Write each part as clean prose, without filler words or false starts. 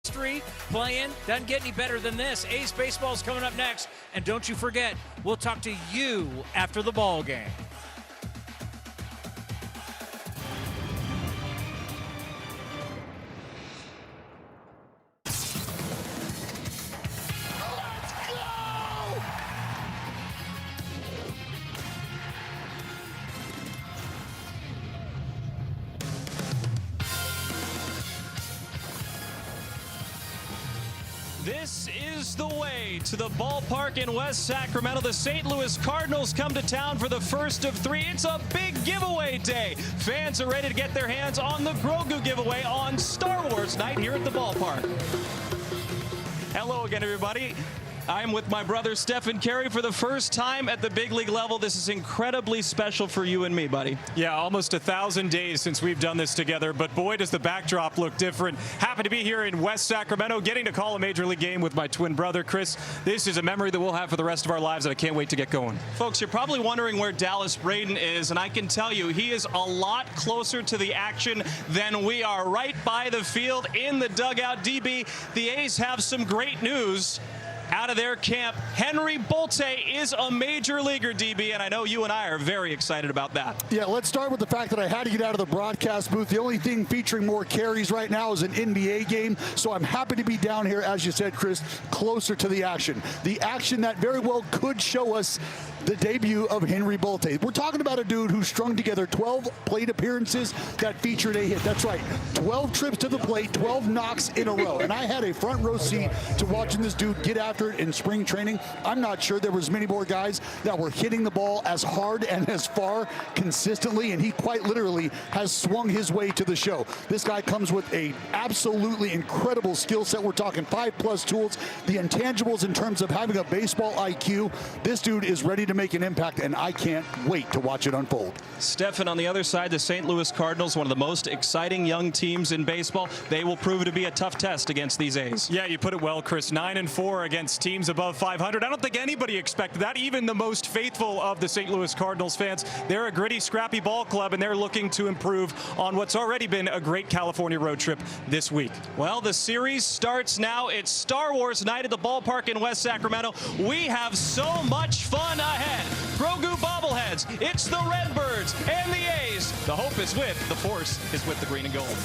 History playing doesn't get any better than this. A's baseball is coming up next, and don't you forget, we'll talk to you after the ball game. This is the way to the ballpark in West Sacramento. The St. Louis Cardinals come to town for the first of three. It's a big giveaway day. Fans are ready to get their hands on the Grogu giveaway on Star Wars night here at the ballpark. Hello again, everybody. I'm with my brother Stephen Carey for the first time at the big league level. This is incredibly special for you and me, buddy. Yeah, almost 1,000 days since we've done this together, but boy, does the backdrop look different. Happy to be here in West Sacramento, getting to call a major league game with my twin brother, Chris. This is a memory that we'll have for the rest of our lives, and I can't wait to get going. Folks, you're probably wondering where Dallas Braden is, and I can tell you he is a lot closer to the action than we are. Right by the field in the dugout. DB, the A's have some great news out of their camp. Henry Bolte is a major leaguer, DB, and I know you and I are very excited about that. Yeah, let's start with the fact that I had to get out of the broadcast booth. The only thing featuring more carries right now is an NBA game, so I'm happy to be down here, as you said, Chris, closer to the action. The action that very well could show us the debut of Henry Bolte. We're talking about a dude who strung together 12 plate appearances that featured a hit. That's right, 12 trips to the plate, 12 knocks in a row. And I had a front row seat to watching this dude get after it in spring training. I'm not sure there was many more guys that were hitting the ball as hard and as far consistently, and he quite literally has swung his way to the show. This guy comes with a absolutely incredible skill set. We're talking 5+ tools, the intangibles in terms of having a baseball IQ. This dude is ready to make an impact, and I can't wait to watch it unfold. Stefan, on the other side, the St. Louis Cardinals, one of the most exciting young teams in baseball. They will prove to be a tough test against these A's. Yeah, you put it well, Chris. 9-4 against teams above 500. I don't think anybody expected that, even the most faithful of the St. Louis Cardinals fans. They're a gritty, scrappy ball club, and they're looking to improve on what's already been a great California road trip this week. Well, the series starts now. It's Star Wars night at the ballpark in West Sacramento. We have so much fun ahead. Grogu bobbleheads, it's the Redbirds and the A's. The hope is with, the force is with the green and gold.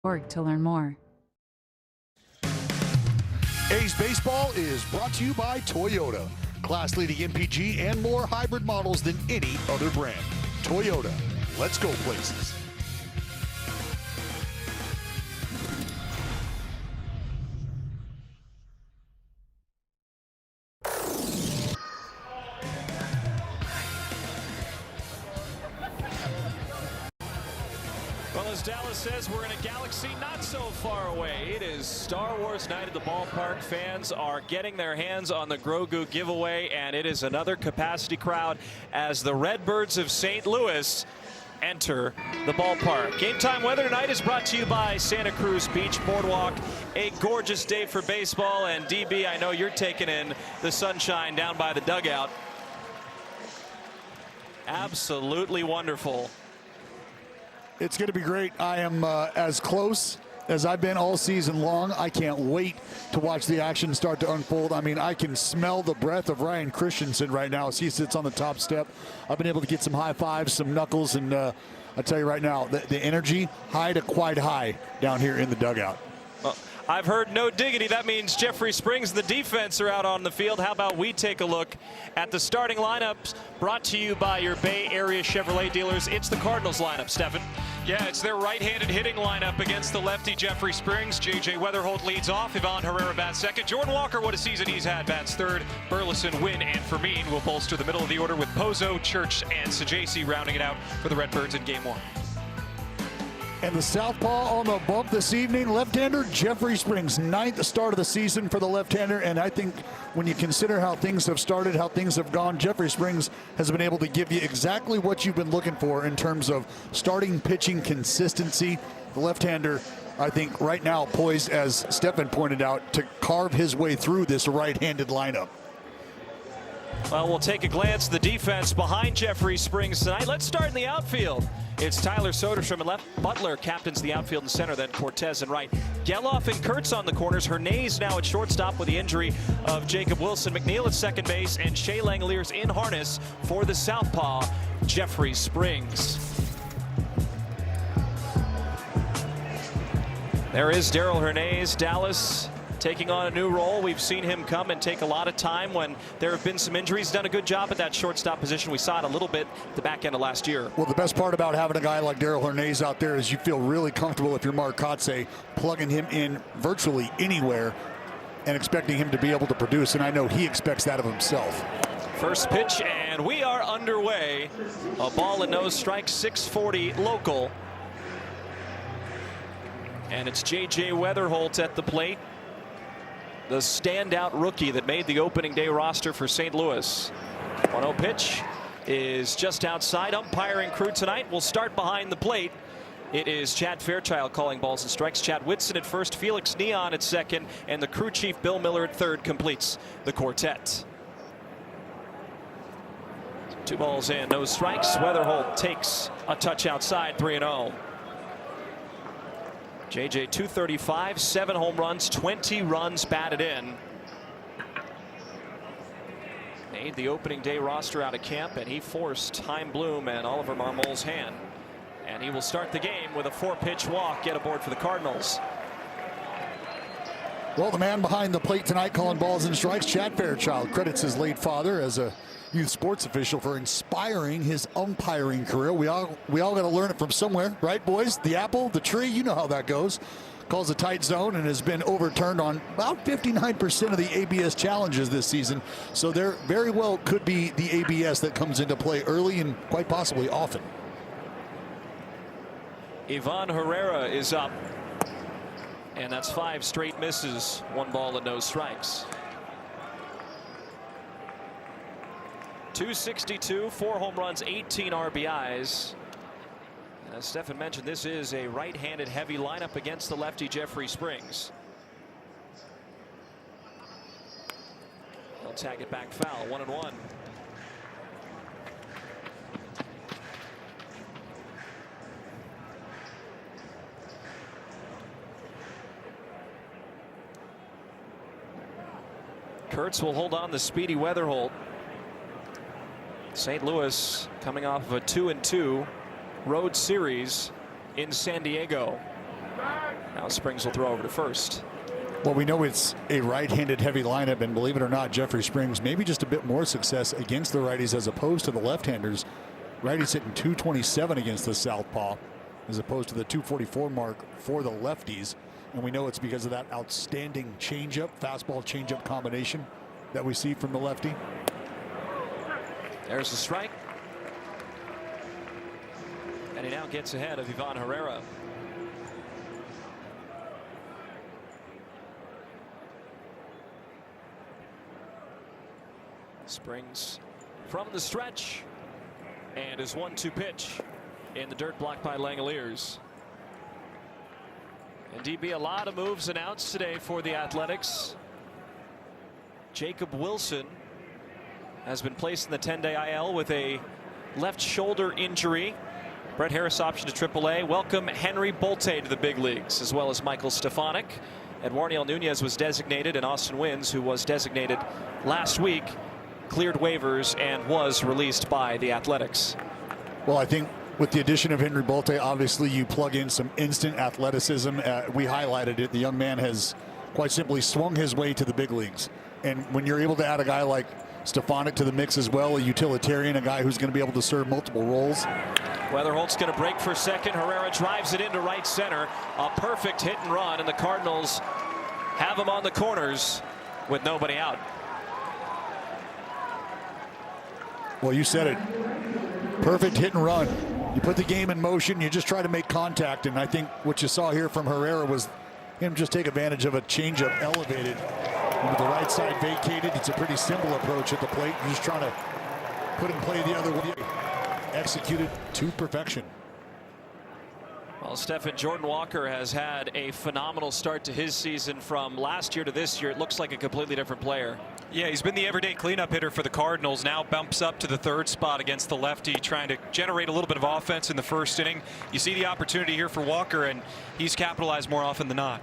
Org to learn more. A's Baseball is brought to you by Toyota. Class-leading MPG and more hybrid models than any other brand. Toyota, let's go places. Well, as Dallas says, we're in a galaxy not so far away. It is Star Wars night at the ballpark. Fans are getting their hands on the Grogu giveaway, and it is another capacity crowd as the Redbirds of St. Louis enter the ballpark. Game time weather tonight is brought to you by Santa Cruz Beach Boardwalk. A gorgeous day for baseball, and DB, I know you're taking in the sunshine down by the dugout. Absolutely wonderful. It's going to be great. I am as close as I've been all season long. I can't wait to watch the action start to unfold. I mean, I can smell the breath of Ryan Christensen right now as he sits on the top step. I've been able to get some high fives, some knuckles, and I tell you right now, the energy high to quite high down here in the dugout. Well, I've heard no diggity. That means Jeffrey Springs, the defense, are out on the field. How about we take a look at the starting lineups brought to you by your Bay Area Chevrolet dealers. It's the Cardinals lineup, Stephen. Yeah, it's their right-handed hitting lineup against the lefty Jeffrey Springs. J.J. Weatherholt leads off. Ivan Herrera bats second. Jordan Walker, what a season he's had, bats third. Burleson, Wynn, and Fermin will bolster the middle of the order with Pozo, Church, and Sajasi rounding it out for the Redbirds in Game 1. And the southpaw on the bump this evening, left-hander Jeffrey Springs, 9th start of the season for the left-hander. And I think when you consider how things have started, how things have gone, Jeffrey Springs has been able to give you exactly what you've been looking for in terms of starting pitching consistency. The left-hander, I think, right now poised, as Stefan pointed out, to carve his way through this right-handed lineup. Well, we'll take a glance at the defense behind Jeffrey Springs tonight. Let's start in the outfield. It's Tyler Soderstrom and left. Butler captains the outfield and center, then Cortez and right. Geloff and Kurtz on the corners. Hernandez now at shortstop with the injury of Jacob Wilson. McNeil at second base, and Shea Langoliers in harness for the southpaw, Jeffrey Springs. There is Darell Hernandez. Dallas taking on a new role. We've seen him come and take a lot of time when there have been some injuries. Done a good job at that shortstop position. We saw it a little bit at the back end of last year. Well, the best part about having a guy like Darell Hernandez out there is you feel really comfortable if you're Mark Kotsay plugging him in virtually anywhere and expecting him to be able to produce, and I know he expects that of himself. First pitch, and we are underway. A ball and no strike, 6:40 local. And it's J.J. Weatherholt at the plate, the standout rookie that made the opening day roster for St. Louis. 1-0 pitch is just outside. Umpiring crew tonight will start behind the plate. It is Chad Fairchild calling balls and strikes. Chad Whitson at first, Felix Neon at second, and the crew chief Bill Miller at third completes the quartet. 2 balls in, no strikes. Weatherholt takes a touch outside, 3-0. JJ 235, 7 home runs, 20 runs batted in. Made the opening day roster out of camp, and he forced Chaim Bloom and Oliver Marmol's hand. And he will start the game with a 4-pitch walk, get aboard for the Cardinals. Well, the man behind the plate tonight calling balls and strikes, Chad Fairchild, credits his late father as a youth sports official for inspiring his umpiring career. We all got to learn it from somewhere, right, boys? The apple, the tree, you know how that goes. Calls a tight zone and has been overturned on about 59% of the ABS challenges this season. So there very well could be the ABS that comes into play early and quite possibly often. Ivan Herrera is up, and that's 5 straight misses, 1 ball and no strikes. 262, 4 home runs, 18 RBIs. And as Stefan mentioned, this is a right-handed heavy lineup against the lefty Jeffrey Springs. He'll tag it back foul, 1-1. Kurtz will hold on the speedy Weatherholt. St. Louis coming off of a 2-2 road series in San Diego. Now Springs will throw over to first. Well, we know it's a right-handed heavy lineup, and believe it or not, Jeffrey Springs maybe just a bit more success against the righties as opposed to the left-handers. Righties hitting 227 against the southpaw as opposed to the 244 mark for the lefties. And we know it's because of that outstanding changeup, fastball changeup combination that we see from the lefty. There's the strike. And he now gets ahead of Ivan Herrera. Springs from the stretch, and his 1-2 pitch in the dirt blocked by Langoliers. And DB, a lot of moves announced today for the Athletics. Jacob Wilson has been placed in the 10-day IL with a left shoulder injury. Brett Harris option to AAA. Welcome Henry Bolte to the big leagues, as well as Michael Stefanik. Eduardo Nunez was designated, and Austin Wynns, who was designated last week, cleared waivers and was released by the Athletics. Well, I think with the addition of Henry Bolte, obviously you plug in some instant athleticism. We highlighted it. The young man has quite simply swung his way to the big leagues. And when you're able to add a guy like Stefanik to the mix as well, a utilitarian, a guy who's going to be able to serve multiple roles. Weatherholt's going to break for second. Herrera drives it into right center. A perfect hit and run, and the Cardinals have him on the corners with nobody out. Well, you said it. Perfect hit and run. You put the game in motion, you just try to make contact, and I think what you saw here from Herrera was him just take advantage of a changeup elevated. And with the right side vacated, it's a pretty simple approach at the plate. You're just trying to put him play the other way. Executed to perfection. Well, Stephen, Jordan Walker has had a phenomenal start to his season. From last year to this year, it looks like a completely different player. Yeah, he's been the everyday cleanup hitter for the Cardinals. Now bumps up to the third spot against the lefty, trying to generate a little bit of offense in the first inning. You see the opportunity here for Walker, and he's capitalized more often than not.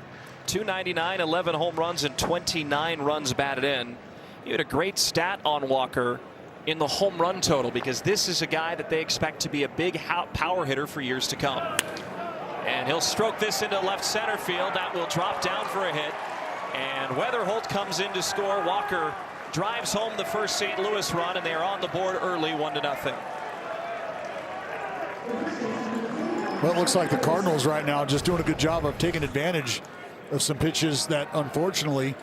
299, 11 home runs, and 29 runs batted in. You had a great stat on Walker in the home run total, because this is a guy that they expect to be a big power hitter for years to come. And he'll stroke this into left center field. That will drop down for a hit. And Weatherholt comes in to score. Walker drives home the first St. Louis run, and they are on the board early, 1-0. Well, it looks like the Cardinals right now just doing a good job of taking advantage of some pitches that unfortunately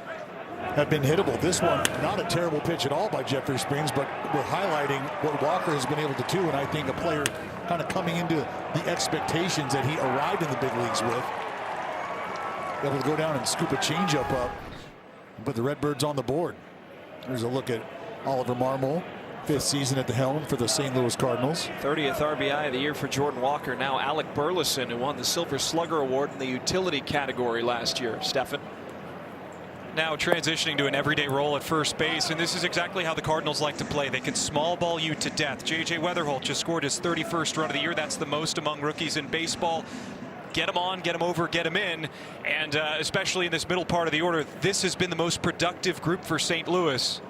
have been hittable. This one, not a terrible pitch at all by Jeffrey Springs, but we're highlighting what Walker has been able to do, and I think a player kind of coming into the expectations that he arrived in the big leagues with. Able to go down and scoop a changeup up, but the Redbirds on the board. Here's a look at Oliver Marmol, 5th season at the helm for the St. Louis Cardinals. 30th RBI of the year for Jordan Walker. Now Alec Burleson, who won the Silver Slugger Award in the utility category last year. Stefan. Now transitioning to an everyday role at first base, and this is exactly how the Cardinals like to play. They can small ball you to death. J.J. Weatherholt just scored his 31st run of the year. That's the most among rookies in baseball. Get him on, get him over, get him in, and especially in this middle part of the order, this has been the most productive group for St. Louis.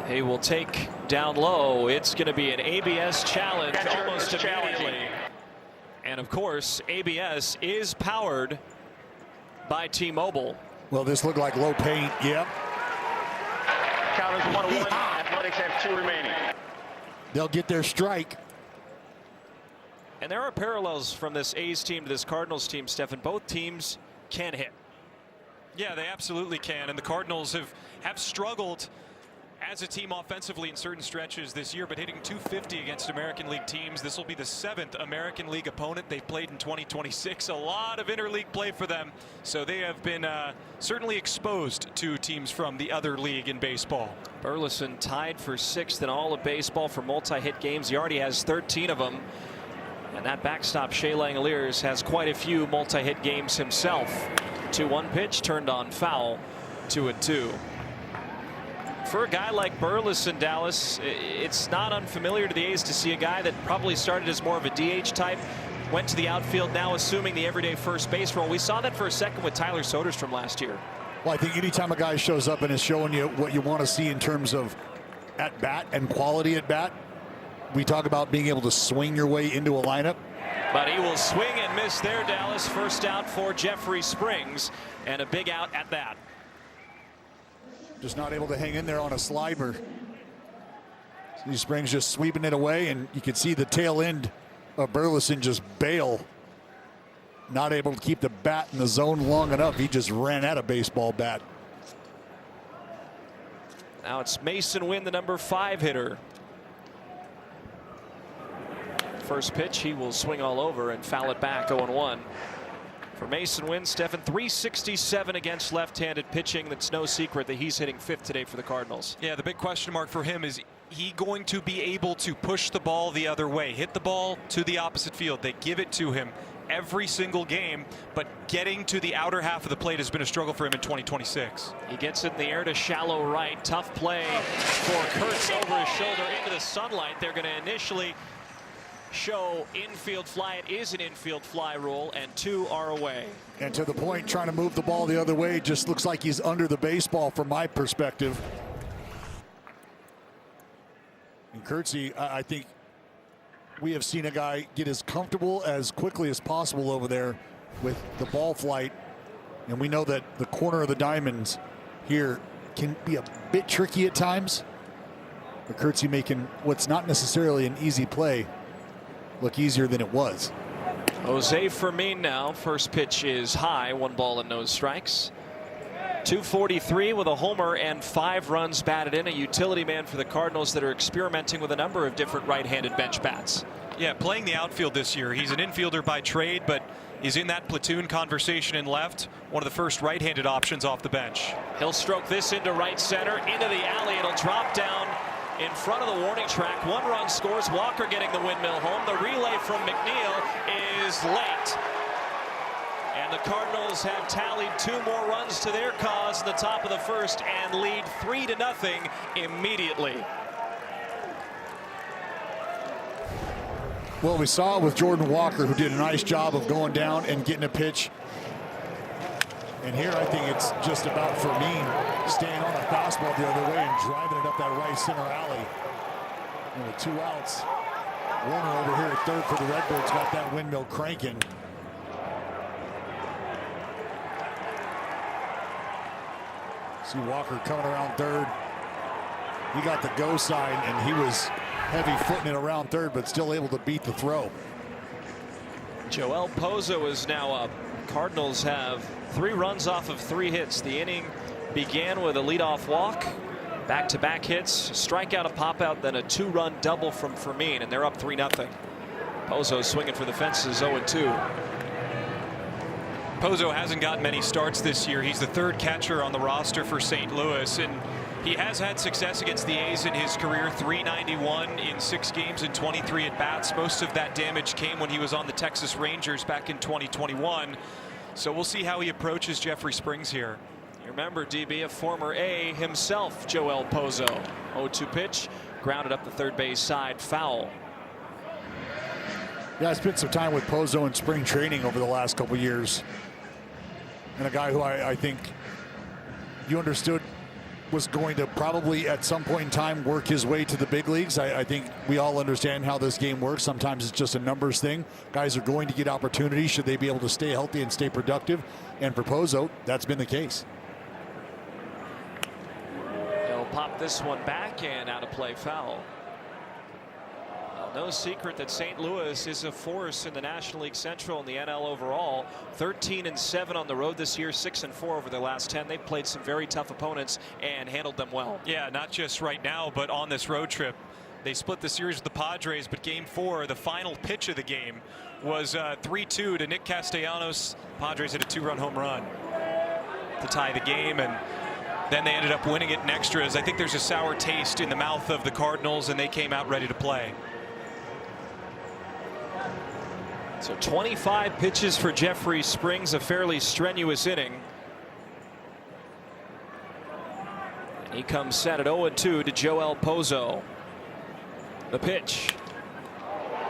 He will take down low. It's going to be an ABS challenge almost immediately. And of course, ABS is powered by T-Mobile. Well, this looked like low paint. Yep. Count is 1-1. Athletics have 2 remaining. They'll get their strike. And there are parallels from this A's team to this Cardinals team, Stefan. Both teams can hit. Yeah, they absolutely can, and the Cardinals have struggled as a team offensively in certain stretches this year, but hitting .250 against American League teams. This will be the 7th American League opponent they've played in 2026. A lot of interleague play for them, so they have been certainly exposed to teams from the other league in baseball. Burleson tied for 6th in all of baseball for multi-hit games. He already has 13 of them. And that backstop, Shea Langoliers, has quite a few multi-hit games himself. 2-1 pitch turned on foul, 2-2. For a guy like Burleson, Dallas, it's not unfamiliar to the A's to see a guy that probably started as more of a DH type, went to the outfield, now assuming the everyday first base role. We saw that for a second with Tyler Soderstrom last year. Well, I think anytime a guy shows up and is showing you what you want to see in terms of at bat and quality at bat, we talk about being able to swing your way into a lineup. But he will swing and miss there, Dallas. First out for Jeffrey Springs, and a big out at that. Just not able to hang in there on a slider. See Springs just sweeping it away, and you can see the tail end of Burleson just bail. Not able to keep the bat in the zone long enough. He just ran out of baseball bat. Now it's Mason Wynn, the number 5 hitter. First pitch, he will swing all over and foul it back. 0-1 for Mason Wynn. Stefan, 367 against left-handed pitching. That's no secret that he's hitting 5th today for the Cardinals. Yeah, the big question mark for him is he going to be able to push the ball the other way, hit the ball to the opposite field. They give it to him every single game, but getting to the outer half of the plate has been a struggle for him in 2026. He gets it in the air to shallow right. Tough play for Kurtz over his shoulder into the sunlight. They're going to initially show infield fly. It is an infield fly rule, and 2 are away. And to the point, trying to move the ball the other way, just looks like he's under the baseball from my perspective. And Kurtzy, I think we have seen a guy get as comfortable as quickly as possible over there with the ball flight. And we know that the corner of the diamonds here can be a bit tricky at times. But Kurtzy making what's not necessarily an easy play look easier than it was. Jose Fermin now. First pitch is high. 1 ball and no strikes. 243 with a homer and 5 runs batted in. A utility man for the Cardinals that are experimenting with a number of different right-handed bench bats. Yeah, playing the outfield this year. He's an infielder by trade, but is in that platoon conversation in left. One of the first right-handed options off the bench. He'll stroke this into right center, into the alley. It'll drop down in front of the warning track. 1 run scores. Walker getting the windmill home. The relay from McNeil is late. And the Cardinals have tallied 2 more runs to their cause in the top of the first and lead 3-0 immediately. Well, we saw it with Jordan Walker, who did a nice job of going down and getting a pitch. And here I think it's just about Fermin staying on a fastball the other way and driving it up that right center alley. And with 2 outs, Warner over here at third for the Redbirds got that windmill cranking. See Walker coming around third. He got the go sign, and he was heavy footing it around third, but still able to beat the throw. Joel Pozo is now up. Cardinals have 3 runs off of 3 hits. The inning began with a leadoff walk, back-to-back hits, strikeout, a pop-out, then a 2-run double from Fermin, and they're up 3-0. Pozo swinging for the fences, 0-2. Pozo hasn't gotten many starts this year. He's the 3rd catcher on the roster for St. Louis, and he has had success against the A's in his career. .391 in 6 games and 23 at-bats. Most of that damage came when he was on the Texas Rangers back in 2021. So we'll see how he approaches Jeffrey Springs here. You remember, DB, a former A himself, Joel Pozo. 0-2 pitch, grounded up the third base side, foul. Yeah, I spent some time with Pozo in spring training over the last couple years. And a guy who I think you understood was going to probably at some point in time work his way to the big leagues. I think we all understand how this game works. Sometimes it's just a numbers thing. Guys are going to get opportunities should they be able to stay healthy and stay productive. And for Pozo, that's been the case. He'll pop this one back and out of play, foul. No secret that St. Louis is a force in the National League Central and the NL overall. 13-7 on the road this year, 6-4 over their last 10. They've played some very tough opponents and handled them well. Yeah, not just right now, but on this road trip. They split the series with the Padres, but game 4, the final pitch of the game, was 3-2 to Nick Castellanos. Padres hit a 2-run home run to tie the game, and then they ended up winning it in extras. I think there's a sour taste in the mouth of the Cardinals, and they came out ready to play. So 25 pitches for Jeffrey Springs, a fairly strenuous inning. He comes set at 0-2 to Joel Pozo. The pitch.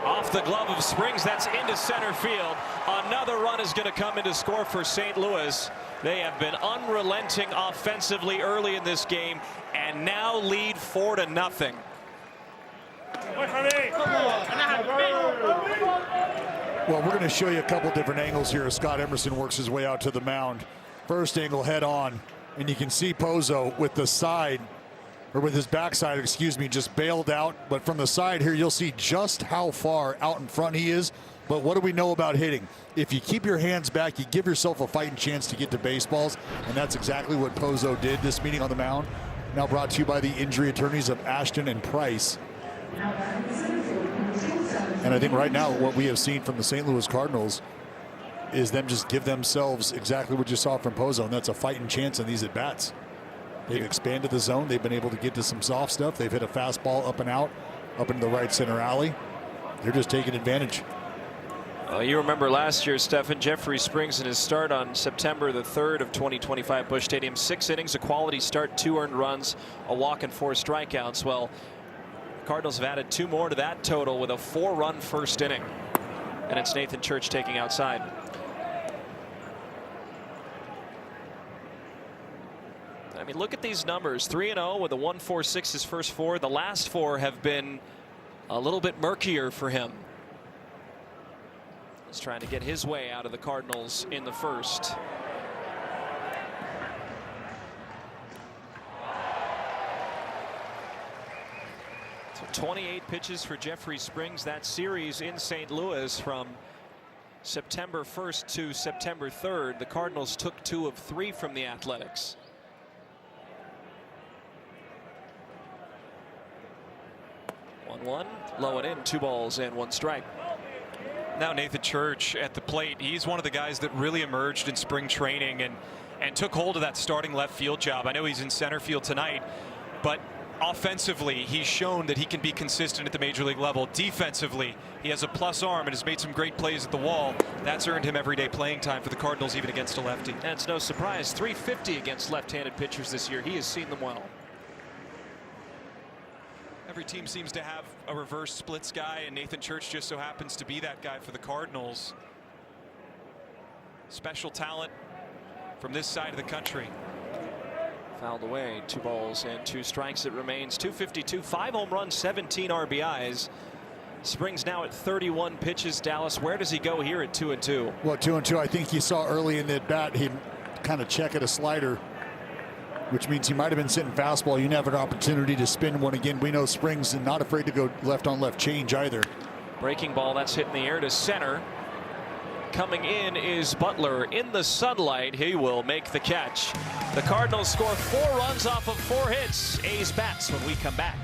Off the glove of Springs, that's into center field. Another run is going to come in to score for St. Louis. They have been unrelenting offensively early in this game and now lead 4-0. Well, we're going to show you a couple different angles here as Scott Emerson works his way out to the mound. First angle head on, and you can see Pozo with the side, or with his backside, excuse me, just bailed out. But from the side here, you'll see just how far out in front he is. But what do we know about hitting? If you keep your hands back, you give yourself a fighting chance to get to baseballs, and that's exactly what Pozo did this meeting on the mound. Now brought to you by the injury attorneys of Ashton and Price. And I think right now what we have seen from the St. Louis Cardinals is them just give themselves exactly what you saw from Pozo, and that's a fighting chance in these at-bats. They've expanded the zone. They've been able to get to some soft stuff. They've hit a fastball up and out, up into the right center alley. They're just taking advantage. You remember last year, Stephen, Jeffrey Springs in his start on September the 3rd of 2025 Busch Stadium, 6 innings, a quality start, 2 earned runs, a walk and 4 strikeouts. Well, Cardinals have added 2 more to that total with a 4-run first inning. And it's Nathan Church taking outside. I mean, look at these numbers. 3-0 with a 1.46 his first 4. The last 4 have been a little bit murkier for him. He's trying to get his way out of the Cardinals in the first. So 28 pitches for Jeffrey Springs. That series in St. Louis from September 1st to September 3rd. The Cardinals took 2 of 3 from the Athletics. One, low and in, 2 balls and 1 strike. Now Nathan Church at the plate. He's one of the guys that really emerged in spring training and took hold of that starting left field job. I know he's in center field tonight, but Offensively, he's shown that he can be consistent at the major league level. Defensively, he has a plus arm and has made some great plays at the wall. That's earned him everyday playing time for the Cardinals, even against a lefty. And it's no surprise, 350 against left-handed pitchers this year. He has seen them well. Every team seems to have a reverse splits guy, and Nathan Church just so happens to be that guy for the Cardinals. Special talent from this side of the country. Fouled away, 2 balls and 2 strikes. It remains 252, 5 home runs, 17 RBIs. Springs now at 31 pitches. Dallas, where does he go here at 2-2? Well, 2-2. I think you saw early in the at bat he kind of check at a slider, which means he might have been sitting fastball. You have an opportunity to spin one again. We know Springs is not afraid to go left on left change either. Breaking ball, that's hit in the air to center. Coming in is Butler in the sunlight. He will make the catch. The Cardinals score 4 runs off of 4 hits. A's bats when we come back.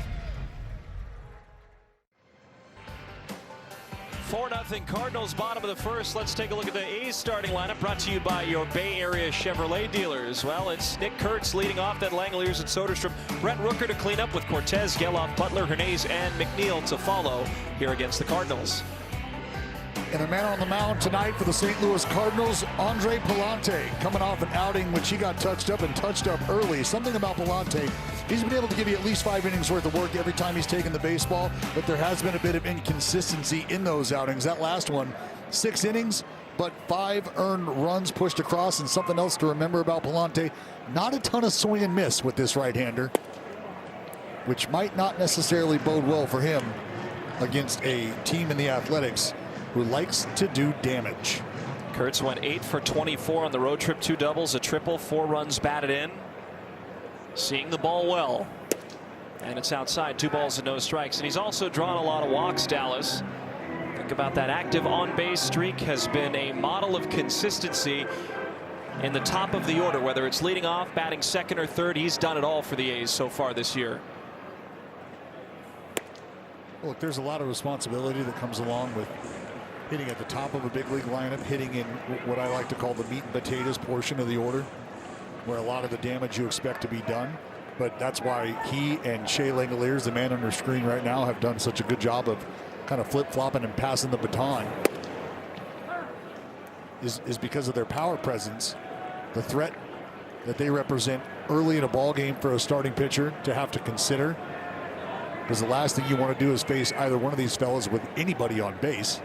4-0 Cardinals, bottom of the first. Let's take a look at the A's starting lineup, brought to you by your Bay Area Chevrolet dealers. Well, it's Nick Kurtz leading off, then Langeliers and Soderstrom. Brett Rooker to clean up with Cortez, Geloff, Butler, Hernandez, and McNeil to follow here against the Cardinals. And a man on the mound tonight for the St. Louis Cardinals, Andre Pallante, coming off an outing which he got touched up early. Something about Pallante, he's been able to give you at least 5 innings worth of work every time he's taken the baseball, but there has been a bit of inconsistency in those outings. That last one, 6 innings, but 5 earned runs pushed across. And something else to remember about Pallante, not a ton of swing and miss with this right-hander, which might not necessarily bode well for him against a team in the Athletics who likes to do damage. Kurtz went 8 for 24 on the road trip, 2 doubles, a triple, 4 runs batted in. Seeing the ball well. And it's outside, 2 balls and no strikes. And he's also drawn a lot of walks, Dallas. Think about that active on-base streak has been a model of consistency in the top of the order, whether it's leading off, batting second or third. He's done it all for the A's so far this year. Look, there's a lot of responsibility that comes along with hitting at the top of a big league lineup, hitting in what I like to call the meat and potatoes portion of the order, where a lot of the damage you expect to be done. But that's why he and Shea Langeliers, the man on your screen right now, have done such a good job of kind of flip-flopping and passing the baton, is because of their power presence, the threat that they represent early in a ball game for a starting pitcher to have to consider. Because the last thing you want to do is face either one of these fellas with anybody on base.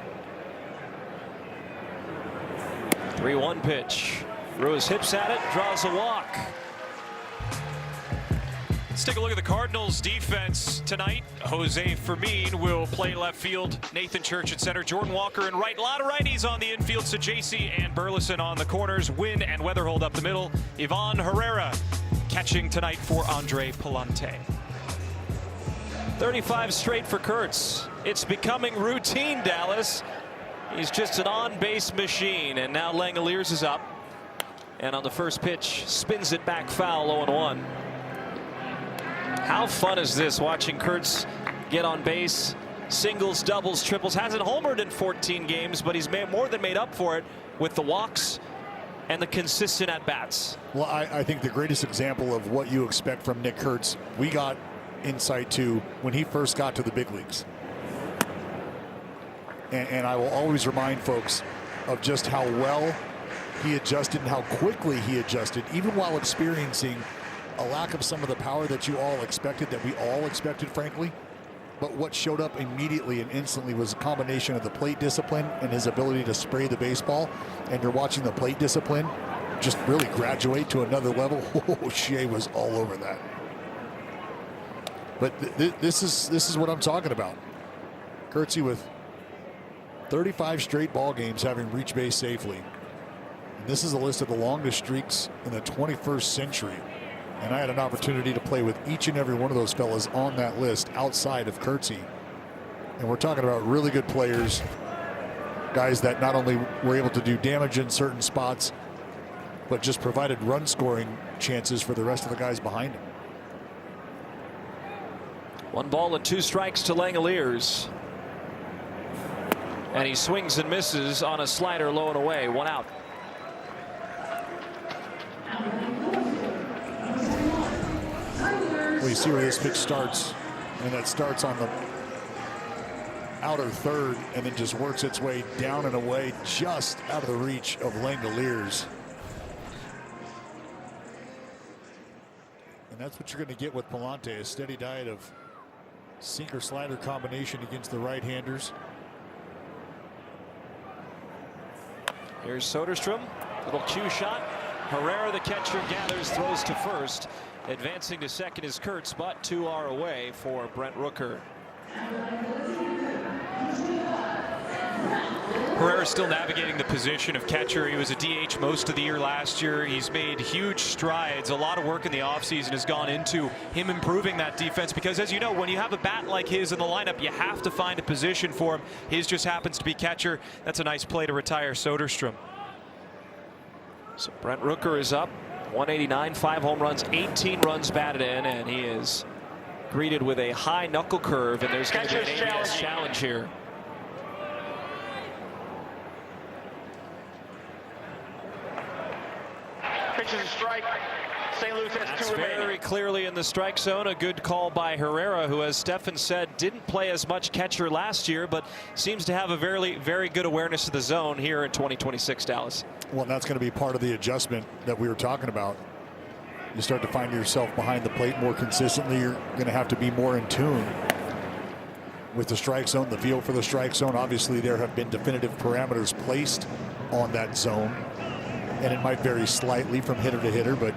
3-1 pitch. Threw his hips at it, draws a walk. Let's take a look at the Cardinals defense tonight. Jose Fermin will play left field. Nathan Church at center. Jordan Walker in right. A lot of righties on the infield. Sajasi and Burleson on the corners. Wynn and Weatherhold up the middle. Ivan Herrera catching tonight for Andre Pallante. 35 straight for Kurtz. It's becoming routine, Dallas. He's just an on-base machine. And now Langeliers is up. And on the first pitch, spins it back foul, 0-1. How fun is this, watching Kurtz get on base, singles, doubles, triples. Hasn't homered in 14 games, but he's more than made up for it with the walks and the consistent at-bats. Well, I think the greatest example of what you expect from Nick Kurtz, we got insight to when he first got to the big leagues. And I will always remind folks of just how well he adjusted and how quickly he adjusted, even while experiencing a lack of some of the power that you all expected, that we all expected, frankly. But what showed up immediately and instantly was a combination of the plate discipline and his ability to spray the baseball. And you're watching the plate discipline just really graduate to another level. Oh, Shea was all over that. But this is what I'm talking about. Kurtzy with 35 straight ball games having reached base safely. And this is a list of the longest streaks in the 21st century. And I had an opportunity to play with each and every one of those fellas on that list outside of Kurtzy. And we're talking about really good players, guys that not only were able to do damage in certain spots, but just provided run scoring chances for the rest of the guys behind him. 1 ball and 2 strikes to Langeliers. And he swings and misses on a slider low and away. 1 out. Well, you see where this pitch starts, and that starts on the outer third and then just works its way down and away just out of the reach of Langoliers. And that's what you're going to get with Palante, a steady diet of sinker slider combination against the right-handers. Here's Soderstrom, little cue shot. Herrera, the catcher, gathers, throws to first. Advancing to second is Kurtz, but 2 are away for Brent Rooker. Herrera's still navigating the position of catcher. He was a DH most of the year last year. He's made huge strides. A lot of work in the offseason has gone into him improving that defense because, as you know, when you have a bat like his in the lineup, you have to find a position for him. His just happens to be catcher. That's a nice play to retire Soderstrom. So Brent Rooker is up, 189, 5 home runs, 18 runs batted in, and he is greeted with a high knuckle curve, and there's going to be an ABS challenge here. Pitches a strike. St. Louis has That's 2 remaining. very clearly in the strike zone. A good call by Herrera, who, as Stefan said, didn't play as much catcher last year, but seems to have a very good awareness of the zone here in 2026, Dallas. Well, that's going to be part of the adjustment that we were talking about. You start to find yourself behind the plate more consistently. You're going to have to be more in tune with the strike zone, the feel for the strike zone. Obviously, there have been definitive parameters placed on that zone, and it might vary slightly from hitter to hitter, but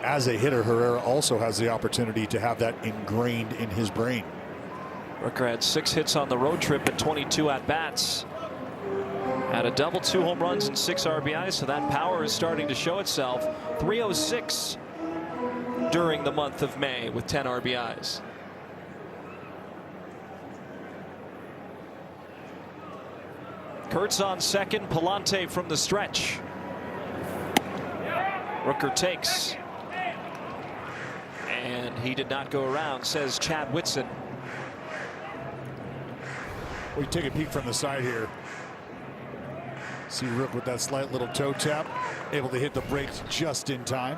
as a hitter, Herrera also has the opportunity to have that ingrained in his brain. Rooker had 6 hits on the road trip and 22 at-bats. Had a double, 2 home runs and 6 RBIs, so that power is starting to show itself. 306 during the month of May with 10 RBIs. Kurtz on second, Palante from the stretch. Rooker takes. And he did not go around, says Chad Whitson. We take a peek from the side here. See Rook with that slight little toe tap, able to hit the brakes just in time.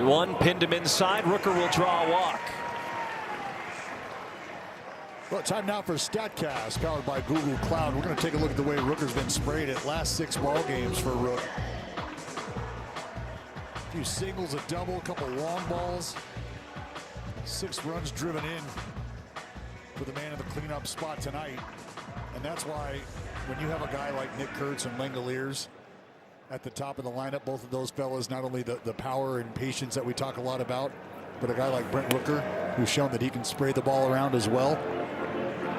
One pinned him inside. Rooker will draw a walk. Well, time now for StatCast, powered by Google Cloud. We're going to take a look at the way Rooker's been sprayed at last 6 ball games for Rook. A few singles, a double, a couple long balls. 6 runs driven in for the man in the cleanup spot tonight. And that's why when you have a guy like Nick Kurtz and Langoliers at the top of the lineup, both of those fellas, not only the power and patience that we talk a lot about, but a guy like Brent Rooker, who's shown that he can spray the ball around as well.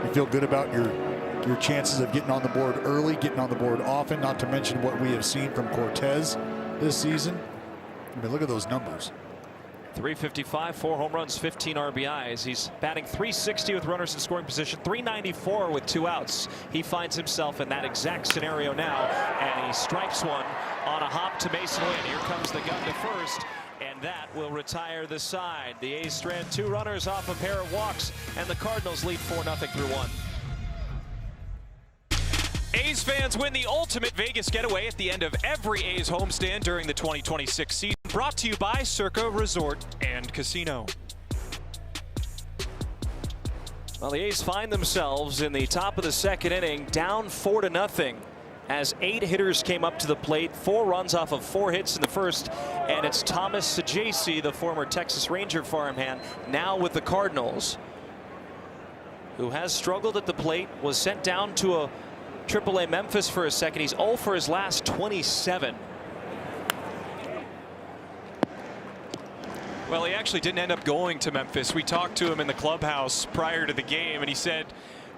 You feel good about your chances of getting on the board early, getting on the board often, not to mention what we have seen from Cortez this season. I mean, look at those numbers. 355, 4 home runs, 15 RBIs. He's batting .360 with runners in scoring position, .394 with 2 outs. He finds himself in that exact scenario now, and he strikes one on a hop to Mason Wynn. Here comes the gun to first, and that will retire the side. The A's strand 2 runners off a pair of walks, and the Cardinals lead 4-0 through 1. A's fans win the ultimate Vegas getaway at the end of every A's homestand during the 2026 season. Brought to you by Circa Resort and Casino. Well, the A's find themselves in the top of the 2nd inning, down 4-0, as 8 hitters came up to the plate, 4 runs off of 4 hits in the first, and it's Thomas Saggese, the former Texas Ranger farmhand, now with the Cardinals, who has struggled at the plate, was sent down to a AAA Memphis for a second. He's 0 for his last 27. Well, he actually didn't end up going to Memphis. We talked to him in the clubhouse prior to the game, and he said,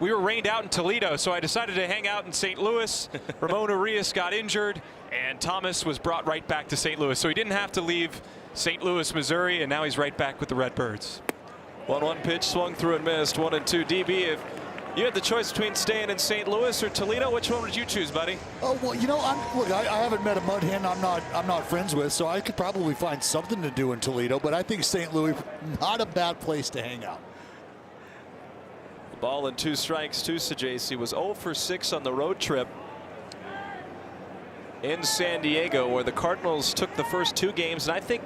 we were rained out in Toledo, so I decided to hang out in St. Louis. Ramon Urias got injured, and Thomas was brought right back to St. Louis. So he didn't have to leave St. Louis, Missouri, and now he's right back with the Redbirds. 1-1 pitch, swung through and missed. 1-2. DB, if you had the choice between staying in St. Louis or Toledo, which one would you choose, buddy? Oh, well, you know, look, I haven't met a mud hen I'm not friends with, so I could probably find something to do in Toledo, but I think St. Louis, not a bad place to hang out. Ball and 2 strikes to Saggese. Was 0 for 6 on the road trip. in San Diego, where the Cardinals took the first 2 games. And I think,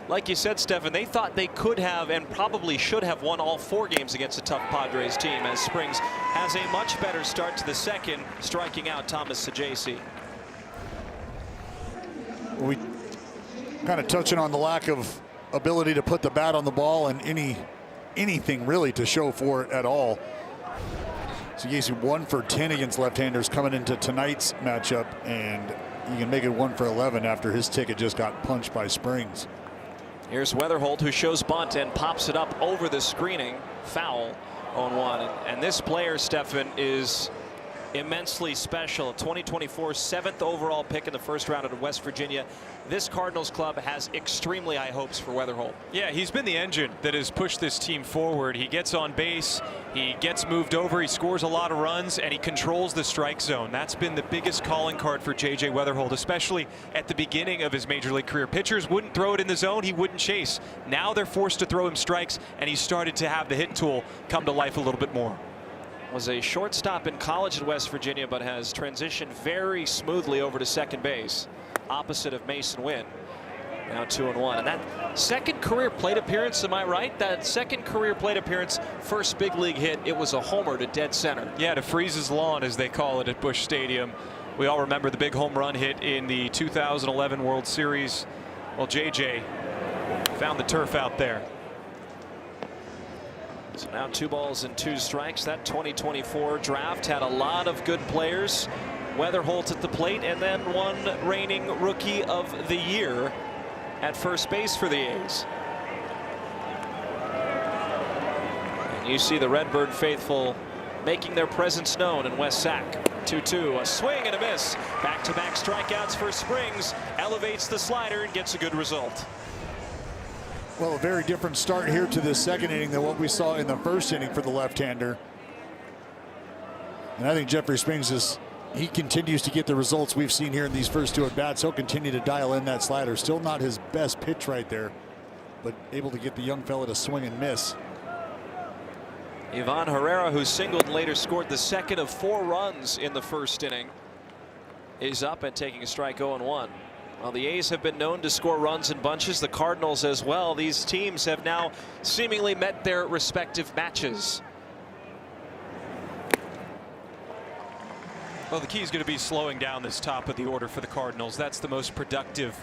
like you said, Stephen, they thought they could have and probably should have won all 4 games against a tough Padres team, as Springs has a much better start to the second, striking out Thomas Saggese. We kind of touching on the lack of ability to put the bat on the ball and anything really to show for it at all. Saggese 1 for 10 against left-handers coming into tonight's matchup, and you can make it 1 for 11 after his ticket just got punched by Springs. Here's Weatherholt, who shows bunt and pops it up over the screening. Foul on 1. And this player, Stefan, is immensely special. 2024 7th overall pick in the first round out of West Virginia. This Cardinals club has extremely high hopes for Weatherholt. Yeah, he's been the engine that has pushed this team forward. He gets on base, he gets moved over, he scores a lot of runs, and he controls the strike zone. That's been the biggest calling card for J.J. Weatherholt, especially at the beginning of his major league career. Pitchers wouldn't throw it in the zone, he wouldn't chase. Now they're forced to throw him strikes, and he's started to have the hit tool come to life a little bit more. Was a shortstop in college in West Virginia, but has transitioned very smoothly over to second base, opposite of Mason Wynn. Now 2-1. And that second career plate appearance, am I right? That second career plate appearance, first big league hit, it was a homer to dead center. Yeah, to Freeze's lawn, as they call it at Busch Stadium. We all remember the big home run hit in the 2011 World Series. Well, JJ found the turf out there. So now 2 balls and 2 strikes. That 2024 draft had a lot of good players. Weatherholt at the plate, and then 1 reigning Rookie of the Year at first base for the A's. And you see the Redbird faithful making their presence known in West Sac. 2-2, a swing and a miss. Back-to-back strikeouts for Springs. Elevates the slider and gets a good result. Well, a very different start here to this second inning than what we saw in the first inning for the left-hander. And I think Jeffrey Springs he continues to get the results we've seen here in these first 2 at-bats. He'll continue to dial in that slider. Still not his best pitch right there, but able to get the young fella to swing and miss. Ivan Herrera, who singled and later scored the second of 4 runs in the first inning, is up and taking a strike 0-1. Well, the A's have been known to score runs in bunches, the Cardinals as well. These teams have now seemingly met their respective matches. Well, the key is going to be slowing down this top of the order for the Cardinals. That's the most productive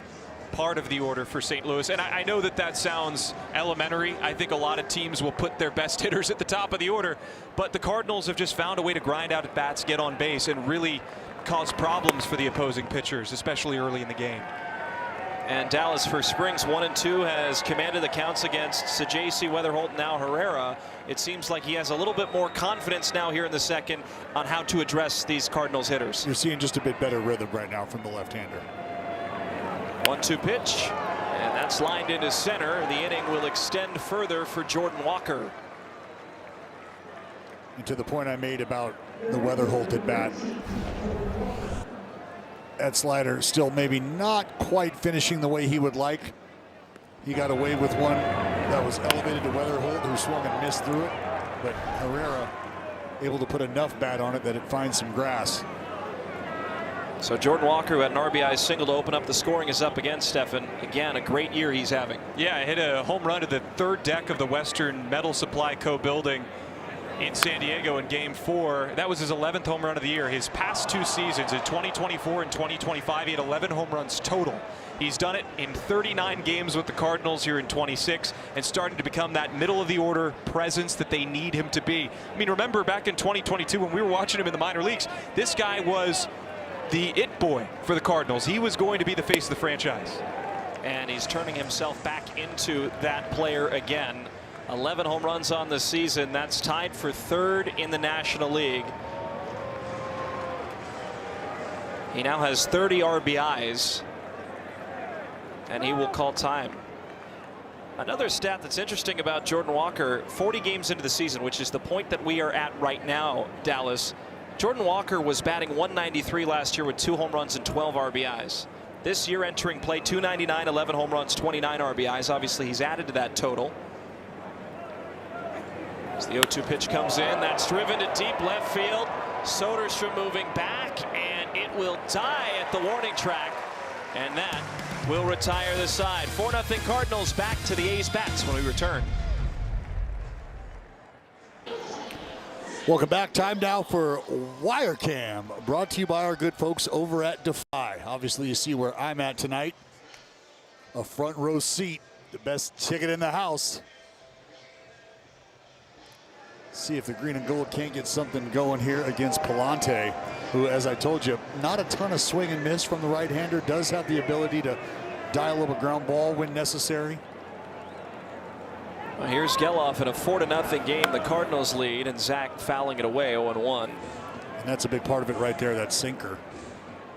part of the order for St. Louis. And I know that sounds elementary. I think a lot of teams will put their best hitters at the top of the order. But the Cardinals have just found a way to grind out at bats, get on base, and really cause problems for the opposing pitchers, especially early in the game. And Dallas for Springs 1-2 has commanded the counts against Saggese, Weatherholt, now Herrera. It seems like he has a little bit more confidence now here in the second on how to address these Cardinals hitters. You're seeing just a bit better rhythm right now from the left-hander. 1-2 pitch, and that's lined into center. The inning will extend further for Jordan Walker. And to the point I made about the Weatherholt at bat, that slider still maybe not quite finishing the way he would like. He got away with one that was elevated to Weatherholt, who swung and missed through it, but Herrera able to put enough bat on it that it finds some grass. So Jordan Walker, who had an RBI single to open up the scoring, is up again, Stefan. Again, a great year he's having. Yeah, hit a home run to the 3rd deck of the Western Metal Supply Co. building in San Diego in Game 4. That was his 11th home run of the year. His past 2 seasons, in 2024 and 2025, he had 11 home runs total. He's done it in 39 games with the Cardinals here in 26, and starting to become that middle of the order presence that they need him to be. I mean, remember back in 2022 when we were watching him in the minor leagues, this guy was the it boy for the Cardinals. He was going to be the face of the franchise. And he's turning himself back into that player again. 11 home runs on the season. That's tied for 3rd in the National League. He now has 30 RBIs, and he will call time. Another stat that's interesting about Jordan Walker, 40 games into the season, which is the point that we are at right now, Dallas. Jordan Walker was batting .193 last year with 2 home runs and 12 RBIs. This year entering play, .299, 11 home runs, 29 RBIs. Obviously, he's added to that total. As the 0-2 pitch comes in, that's driven to deep left field. Soderstrom moving back, and It will die at the warning track, and that will retire the side. 4-0 Cardinals. Back to the A's bats when we return. Welcome back. Time now for Wire Cam, brought to you by our good folks over at Defy. Obviously, you see where I'm at tonight. A front row seat, the best ticket in the house. See if the green and gold can't get something going here against Palante, who, as I told you, not a ton of swing and miss from the right-hander, does have the ability to dial up a ground ball when necessary. Well, here's Geloff in a 4-0 game. The Cardinals lead, and Zach fouling it away 0-1. And that's a big part of it right there, that sinker.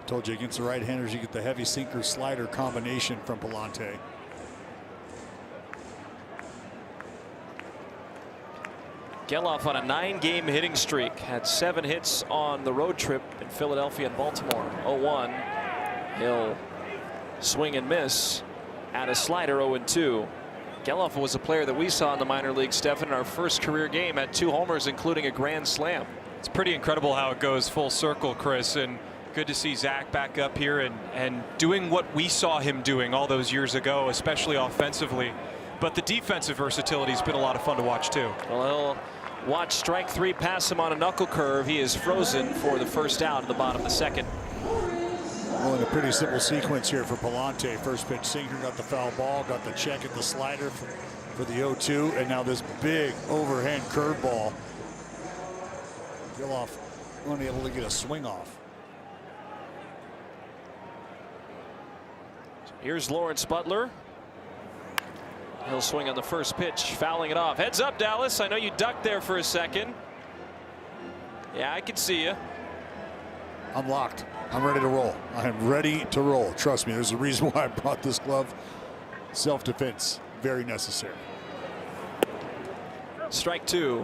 Told you, against the right-handers, you get the heavy sinker slider combination from Palante. Geloff on a 9-game hitting streak, had 7 hits on the road trip in Philadelphia and Baltimore. 0-1. He'll swing and miss at a slider. 0-2. Geloff was a player that we saw in the minor league, Stefan, in our first career game, had 2 homers, including a grand slam. It's pretty incredible how it goes full circle, Chris, and good to see Zach back up here and doing what we saw him doing all those years ago, especially offensively. But the defensive versatility has been a lot of fun to watch too. Well, he'll watch strike 3 pass him on a knuckle curve. He is frozen for the first out in the bottom of the second. Well, in a pretty simple sequence here for Palante. First pitch, sinker, got the foul ball, got the check at the slider for the 0-2, and now this big overhand curveball. Geloff unable to get a swing off. Here's Lawrence Butler. He'll swing on the first pitch, fouling it off. Heads up, Dallas. I know you ducked there for a second. Yeah, I can see you. I'm locked. I'm ready to roll. I am ready to roll. Trust me, there's a reason why I brought this glove. Self-defense, very necessary. Strike 2.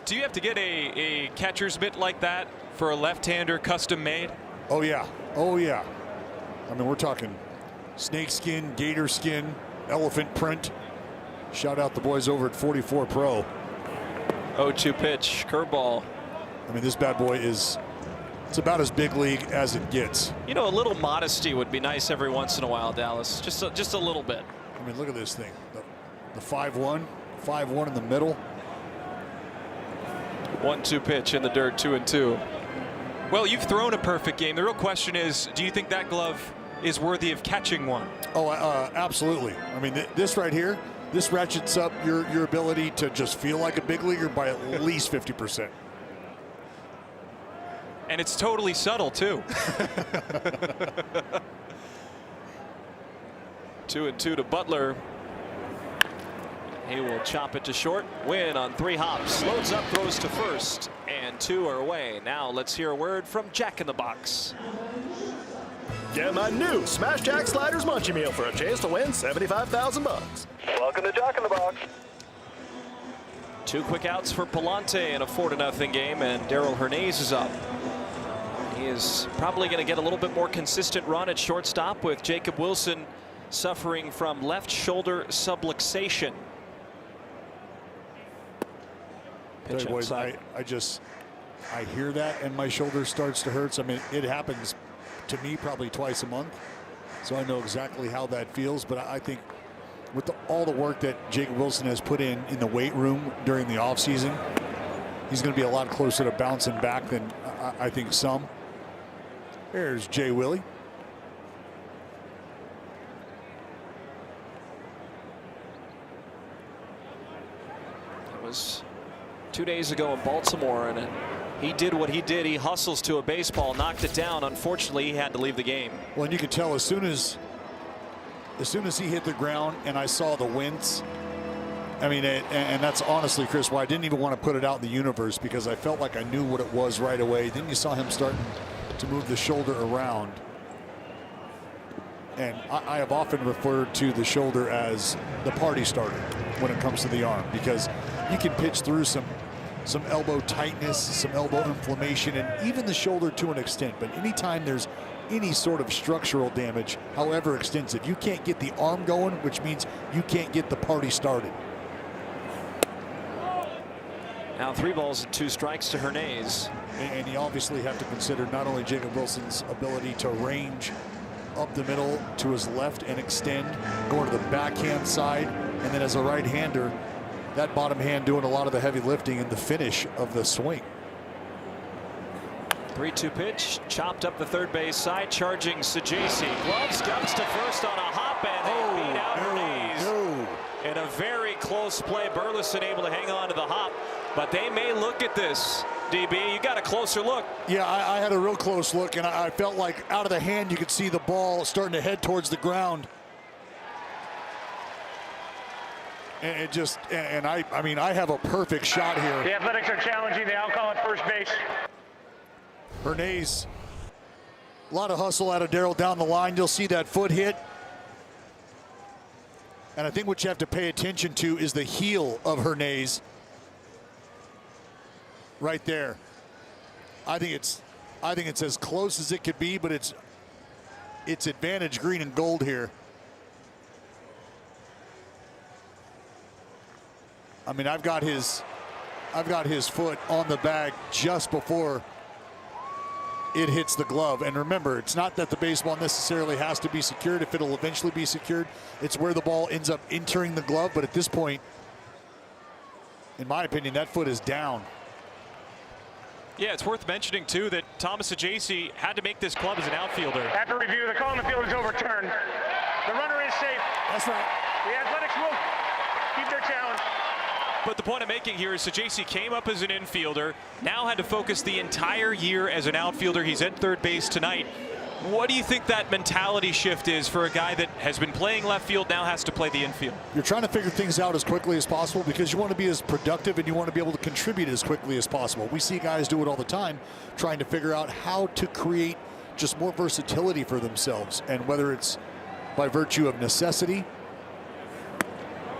Do you have to get a catcher's mitt like that for a left-hander, custom made? Oh yeah, oh yeah. I mean, we're talking snake skin, gator skin, elephant print. Shout out the boys over at 44 Pro. 0-2 pitch, curveball. I mean, this bad boy is, it's about as big league as it gets. You know, a little modesty would be nice every once in a while, Dallas. Just a little bit. I mean, look at this thing. The 5-1 in the middle. 1-2 pitch in the dirt, 2-2. Well, you've thrown a perfect game. The real question is, do you think that glove is worthy of catching one? Oh, absolutely. I mean, this right here, this ratchets up your ability to just feel like a big leaguer by at least 50%. And it's totally subtle, too. 2-2 to Butler. He will chop it to short. Win on 3 hops. Loads up, throws to first, and 2 are away. Now let's hear a word from Jack in the Box. Get my new Smash Jack Sliders Munchie Meal for a chance to win $75,000. Welcome to Jack in the Box. 2 quick outs for Palante in a 4-0 game, and Darryl Hernandez is up. He is probably going to get a little bit more consistent run at shortstop, with Jacob Wilson suffering from left shoulder subluxation. Tell you boys, I hear that and my shoulder starts to hurt. So, I mean, it happens to me probably twice a month, so I know exactly how that feels. But I think with all the work that Jacob Wilson has put in the weight room during the offseason, he's going to be a lot closer to bouncing back than I think some. There's Jay Willie. It was 2 days ago in Baltimore, and he did what he did. He hustles to a baseball, knocked it down. Unfortunately, he had to leave the game. Well, and you could tell as soon as he hit the ground and I saw the wince. I mean, and that's honestly, Chris, why I didn't even want to put it out in the universe, because I felt like I knew what it was right away. Then you saw him starting to move the shoulder around. And I have often referred to the shoulder as the party starter when it comes to the arm, because you can pitch through some elbow tightness, some elbow inflammation, and even the shoulder to an extent. But anytime there's any sort of structural damage, however extensive, you can't get the arm going, which means you can't get the party started. Now 3 balls and 2 strikes to Hernandez. And you obviously have to consider not only Jacob Wilson's ability to range up the middle to his left and extend, going to the backhand side, and then as a right-hander, that bottom hand doing a lot of the heavy lifting in the finish of the swing. 3-2 pitch, chopped up the third base side, charging Sajasi. Gloves comes to first on a hop, and they beat out Hernandez. In a very close play, Burleson able to hang on to the hop, but they may look at this. DB, you got a closer look. Yeah, I had a real close look, and I felt like out of the hand you could see the ball starting to head towards the ground. And it just, and I mean, I have a perfect shot here. The Athletics are challenging the outcall at first base. Hernandez, a lot of hustle out of Darryl down the line. You'll see that foot hit. And I think what you have to pay attention to is the heel of Hernandez. Right there. I think it's as close as it could be, but it's advantage green and gold here. I mean, I've got his foot on the bag just before it hits the glove. And remember, it's not that the baseball necessarily has to be secured. If it'll eventually be secured, it's where the ball ends up entering the glove. But at this point, in my opinion, that foot is down. Yeah, it's worth mentioning, too, that Thomas Sajasi had to make this club as an outfielder. After review, the call on the field is overturned. The runner is safe. That's right. The Athletics will keep their challenge. But the point I'm making here is Sajasi came up as an infielder, now had to focus the entire year as an outfielder. He's at third base tonight. What do you think that mentality shift is for a guy that has been playing left field, now has to play the infield? You're trying to figure things out as quickly as possible because you want to be as productive and you want to be able to contribute as quickly as possible. We see guys do it all the time, trying to figure out how to create just more versatility for themselves. And whether it's by virtue of necessity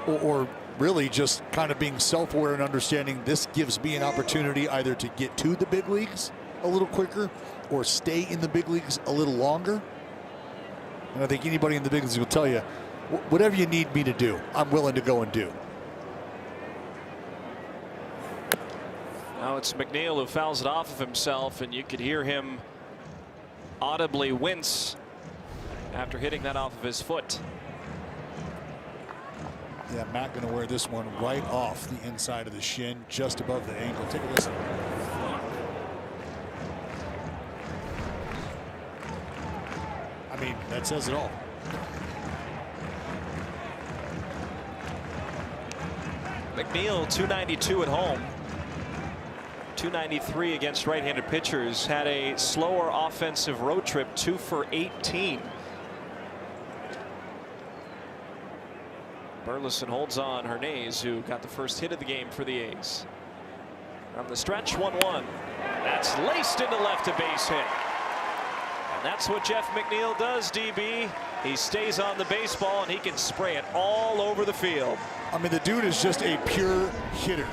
or really just kind of being self-aware and understanding this gives me an opportunity either to get to the big leagues a little quicker or stay in the big leagues a little longer. And I think anybody in the big leagues will tell you, whatever you need me to do, I'm willing to go and do. Now it's McNeil who fouls it off of himself, and you could hear him audibly wince after hitting that off of his foot. Yeah, Matt going to wear this one right off the inside of the shin, just above the ankle. Take a listen. I mean, that says it all. McNeil, 292 at home, 293 against right-handed pitchers. Had a slower offensive road trip, 2 for 18. Burleson holds on Hernandez, who got the first hit of the game for the A's. From the stretch, 1-1. That's laced into left, a base hit. And that's what Jeff McNeil does, DB. He stays on the baseball and he can spray it all over the field. I mean, the dude is just a pure hitter.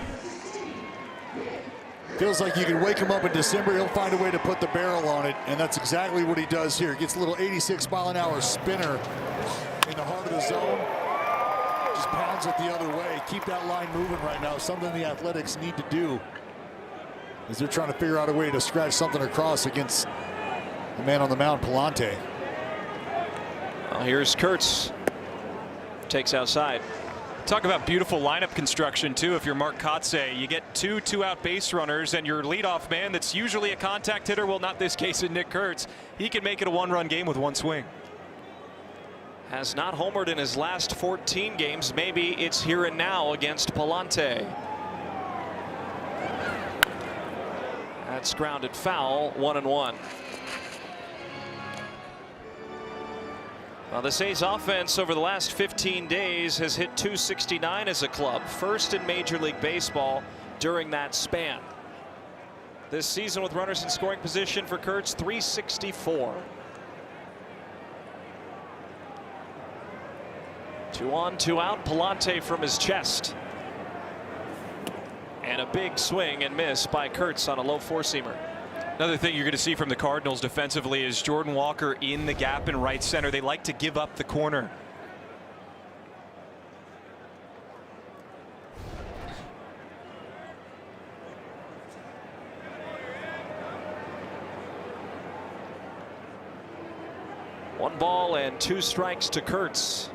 Feels like you can wake him up in December, he'll find a way to put the barrel on it, and that's exactly what he does here. Gets a little 86-mile-an-hour spinner in the heart of the zone. Just pounds it the other way. Keep that line moving right now. Something the Athletics need to do as they're trying to figure out a way to scratch something across against the man on the mound, Palante. Well, here's Kurtz. Takes outside. Talk about beautiful lineup construction, too. If you're Mark Kotze, you get two-out base runners, and your leadoff man that's usually a contact hitter, well, not this case in Nick Kurtz, he can make it a one-run game with one swing. Has not homered in his last 14 games. Maybe it's here and now against Palante. That's grounded foul, 1-1. Well, this A's offense over the last 15 days has hit 269 as a club, first in Major League Baseball during that span. This season with runners in scoring position for Kurtz, 364. 2 on, 2 out. Palante from his chest. And a big swing and miss by Kurtz on a low four-seamer. Another thing you're going to see from the Cardinals defensively is Jordan Walker in the gap in right center. They like to give up the corner. 1 ball and 2 strikes to Kurtz.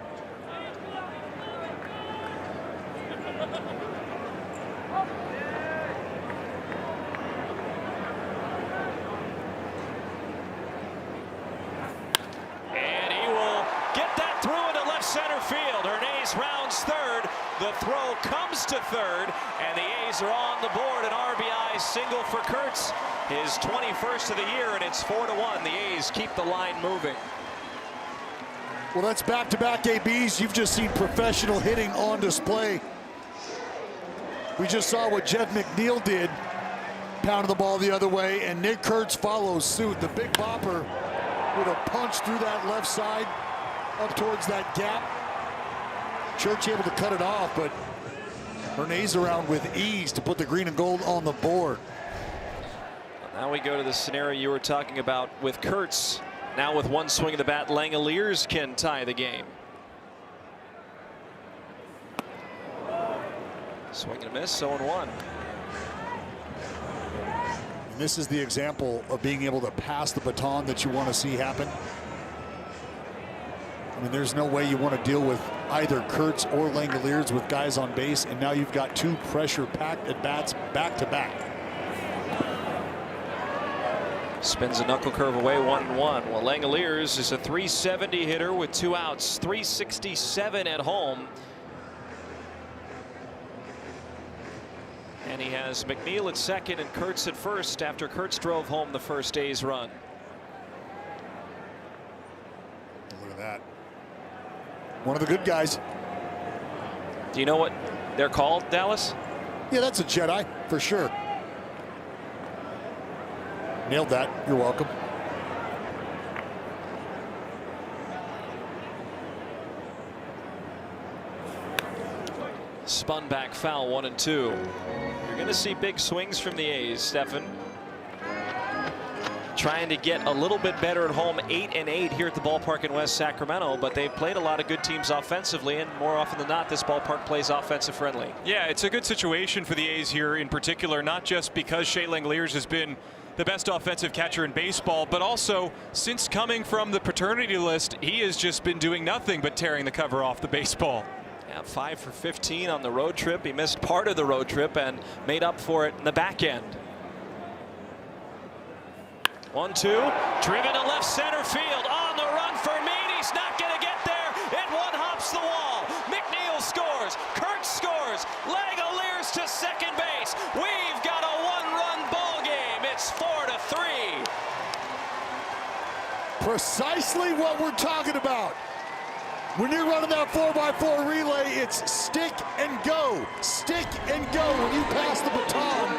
And he will get that through into left center field. Hernandez rounds third. The throw comes to third, and the A's are on the board. An RBI single for Kurtz, his 21st of the year, and it's 4-1. The A's keep the line moving. Well, that's back-to-back ABs. You've just seen professional hitting on display. We just saw what Jeff McNeil did, pounded the ball the other way, and Nick Kurtz follows suit. The big bopper with a punch through that left side up towards that gap. Church able to cut it off, but Hernandez around with ease to put the green and gold on the board. Now we go to the scenario you were talking about with Kurtz. Now with one swing of the bat, Langeliers can tie the game. Swing and a miss, 0-1. And this is the example of being able to pass the baton that you want to see happen. I mean, there's no way you want to deal with either Kurtz or Langeliers with guys on base, and now you've got 2 pressure-packed at-bats back-to-back. Spins a knuckle curve away, 1-1. Well, Langeliers is a .370 hitter with 2 outs, .367 at home. And he has McNeil at second and Kurtz at first after Kurtz drove home the first A's run. Look at that. One of the good guys. Do you know what they're called, Dallas? Yeah, that's a Jedi for sure. Nailed that. You're welcome. Spun back foul, 1-2. You're going to see big swings from the A's, Stefan. Trying to get a little bit better at home, 8-8 here at the ballpark in West Sacramento, but they've played a lot of good teams offensively, and more often than not, this ballpark plays offensive friendly. Yeah, it's a good situation for the A's here in particular, not just because Shea Langeliers has been the best offensive catcher in baseball, but also since coming from the paternity list, he has just been doing nothing but tearing the cover off the baseball. Yeah, 5 for 15 on the road trip. He missed part of the road trip and made up for it in the back end. 1-2, driven to left center field, on the run for Meade. He's not going to get there. It one-hops the wall. McNeil scores. Kurtz scores. Langeliers to second base. We've got a one-run ball game. It's 4-3. Precisely what we're talking about. When you're running that 4x4 relay, it's stick and go. Stick and go when you pass the baton.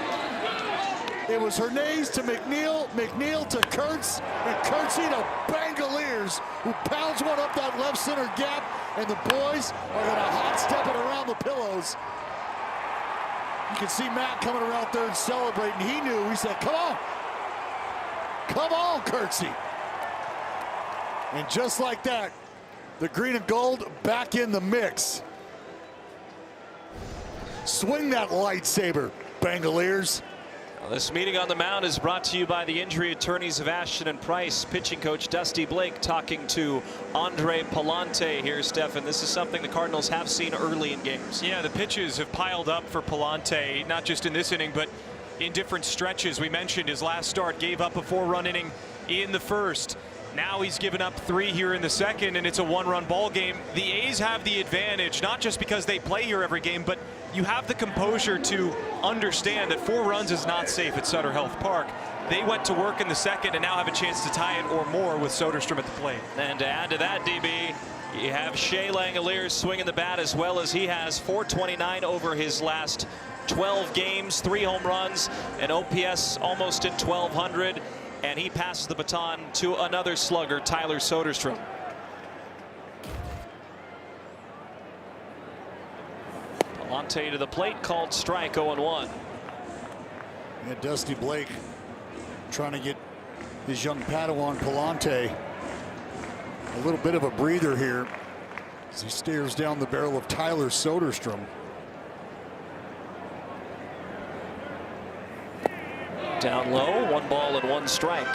It was Hernandez to McNeil, McNeil to Kurtz, and Kurtzy to Langeliers, who pounds one up that left center gap, and the boys are going to hot step it around the pillows. You can see Matt coming around third celebrating. He knew. He said, come on. Come on, Kurtzy. And just like that, the green and gold back in the mix. Swing that lightsaber, Langeliers. This meeting on the mound is brought to you by the injury attorneys of Ashton and Price. Pitching coach Dusty Blake talking to Andre Palante here, Stefan. This is something the Cardinals have seen early in games. Yeah, the pitches have piled up for Palante, not just in this inning, but in different stretches. We mentioned his last start gave up a 4-run inning in the first. Now he's given up 3 here in the second, and it's a 1-run ball game. The A's have the advantage, not just because they play here every game, but you have the composure to understand that 4 runs is not safe at Sutter Health Park. They went to work in the second and now have a chance to tie it or more with Soderstrom at the plate. And to add to that, DB, you have Shea Langeliers swinging the bat as well as he has. .429 over his last 12 games, 3 home runs, an OPS almost at 1,200, and he passes the baton to another slugger, Tyler Soderstrom. Palante to the plate, called strike, 0-1. Yeah, Dusty Blake trying to get his young Padawan Palante a little bit of a breather here as he stares down the barrel of Tyler Soderstrom. Down low, 1 ball and 1 strike.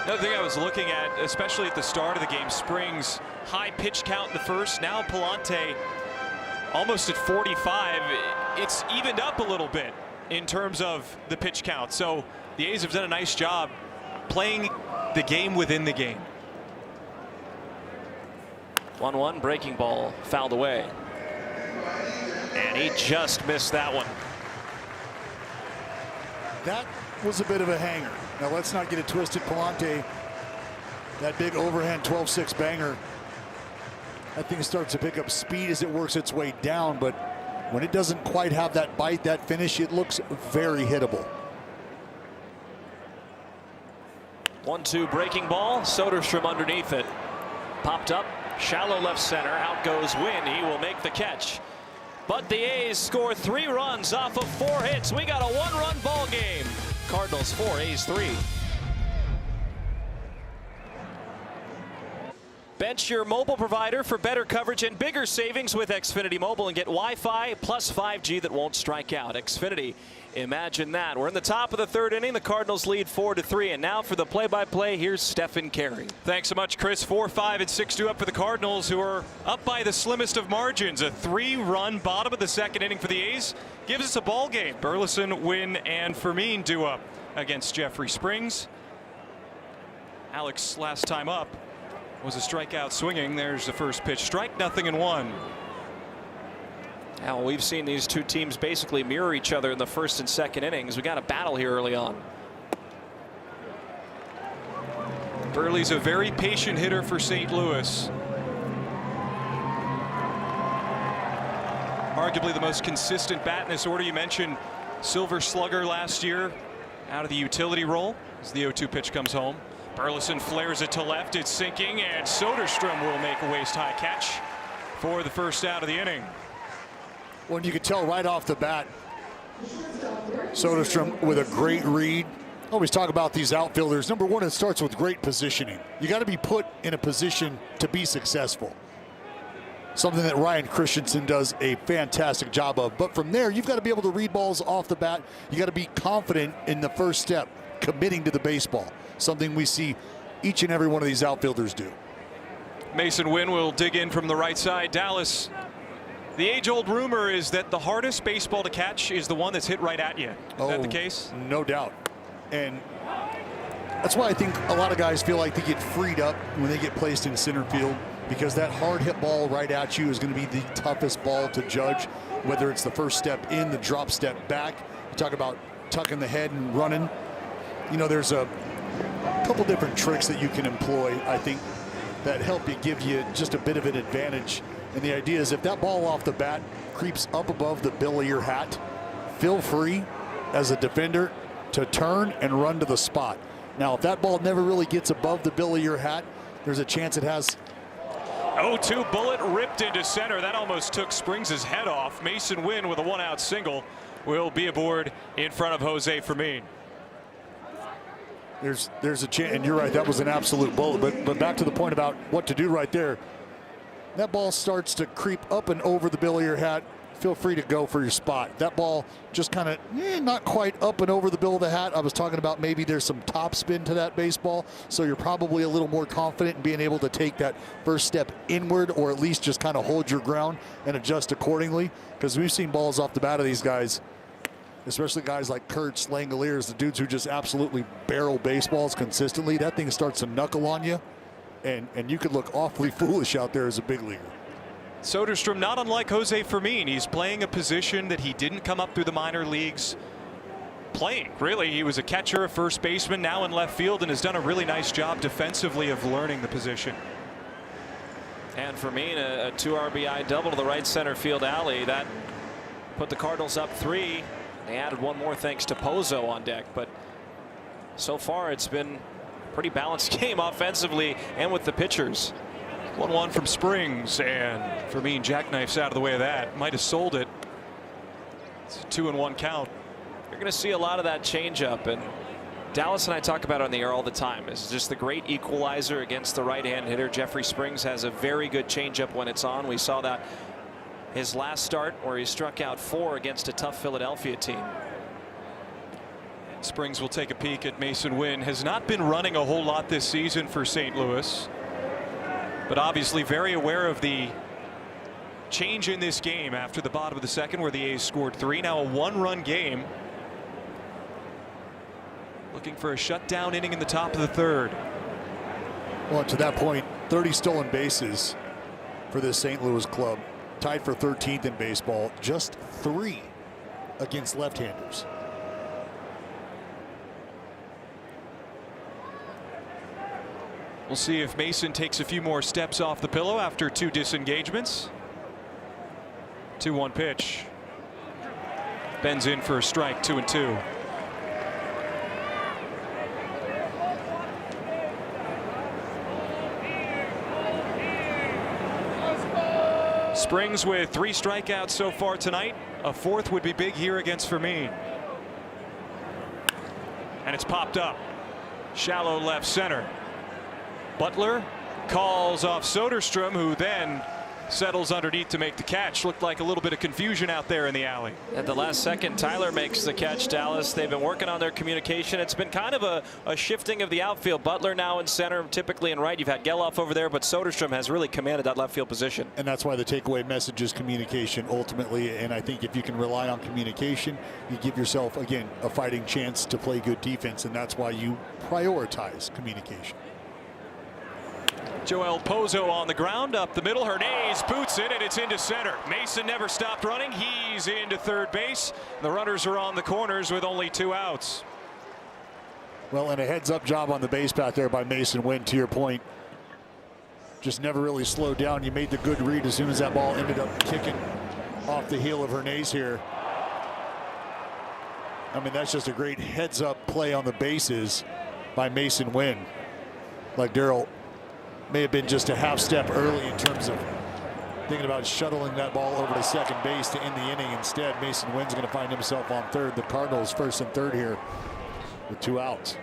Another thing I was looking at, especially at the start of the game, Springs high pitch count in the first. Now Palante almost at 45. It's evened up a little bit in terms of the pitch count. So the A's have done a nice job playing the game within the game. 1-1 breaking ball fouled away. And he just missed that one. That was a bit of a hanger. Now let's not get it twisted. Palante, that big overhand 12-6 banger, that thing starts to pick up speed as it works its way down, but when it doesn't quite have that bite, that finish, it looks very hittable. 1-2 breaking ball. Soderstrom underneath it. Popped up, shallow left center. Out goes Wynn. He will make the catch. But the A's score 3 runs off of 4 hits. We got a 1-run ball game. Cardinals 4, A's 3. Bench your mobile provider for better coverage and bigger savings with Xfinity Mobile and get Wi-Fi plus 5G that won't strike out. Xfinity, imagine that. We're in the top of the 3rd inning. The Cardinals lead 4-3. And now for the play-by-play, here's Stephen Carey. Thanks so much, Chris. 4-5 and 6-2 up for the Cardinals, who are up by the slimmest of margins. A 3-run bottom of the 2nd inning for the A's gives us a ball game. Burleson, Wynn, and Fermin due up against Jeffrey Springs. Alex, last time up, was a strikeout swinging. There's the first pitch. Strike, 0-1. Now we've seen these two teams basically mirror each other in the 1st and 2nd innings. We got a battle here early on. Burley's a very patient hitter for St. Louis. Arguably the most consistent bat in this order. You mentioned Silver Slugger last year out of the utility role as the 0-2 pitch comes home. Burleson flares it to left. It's sinking, and Soderstrom will make a waist-high catch for the first out of the inning. Well, you could tell right off the bat, Soderstrom with a great read. Always talk about these outfielders. Number one, it starts with great positioning. You got to be put in a position to be successful. Something that Ryan Christensen does a fantastic job of. But from there, you've got to be able to read balls off the bat. You got to be confident in the first step, committing to the baseball. Something we see each and every one of these outfielders do. Mason Wynn will dig in from the right side. Dallas, the age-old rumor is that the hardest baseball to catch is the one that's hit right at you. Is that the case? No doubt. And that's why I think a lot of guys feel like they get freed up when they get placed in center field, because that hard hit ball right at you is going to be the toughest ball to judge, whether it's the first step in, the drop step back. You talk about tucking the head and running. You know, there's a couple different tricks that you can employ, I think, that help you, give you just a bit of an advantage. And the idea is if that ball off the bat creeps up above the bill of your hat, feel free as a defender to turn and run to the spot. Now, if that ball never really gets above the bill of your hat, there's a chance it has. 0-2 bullet ripped into center. That almost took Springs' head off. Mason Wynn with a 1-out single will be aboard in front of Jose Fermin. There's a chance, and you're right, that was an absolute bullet. But back to the point about what to do right there. That ball starts to creep up and over the bill of your hat. Feel free to go for your spot. That ball just kind of not quite up and over the bill of the hat. I was talking about maybe there's some top spin to that baseball, so you're probably a little more confident in being able to take that first step inward, or at least just kind of hold your ground and adjust accordingly, because we've seen balls off the bat of these guys, especially guys like Kurtz, Langoliers, the dudes who just absolutely barrel baseballs consistently. That thing starts to knuckle on you, and you could look awfully foolish out there as a big leaguer. Soderstrom, not unlike Jose Fermin, he's playing a position that he didn't come up through the minor leagues playing. Really, he was a catcher, a first baseman, now in left field, and has done a really nice job defensively of learning the position. And Fermin, a 2 RBI double to the right center field alley. That put the Cardinals up 3. They added one more thanks to Pozo on deck, but so far it's been a pretty balanced game offensively and with the pitchers. 1-1 from Springs, and Fermin jackknifes out of the way of that. Might have sold it. It's a 2-1 count. You're going to see a lot of that changeup, and Dallas and I talk about it on the air all the time. It's just the great equalizer against the right-hand hitter. Jeffrey Springs has a very good changeup when it's on. We saw that his last start where he struck out 4 against a tough Philadelphia team. Springs will take a peek at Mason Wynn. Has not been running a whole lot this season for St. Louis, but obviously very aware of the change in this game after the bottom of the second, where the A's scored 3. Now a 1-run game. Looking for a shutdown inning in the top of the third. Well, to that point, 30 stolen bases for this St. Louis club, tied for 13th in baseball, just 3 against left-handers. We'll see if Mason takes a few more steps off the pillow after 2 disengagements. 2-1 pitch. Bends in for a strike, 2-2. Springs with 3 strikeouts so far tonight. A 4th would be big here against Fermin. And it's popped up. Shallow left center. Butler calls off Soderstrom, who then settles underneath to make the catch. Looked like a little bit of confusion out there in the alley. At the last second, Tyler makes the catch, Dallas. They've been working on their communication. It's been kind of a shifting of the outfield. Butler now in center, typically in right. You've had Geloff over there, but Soderstrom has really commanded that left field position. And that's why the takeaway message is communication ultimately. And I think if you can rely on communication, you give yourself, again, a fighting chance to play good defense. And that's why you prioritize communication. Joel Pozo on the ground, up the middle. Hernandez boots it, and it's into center. Mason never stopped running. He's into third base. The runners are on the corners with only 2 outs. Well, and a heads-up job on the base path there by Mason Wynn, to your point. Just never really slowed down. You made the good read as soon as that ball ended up kicking off the heel of Hernandez here. I mean, that's just a great heads-up play on the bases by Mason Wynn. Like Darryl may have been just a half step early in terms of thinking about shuttling that ball over to second base to end the inning. Instead, Mason Wynn's going to find himself on third. The Cardinals first and third here with 2 outs.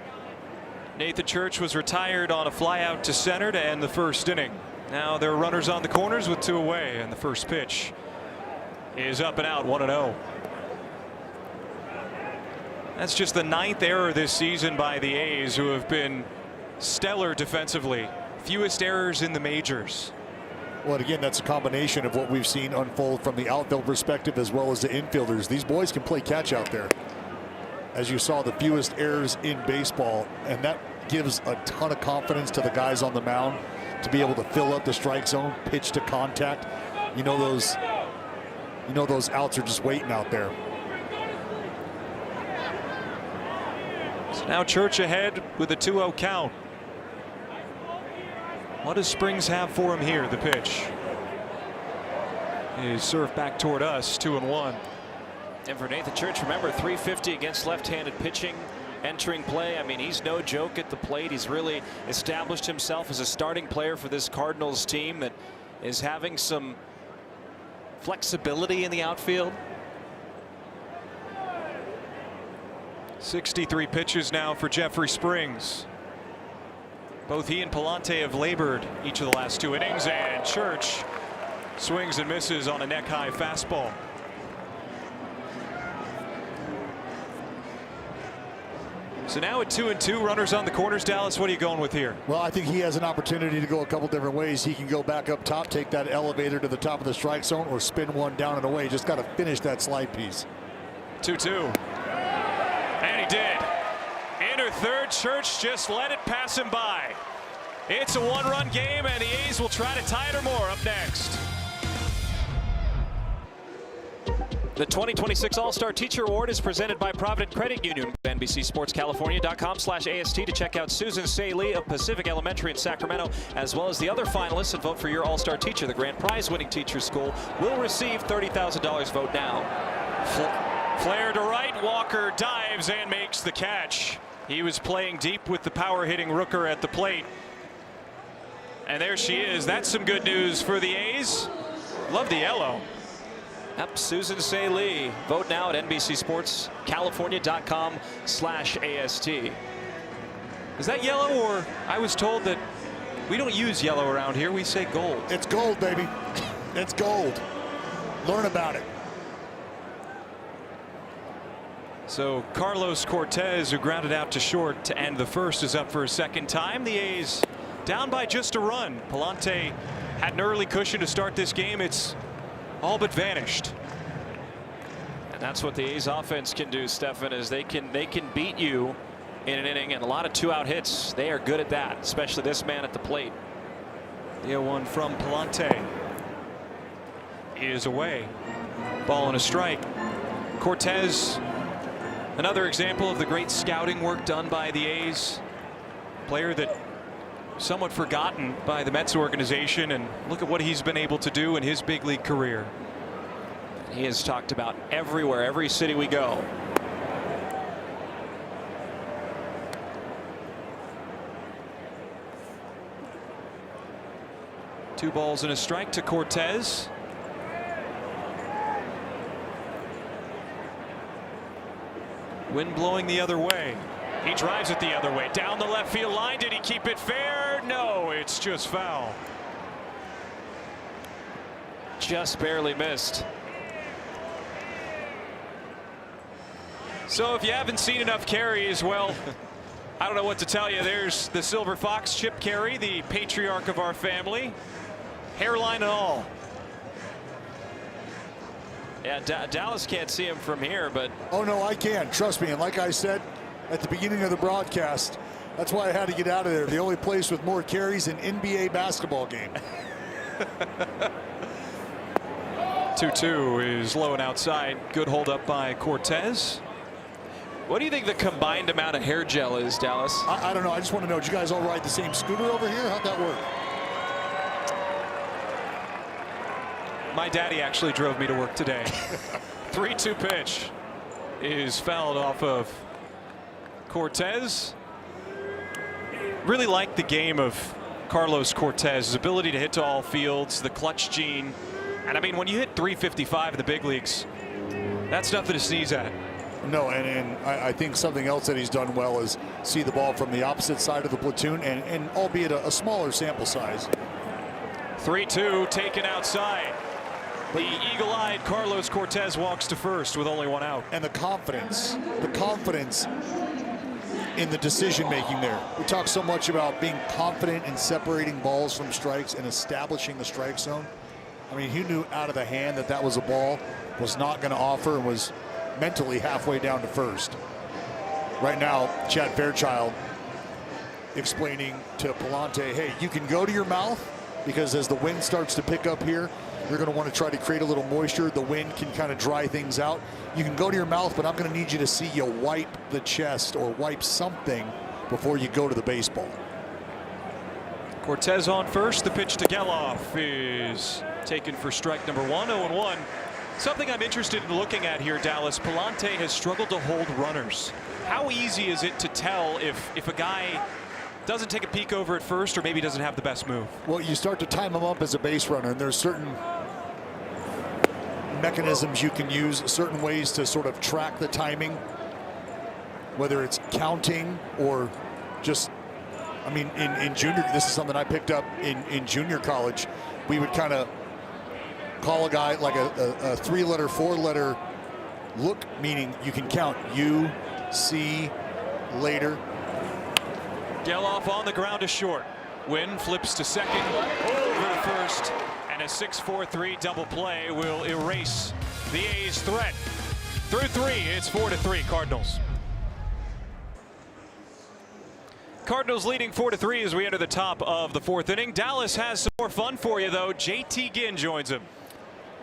Nathan Church was retired on a fly out to center to end the first inning. Now there are runners on the corners with 2 away, and the first pitch is up and out, 1-0. That's just the 9th error this season by the A's, who have been stellar defensively. Fewest errors in the majors. Well, again, that's a combination of what we've seen unfold from the outfield perspective as well as the infielders. These boys can play catch out there. As you saw, the fewest errors in baseball, and that gives a ton of confidence to the guys on the mound to be able to fill up the strike zone, pitch to contact. You know those outs are just waiting out there. So now Church ahead with a 2-0 count. What does Springs have for him here? The pitch is served back toward us, 2-1. And for Nathan Church, remember, 350 against left-handed pitching entering play. I mean, he's no joke at the plate. He's really established himself as a starting player for this Cardinals team that is having some flexibility in the outfield. 63 pitches now for Jeffrey Springs. Both he and Palante have labored each of the last 2 innings, and Church swings and misses on a neck-high fastball. So now at 2-2, runners on the corners. Dallas, what are you going with here? Well, I think he has an opportunity to go a couple different ways. He can go back up top, take that elevator to the top of the strike zone, or spin one down and away. Just got to finish that slide piece. 2-2. And he did. Into third, Church just let it pass him by. It's a 1-run game, and the A's will try to tie it or more. Up next. The 2026 All-Star Teacher Award is presented by Provident Credit Union. NBCSportsCalifornia.com/AST to check out Susan Saley of Pacific Elementary in Sacramento, as well as the other finalists, and vote for your All-Star Teacher. The grand prize winning teacher school will receive $30,000. Vote now. Flare to right. Walker dives and makes the catch. He was playing deep with the power hitting Rooker at the plate. And there she is. That's some good news for the A's. Love the yellow. Yep, Susan Saley. Vote now at NBCSportsCalifornia.com/AST. Is that yellow, or I was told that we don't use yellow around here. We say gold. It's gold, baby. It's gold. Learn about it. So Carlos Cortez, who grounded out to short to end the first, is up for a second time. The A's down by just a run. Palante had an early cushion to start this game. It's all but vanished. And that's what the A's offense can do, Stefan, is they can beat you in an inning, and a lot of 2-out hits. They are good at that, especially this man at the plate. The 0-1 from Palante is away. Ball and a strike. Cortez, another example of the great scouting work done by the A's. Player that somewhat forgotten by the Mets organization, and look at what he's been able to do in his big league career. He is talked about everywhere, every city we go. Two balls and a strike to Cortez. Wind blowing the other way. He drives it the other way down the left field line. Did he keep it fair? No, it's just foul. Just barely missed. So if you haven't seen enough carries, well, I don't know what to tell you. There's the Silver Fox, Chip Carey, the patriarch of our family, hairline and all. Yeah, Dallas can't see him from here, but Oh no, I can. Trust me. And like I said at the beginning of the broadcast, that's why I had to get out of there. The only place with more carries in NBA basketball game. 2-2 is low and outside. Good hold up by Cortez. what do you think the combined amount of hair gel is, Dallas? I don't know. I just want to know, did you guys all ride the same scooter over here? How'd that work? My daddy actually drove me to work today. 3-2 pitch is fouled off of Cortez. Really like the game of Carlos Cortez, his ability to hit to all fields, the clutch gene. And I mean, when you hit 355 in the big leagues, that's nothing to sneeze at. No, and I think something else that he's done well is see the ball from the opposite side of the platoon, and albeit a smaller sample size. 3-2 taken outside. The eagle-eyed Carlos Cortez walks to first with only one out. And the confidence in the decision making there. We talk so much about being confident in separating balls from strikes and establishing the strike zone. I mean, he knew out of the hand that that was a ball, was not going to offer, and was mentally halfway down to first. Right now, Chad Fairchild explaining to Palante, hey, you can go to your mouth, because as the wind starts to pick up here, you're going to want to try to create a little moisture. The wind can kind of dry things out. You can go to your mouth, but I'm going to need you to see you wipe the chest or wipe something before you go to the baseball. Cortez on first. The pitch to Geloff is taken for strike number one. 0-1. Something I'm interested in looking at here, Dallas. Palante has struggled to hold runners. How easy is it to tell if a guy doesn't take a peek over at first, or maybe doesn't have the best move? Well, you start to time him up as a base runner, and there's certain mechanisms you can use, certain ways to sort of track the timing, whether it's counting or just, I mean, in junior, this is something I picked up in junior college. We would kind of call a guy like a 3-letter, 4-letter look, meaning you can count U, C, later. Geloff on the ground to short. Wynn flips to second, over to first, and a 6-4-3 double play will erase the A's threat. Through 3, it's 4-3 Cardinals. Cardinals leading 4-3 as we enter the top of the 4th inning. Dallas has some more fun for you, though. JT Ginn joins him.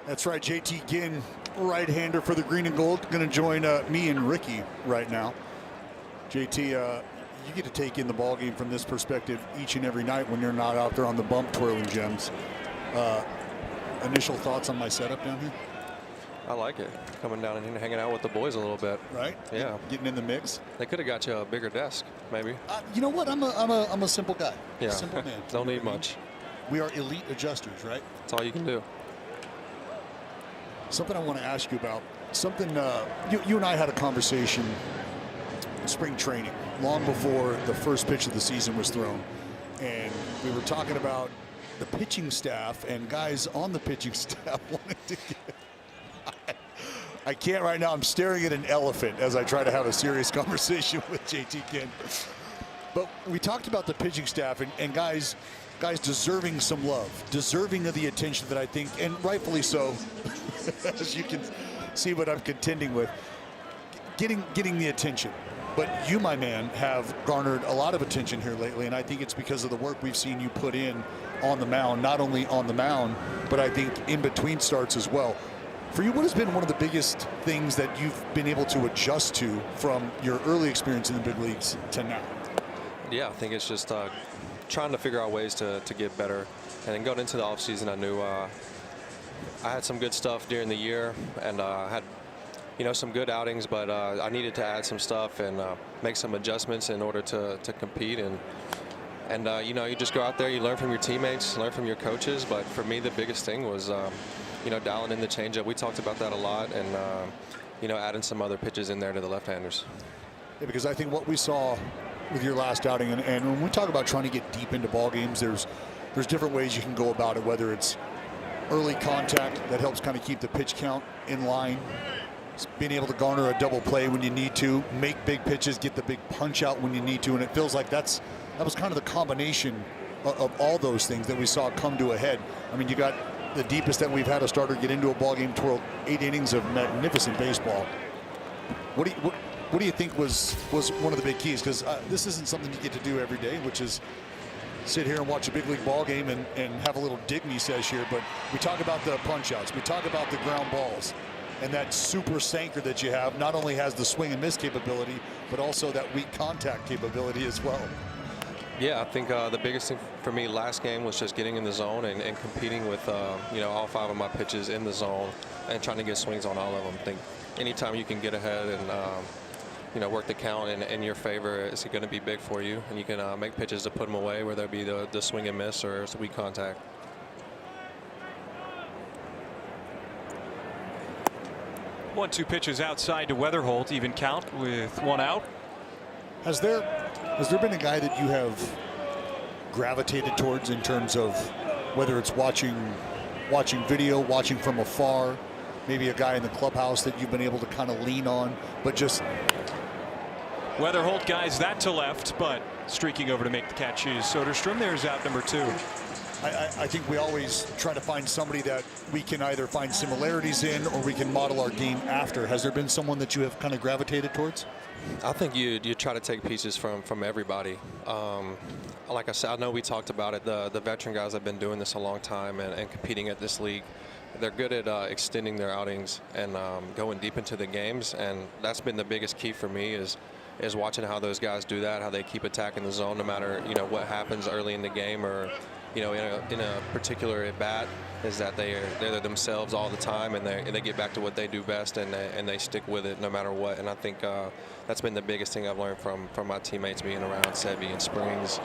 That's right, JT Ginn, right-hander for the green and gold, going to join me and Ricky right now. JT, you get to take in the ball game from this perspective each and every night when you're not out there on the bump twirling gems. Initial thoughts on my setup down here? I like it. Coming down and hanging out with the boys a little bit. Right? Yeah. Getting in the mix. They could have got you a bigger desk, maybe. You know what? I'm a simple guy. Yeah. Simple man. Don't need much. We are elite adjusters, right? That's all you can do. Something I want to ask you about. Something you and I had a conversation in spring training, long before the first pitch of the season was thrown, and we were talking about the pitching staff and guys on the pitching staff wanting to get I can't right now. I'm staring at an elephant as I try to have a serious conversation with JT Kent. But we talked about the pitching staff and guys deserving some love, deserving of the attention that I think, and rightfully so, as you can see what I'm contending with, getting the attention. But you, my man, have garnered a lot of attention here lately, and I think it's because of the work we've seen you put in on the mound, not only on the mound, but I think in between starts as well. For you, what has been one of the biggest things that you've been able to adjust to from your early experience in the big leagues to now? Yeah, I think it's just trying to figure out ways to get better. And then going into the offseason, I knew I had some good stuff during the year, and I had some good outings, but I needed to add some stuff and make some adjustments in order to compete. And you just go out there, you learn from your teammates, learn from your coaches. But for me, the biggest thing was dialing in the changeup. We talked about that a lot, and adding some other pitches in there to the left-handers. Yeah, because I think what we saw with your last outing, and when we talk about trying to get deep into ball games, there's different ways you can go about it, whether it's early contact that helps kind of keep the pitch count in line, being able to garner a double play when you need to, make big pitches, get the big punch out when you need to, and it feels like that was kind of the combination of all those things that we saw come to a head. I mean, you got the deepest that we've had a starter get into a ball game, twirl 8 innings of magnificent baseball. What do you think was one of the big keys? Because this isn't something you get to do every day, which is sit here and watch a big league ball game and have a little dignity sesh here. But we talk about the punch outs, we talk about the ground balls, and that super sinker that you have not only has the swing and miss capability, but also that weak contact capability as well. Yeah, I think the biggest thing for me last game was just getting in the zone and competing with all 5 of my pitches in the zone and trying to get swings on all of them. I think anytime you can get ahead and work the count in your favor, it's going to be big for you, and you can make pitches to put them away, whether it be the swing and miss or it's weak contact. One-two pitches outside to Weatherholt, even count with 1 out. Has there been a guy that you have gravitated towards in terms of whether it's watching video, watching from afar, maybe a guy in the clubhouse that you've been able to kind of lean on, but just Weatherholt guys that to left, but streaking over to make the catch is Soderstrom. There's out number 2. I think we always try to find somebody that we can either find similarities in or we can model our game after. Has there been someone that you have kind of gravitated towards? I think you try to take pieces from everybody. Like I said, I know we talked about it. The veteran guys have been doing this a long time and competing at this league. They're good at extending their outings and going deep into the games, and that's been the biggest key for me is watching how those guys do that, how they keep attacking the zone no matter what happens early in the game or in a particular at bat, is that they're themselves all the time, and they get back to what they do best, and they stick with it no matter what. And I think that's been the biggest thing I've learned from my teammates being around Sevi and Springs.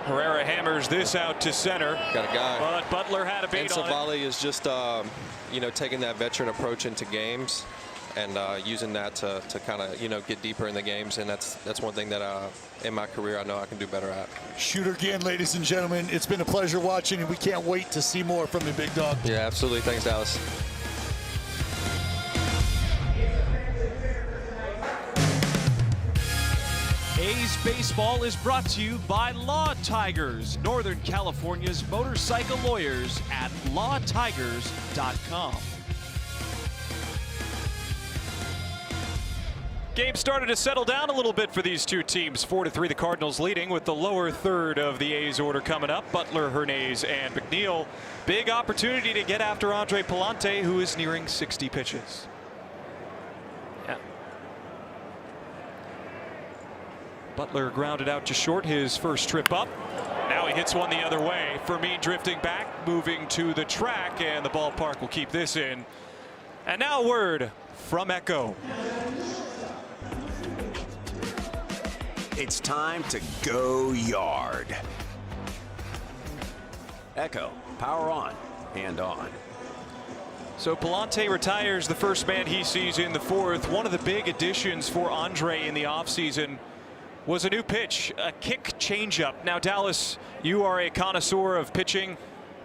Herrera hammers this out to center. Got a guy. But Butler had a beat on it. Savali is just taking that veteran approach into games and using that to kind of get deeper in the games, and that's one thing that in my career I know I can do better at. Shooter again, ladies and gentlemen. It's been a pleasure watching, and we can't wait to see more from you, big dog. Yeah, absolutely. Thanks, Dallas. A's Baseball is brought to you by Law Tigers, Northern California's motorcycle lawyers at lawtigers.com. Game started to settle down a little bit for these two teams. 4-3 the Cardinals leading with the lower third of the A's order coming up. Butler, Hernandez, and McNeil. Big opportunity to get after Andre Palante, who is nearing 60 pitches. Yeah. Butler grounded out to short his first trip up. Now he hits one the other way. Fermin drifting back, moving to the track, and the ballpark will keep this in. And now a word from Echo. It's time to go yard. Echo, power on and on. So Palante retires, the first man he sees in the 4th. One of the big additions for Andre in the offseason was a new pitch, a kick changeup. Now, Dallas, you are a connoisseur of pitching.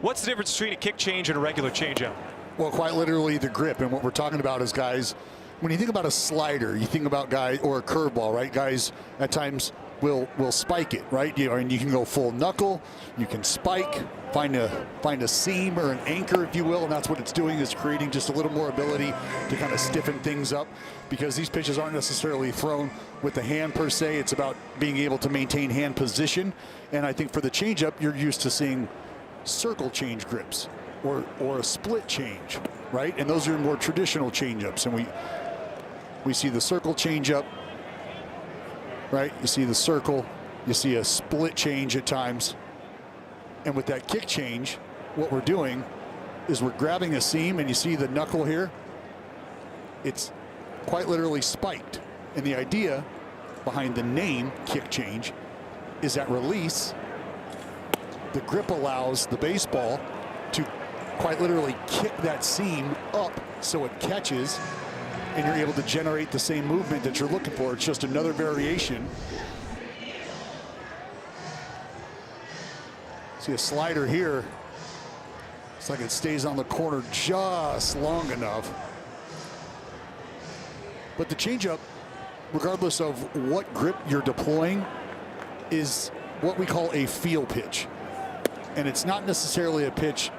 What's the difference between a kick change and a regular changeup? Well, quite literally the grip. And what we're talking about is, guys, when you think about a slider, you think about guys, or a curveball, right? Guys at times will spike it, right? And you can go full knuckle, you can spike, find a seam or an anchor, if you will, and that's what it's doing, is creating just a little more ability to kind of stiffen things up, because these pitches aren't necessarily thrown with the hand per se. It's about being able to maintain hand position. And I think for the changeup, you're used to seeing circle change grips or a split change, right? And those are more traditional changeups, and we see the circle changeup, right? You see the circle, you see a split change at times. And with that kick change, what we're doing is we're grabbing a seam, and you see the knuckle here. It's quite literally spiked. And the idea behind the name kick change is that release, the grip allows the baseball to quite literally kick that seam up so it catches, and you're able to generate the same movement that you're looking for. It's just another variation. See a slider here. It's like it stays on the corner just long enough. But the changeup, regardless of what grip you're deploying, is what we call a feel pitch. And it's not necessarily a pitch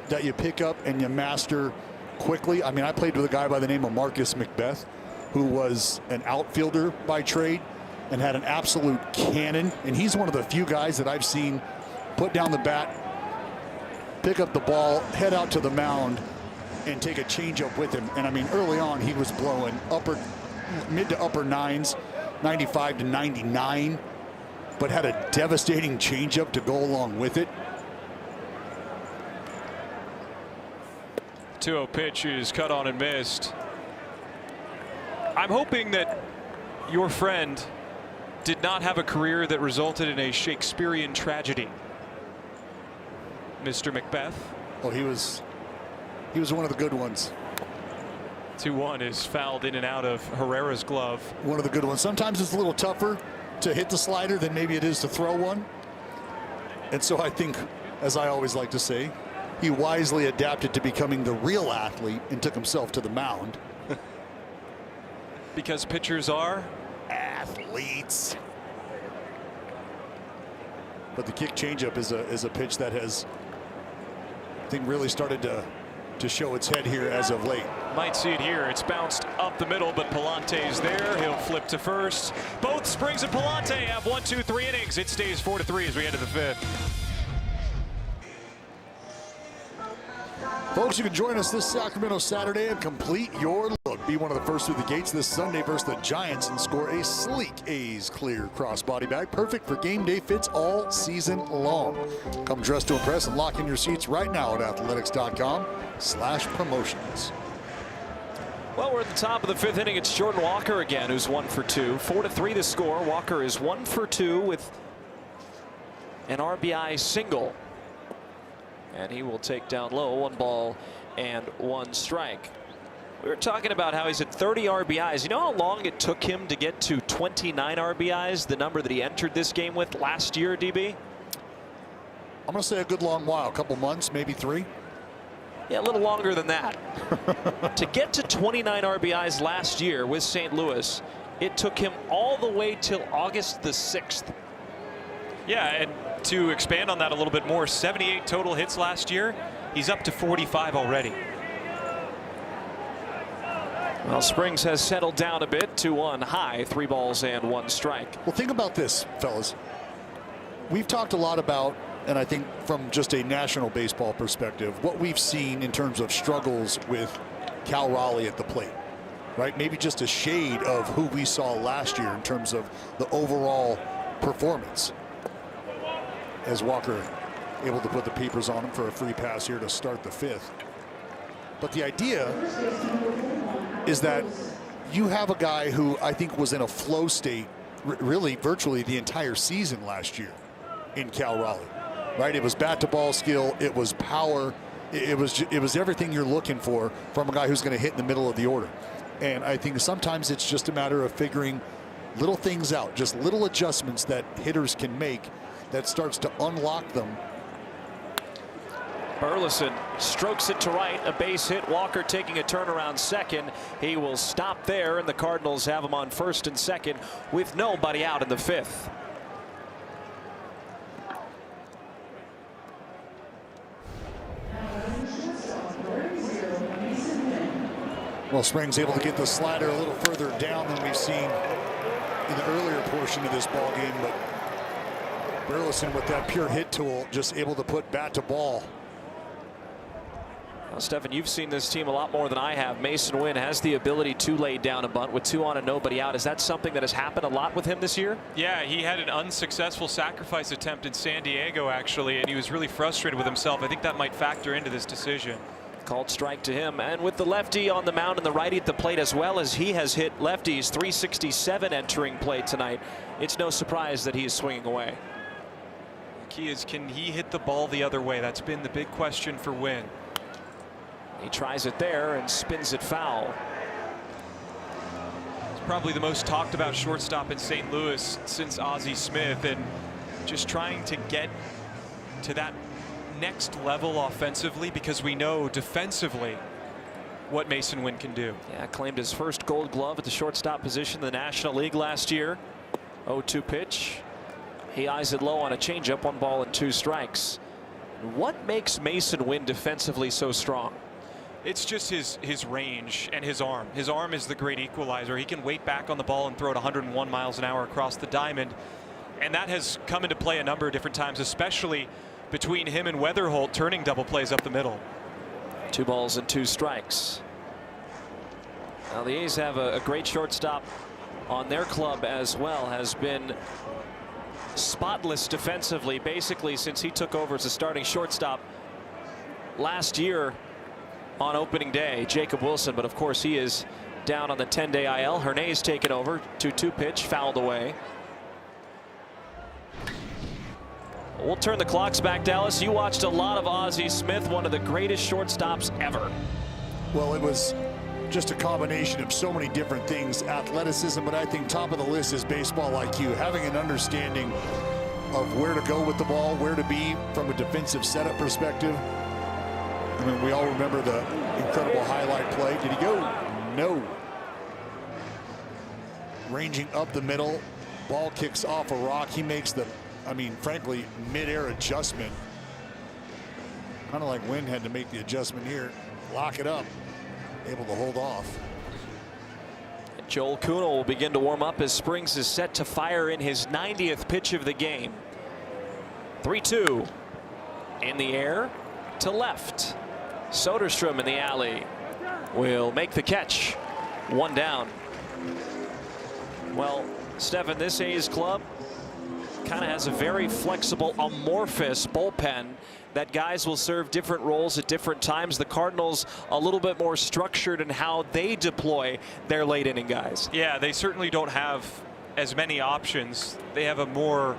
that you pick up and you master quickly. I mean, I played with a guy by the name of Marcus Macbeth, who was an outfielder by trade and had an absolute cannon. And he's one of the few guys that I've seen put down the bat, pick up the ball, head out to the mound, and take a changeup with him. And I mean, early on, he was blowing mid to upper nines, 95 to 99, but had a devastating changeup to go along with it. 2-0 pitch is cut on and missed. I'm hoping that your friend did not have a career that resulted in a Shakespearean tragedy, Mr. Macbeth. Well, he was one of the good ones. 2-1 is fouled in and out of Herrera's glove. One of the good ones. Sometimes it's a little tougher to hit the slider than maybe it is to throw one. And so I think, as I always like to say, he wisely adapted to becoming the real athlete and took himself to the mound. Because pitchers are athletes. But the kick changeup is a pitch that has, I think, really started to show its head here as of late. Might see it here. It's bounced up the middle, but Palante's there. He'll flip to first. Both Springs and Palante have 1, 2, 3 innings. It stays 4-3 as we enter the 5th. Folks, you can join us this Sacramento Saturday and complete your look. Be one of the first through the gates this Sunday versus the Giants and score a sleek A's Clear crossbody bag. Perfect for game day fits all season long. Come dressed to impress and lock in your seats right now at athletics.com/promotions. Well, we're at the top of the 5th inning. It's Jordan Walker again, who's 1 for 2. 4-3 the score. Walker is 1 for 2 with an RBI single. And he will take down low. 1 ball and 1 strike. We were talking about how he's at 30 RBIs. You know how long it took him to get to 29 RBIs, the number that he entered this game with last year, DB? I'm going to say a good long while, a couple months, maybe 3. Yeah, a little longer than that. To get to 29 RBIs last year with St. Louis, it took him all the way till August the 6th. Yeah, and to expand on that a little bit more, 78 total hits last year. He's up to 45 already. Well, Springs has settled down a bit, 2-1 high, 3 balls and 1 strike. Well, think about this, fellas. We've talked a lot about, and I think from just a national baseball perspective, what we've seen in terms of struggles with Cal Raleigh at the plate, right? Maybe just a shade of who we saw last year in terms of the overall performance. As Walker able to put the papers on him for a free pass here to start the 5th. But the idea is that you have a guy who I think was in a flow state really virtually the entire season last year in Cal Raleigh, right? It was bat to ball skill, it was power, it was everything you're looking for from a guy who's going to hit in the middle of the order. And I think sometimes it's just a matter of figuring little things out, just little adjustments that hitters can make that starts to unlock them Burleson strokes it to right, a base hit. Walker taking a turnaround second. He will stop there, and the Cardinals have him on first and second with nobody out in the fifth. Well, Springs able to get the slider a little further down than we've seen in the earlier portion of this ball game, but Burleson with that pure hit tool just able to put bat to ball. Well, Stephen, you've seen this team a lot more than I have. Mason Wynn has the ability to lay down a bunt with 2 on and nobody out. Is that something that has happened a lot with him this year? Yeah, he had an unsuccessful sacrifice attempt in San Diego, actually, and he was really frustrated with himself. I think that might factor into this decision. Called strike to him, and with the lefty on the mound and the righty at the plate as well, as he has hit lefties. 367 entering play tonight. It's no surprise that he is swinging away. The key is, can he hit the ball the other way? That's been the big question for Wynn. He tries it there and spins it foul. It's probably the most talked about shortstop in St. Louis since Ozzie Smith, and just trying to get to that next level offensively, because we know defensively what Mason Wynn can do. Yeah, claimed his first gold glove at the shortstop position in the National League last year. 0-2 pitch. He eyes it low on a changeup, 1 ball and 2 strikes. What makes Mason Wynn defensively so strong? It's just his range and his arm. His arm is the great equalizer. He can wait back on the ball and throw it 101 miles an hour across the diamond, and that has come into play a number of different times, especially between him and Weatherholt turning double plays up the middle. 2 balls and 2 strikes. Now the A's have a great shortstop on their club as well. Has been spotless defensively basically since he took over as a starting shortstop last year on opening day, Jacob Wilson. But of course he is down on the 10-day IL. Hernay's taken over. 2-2 pitch fouled away. We'll turn the clocks back, Dallas. You watched a lot of Ozzie Smith, one of the greatest shortstops ever. Well, it was just a combination of so many different things. Athleticism, but I think top of the list is baseball IQ. Having an understanding of where to go with the ball, where to be from a defensive setup perspective. I mean, we all remember the incredible highlight play. Did he go? No. Ranging up the middle, ball kicks off a rock. He makes the, I mean, frankly, mid-air adjustment. Kind of like Wynn had to make the adjustment here. Lock it up. Able to hold off. Joel Kuhnel will begin to warm up as Springs is set to fire in his 90th pitch of the game. 3-2 in the air to left. Soderstrom in the alley will make the catch. 1 down. Well, Stephen, this A's club kind of has a very flexible, amorphous bullpen that guys will serve different roles at different times. The Cardinals a little bit more structured in how they deploy their late inning guys. Yeah, they certainly don't have as many options. They have a more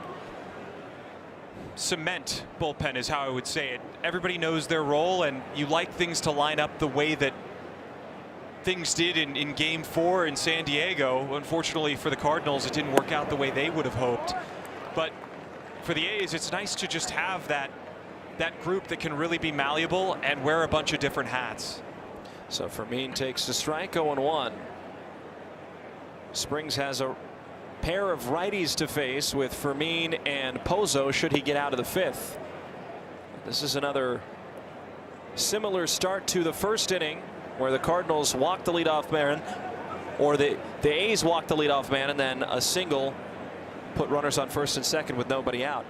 cement bullpen is how I would say it. Everybody knows their role, and you like things to line up the way that things did in Game 4 in San Diego. Unfortunately for the Cardinals, it didn't work out the way they would have hoped. But for the A's, it's nice to just have that group that can really be malleable and wear a bunch of different hats. So Fermin takes the strike, 0-1. Springs has a pair of righties to face with Fermin and Pozo should he get out of the fifth. This is another similar start to the first inning where the Cardinals walked the leadoff man, or the A's walked the leadoff man, and then a single put runners on first and second with nobody out.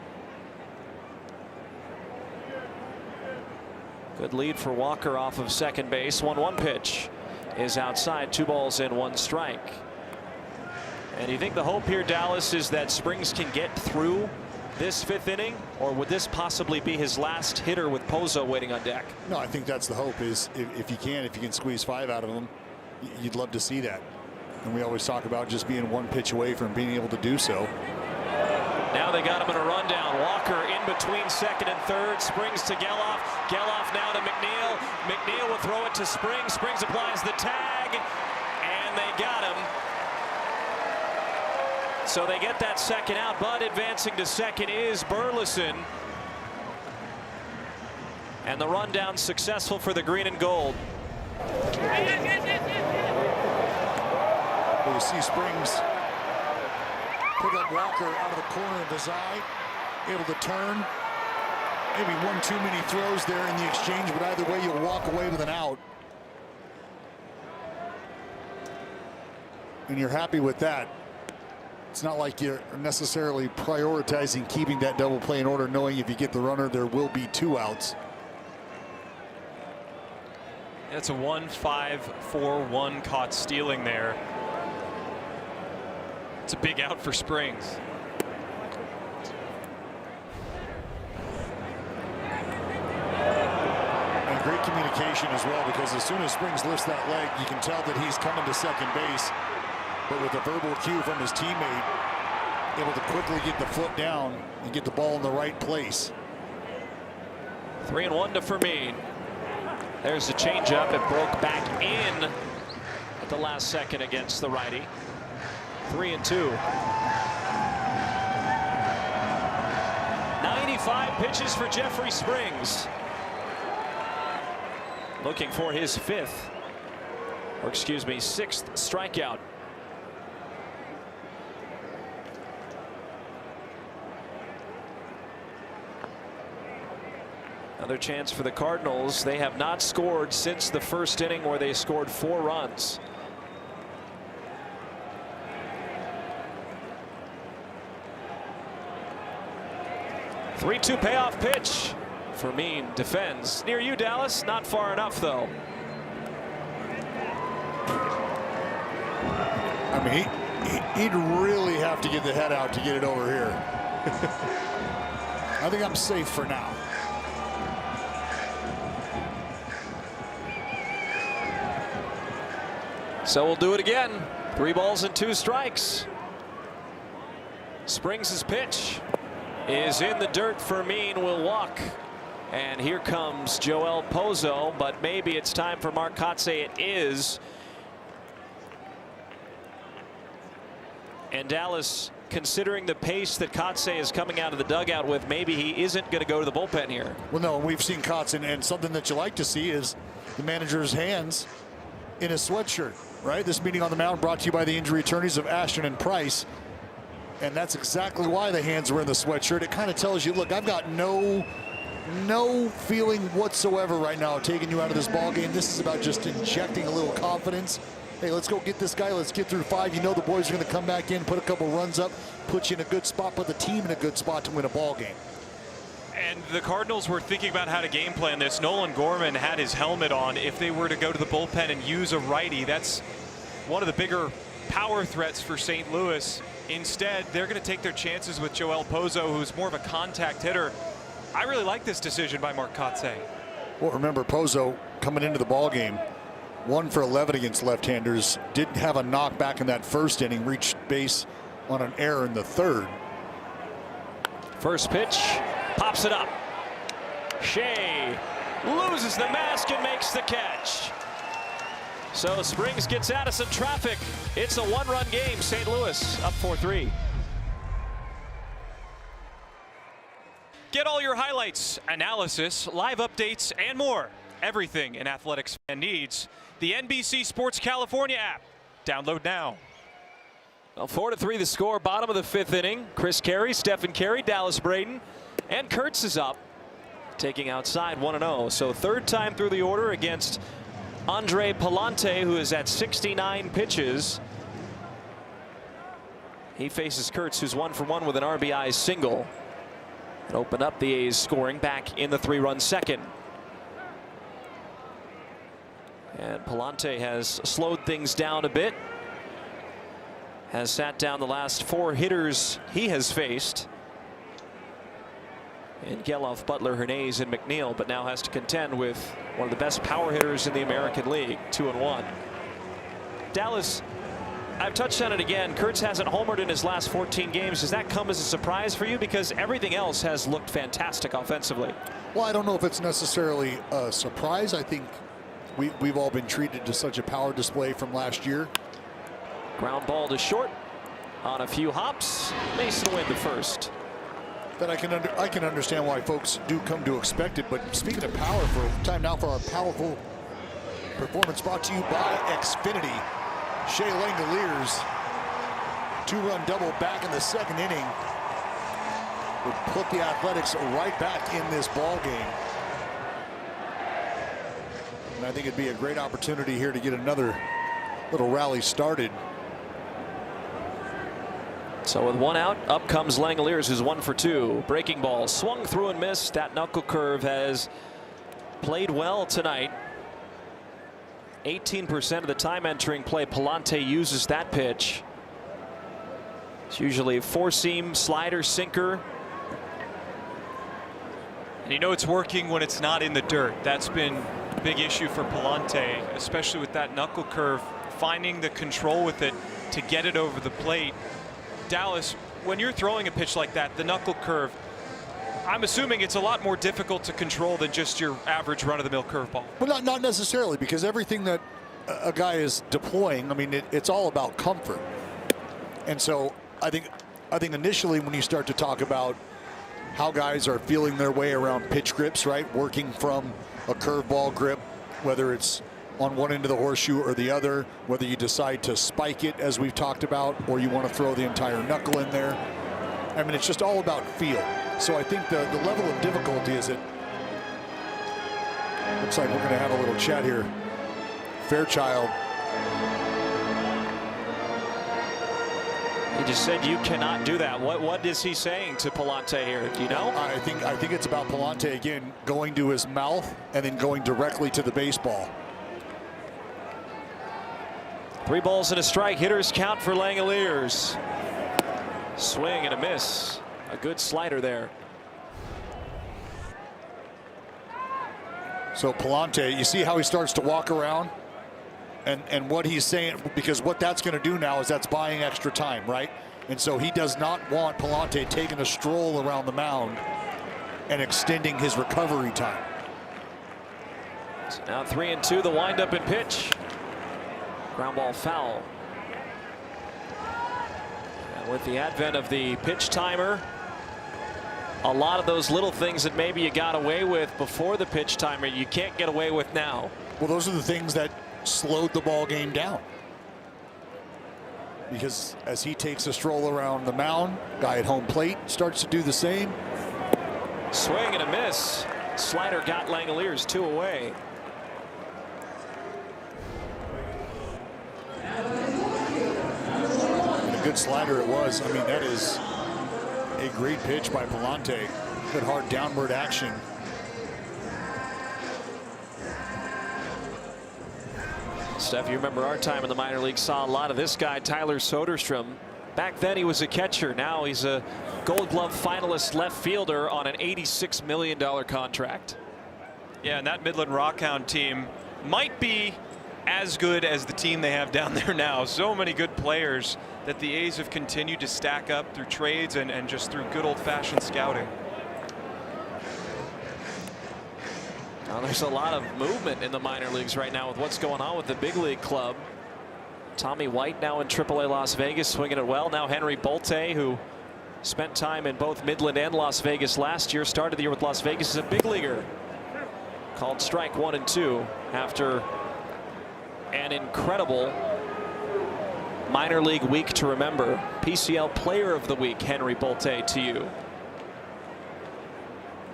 Good lead for Walker off of second base. 1-1 pitch is outside. 2 balls and 1 strike. And you think the hope here, Dallas, is that Springs can get through this 5th inning, or would this possibly be his last hitter with Pozo waiting on deck? No, I think that's the hope, is if you can squeeze 5 out of him, you'd love to see that. And we always talk about just being 1 pitch away from being able to do so. Now they got him in a rundown. Walker in between second and third. Springs to Geloff. Geloff now to McNeil. McNeil will throw it to Springs. Springs applies the tag, and they got him. So they get that second out, but advancing to second is Burleson. And the rundown successful for the green and gold. You see Springs pick up Walker out of the corner of his eye, able to turn. Maybe one too many throws there in the exchange, but either way you'll walk away with an out. And you're happy with that. It's not like you're necessarily prioritizing keeping that double play in order, knowing if you get the runner, there will be 2 outs. It's a 1-5-4-1 caught stealing there. It's a big out for Springs. And great communication as well, because as soon as Springs lifts that leg, you can tell that he's coming to second base. But with a verbal cue from his teammate, able to quickly get the foot down and get the ball in the right place. 3-1 to Fermin. There's the changeup. It broke back in at the last second against the righty. 3-2. 95 pitches for Jeffrey Springs. Looking for his 6th strikeout. Another chance for the Cardinals. They have not scored since the first inning, where they scored 4 runs. The 3-2 payoff pitch. Fermin defends. Near you, Dallas. Not far enough, though. I mean, he'd really have to get the head out to get it over here. I think I'm safe for now. So we'll do it again. 3 balls and 2 strikes. Springs' pitch is in the dirt. Fermin will walk. And here comes Joel Pozo, but maybe it's time for Mark Kotsay. It is. And Dallas, considering the pace that Kotsay is coming out of the dugout with, maybe he isn't going to go to the bullpen here. Well, no, we've seen Kotsay, and something that you like to see is the manager's hands in his sweatshirt, right? This meeting on the mound brought to you by the injury attorneys of Ashton and Price. And that's exactly why the hands were in the sweatshirt. It kind of tells you, look, I've got no feeling whatsoever right now taking you out of this ball game. This is about just injecting a little confidence. Hey, let's go get this guy. Let's get through 5. You know the boys are going to come back in, put a couple runs up, put you in a good spot, put the team in a good spot to win a ball game. And the Cardinals were thinking about how to game plan this. Nolan Gorman had his helmet on. If they were to go to the bullpen and use a righty, that's one of the bigger power threats for St. Louis. Instead, they're going to take their chances with Joel Pozo, who's more of a contact hitter. I really like this decision by Mark Kotsay. Well, remember, Pozo coming into the ball game, 1 for 11 against left-handers. Didn't have a knock back in that first inning. Reached base on an error in the 3rd. First pitch, pops it up. Shea loses the mask and makes the catch. So Springs gets out of some traffic. It's a 1-run game. St. Louis up 4-3. Get all your highlights, analysis, live updates, and more. Everything an athletics fan needs. The NBC Sports California app. Download now. Well, 4-3 the score. Bottom of the 5th inning. Chris Carey, Stephen Carey, Dallas Braden, and Kurtz is up, taking outside 1-0. So 3rd time through the order against Andre Palante, who is at 69 pitches. He faces Kurtz, who's 1 for 1 with an RBI single. And open up the A's scoring back in the 3-run 2nd. And Palante has slowed things down a bit. Has sat down the last 4 hitters he has faced in Geloff, Butler, Hernandez, and McNeil, but now has to contend with one of the best power hitters in the American League. 2-1. Dallas, I've touched on it again. Kurtz hasn't homered in his last 14 games. Does that come as a surprise for you? Because everything else has looked fantastic offensively. Well, I don't know if it's necessarily a surprise. I think we've all been treated to such a power display from last year. Ground ball to short on a few hops. Mason Wynn to first. that I can understand why folks do come to expect it. But speaking of power, time now for our powerful performance brought to you by Xfinity. Shea Langoliers, 2-run double back in the second inning, would put the Athletics right back in this ball game. And I think it'd be a great opportunity here to get another little rally started. So with one out, up comes Langoliers, who's 1 for 2. Breaking ball swung through and missed. That knuckle curve has played well tonight. 18% of the time entering play, Palante uses that pitch. It's usually four-seam, slider, sinker. And you know it's working when it's not in the dirt. That's been a big issue for Palante, especially with that knuckle curve, finding the control with it to get it over the plate. Dallas, when you're throwing a pitch like that, the knuckle curve, I'm assuming it's a lot more difficult to control than just your average run-of-the-mill curveball. Well, not necessarily, because everything that a guy is deploying, I mean, it's all about comfort. And so I think initially when you start to talk about how guys are feeling their way around pitch grips, right, working from a curveball grip, whether it's on one end of the horseshoe or the other, whether you decide to spike it, as we've talked about, or you want to throw the entire knuckle in there. I mean, it's just all about feel. So I think the level of difficulty is it. Looks like we're going to have a little chat here. Fairchild. He just said you cannot do that. What is he saying to Palante here? Do you know? I think it's about Palante again going to his mouth and then going directly to the baseball. 3 balls and a strike. Hitters count for Langoliers. Swing and a miss. A good slider there. So Palante, you see how he starts to walk around and what he's saying, because what that's going to do now is that's buying extra time, right? And so he does not want Palante taking a stroll around the mound and extending his recovery time. So now 3-2, the windup and pitch. Ground ball foul. And with the advent of the pitch timer, a lot of those little things that maybe you got away with before the pitch timer, you can't get away with now. Well, those are the things that slowed the ball game down. Because as he takes a stroll around the mound, guy at home plate starts to do the same. Swing and a miss. Slider got Langoliers 2 away. A good slider it was. I mean, that is a great pitch by Palante. Good hard downward action. Steph, you remember our time in the minor league, saw a lot of this guy, Tyler Soderstrom. Back then he was a catcher. Now he's a Gold Glove finalist left fielder on an $86 million contract. Yeah, and that Midland Rockhound team might be as good as the team they have down there now. So many good players that the A's have continued to stack up through trades and just through good old-fashioned scouting. Now there's a lot of movement in the minor leagues right now with what's going on with the big league club. Tommy White now in AAA Las Vegas, swinging it well. Now Henry Bolte, who spent time in both Midland and Las Vegas last year, started the year with Las Vegas as a big leaguer. Called strike 1 and 2 after an incredible minor league week to remember. PCL Player of the Week, Henry Bolte, to you.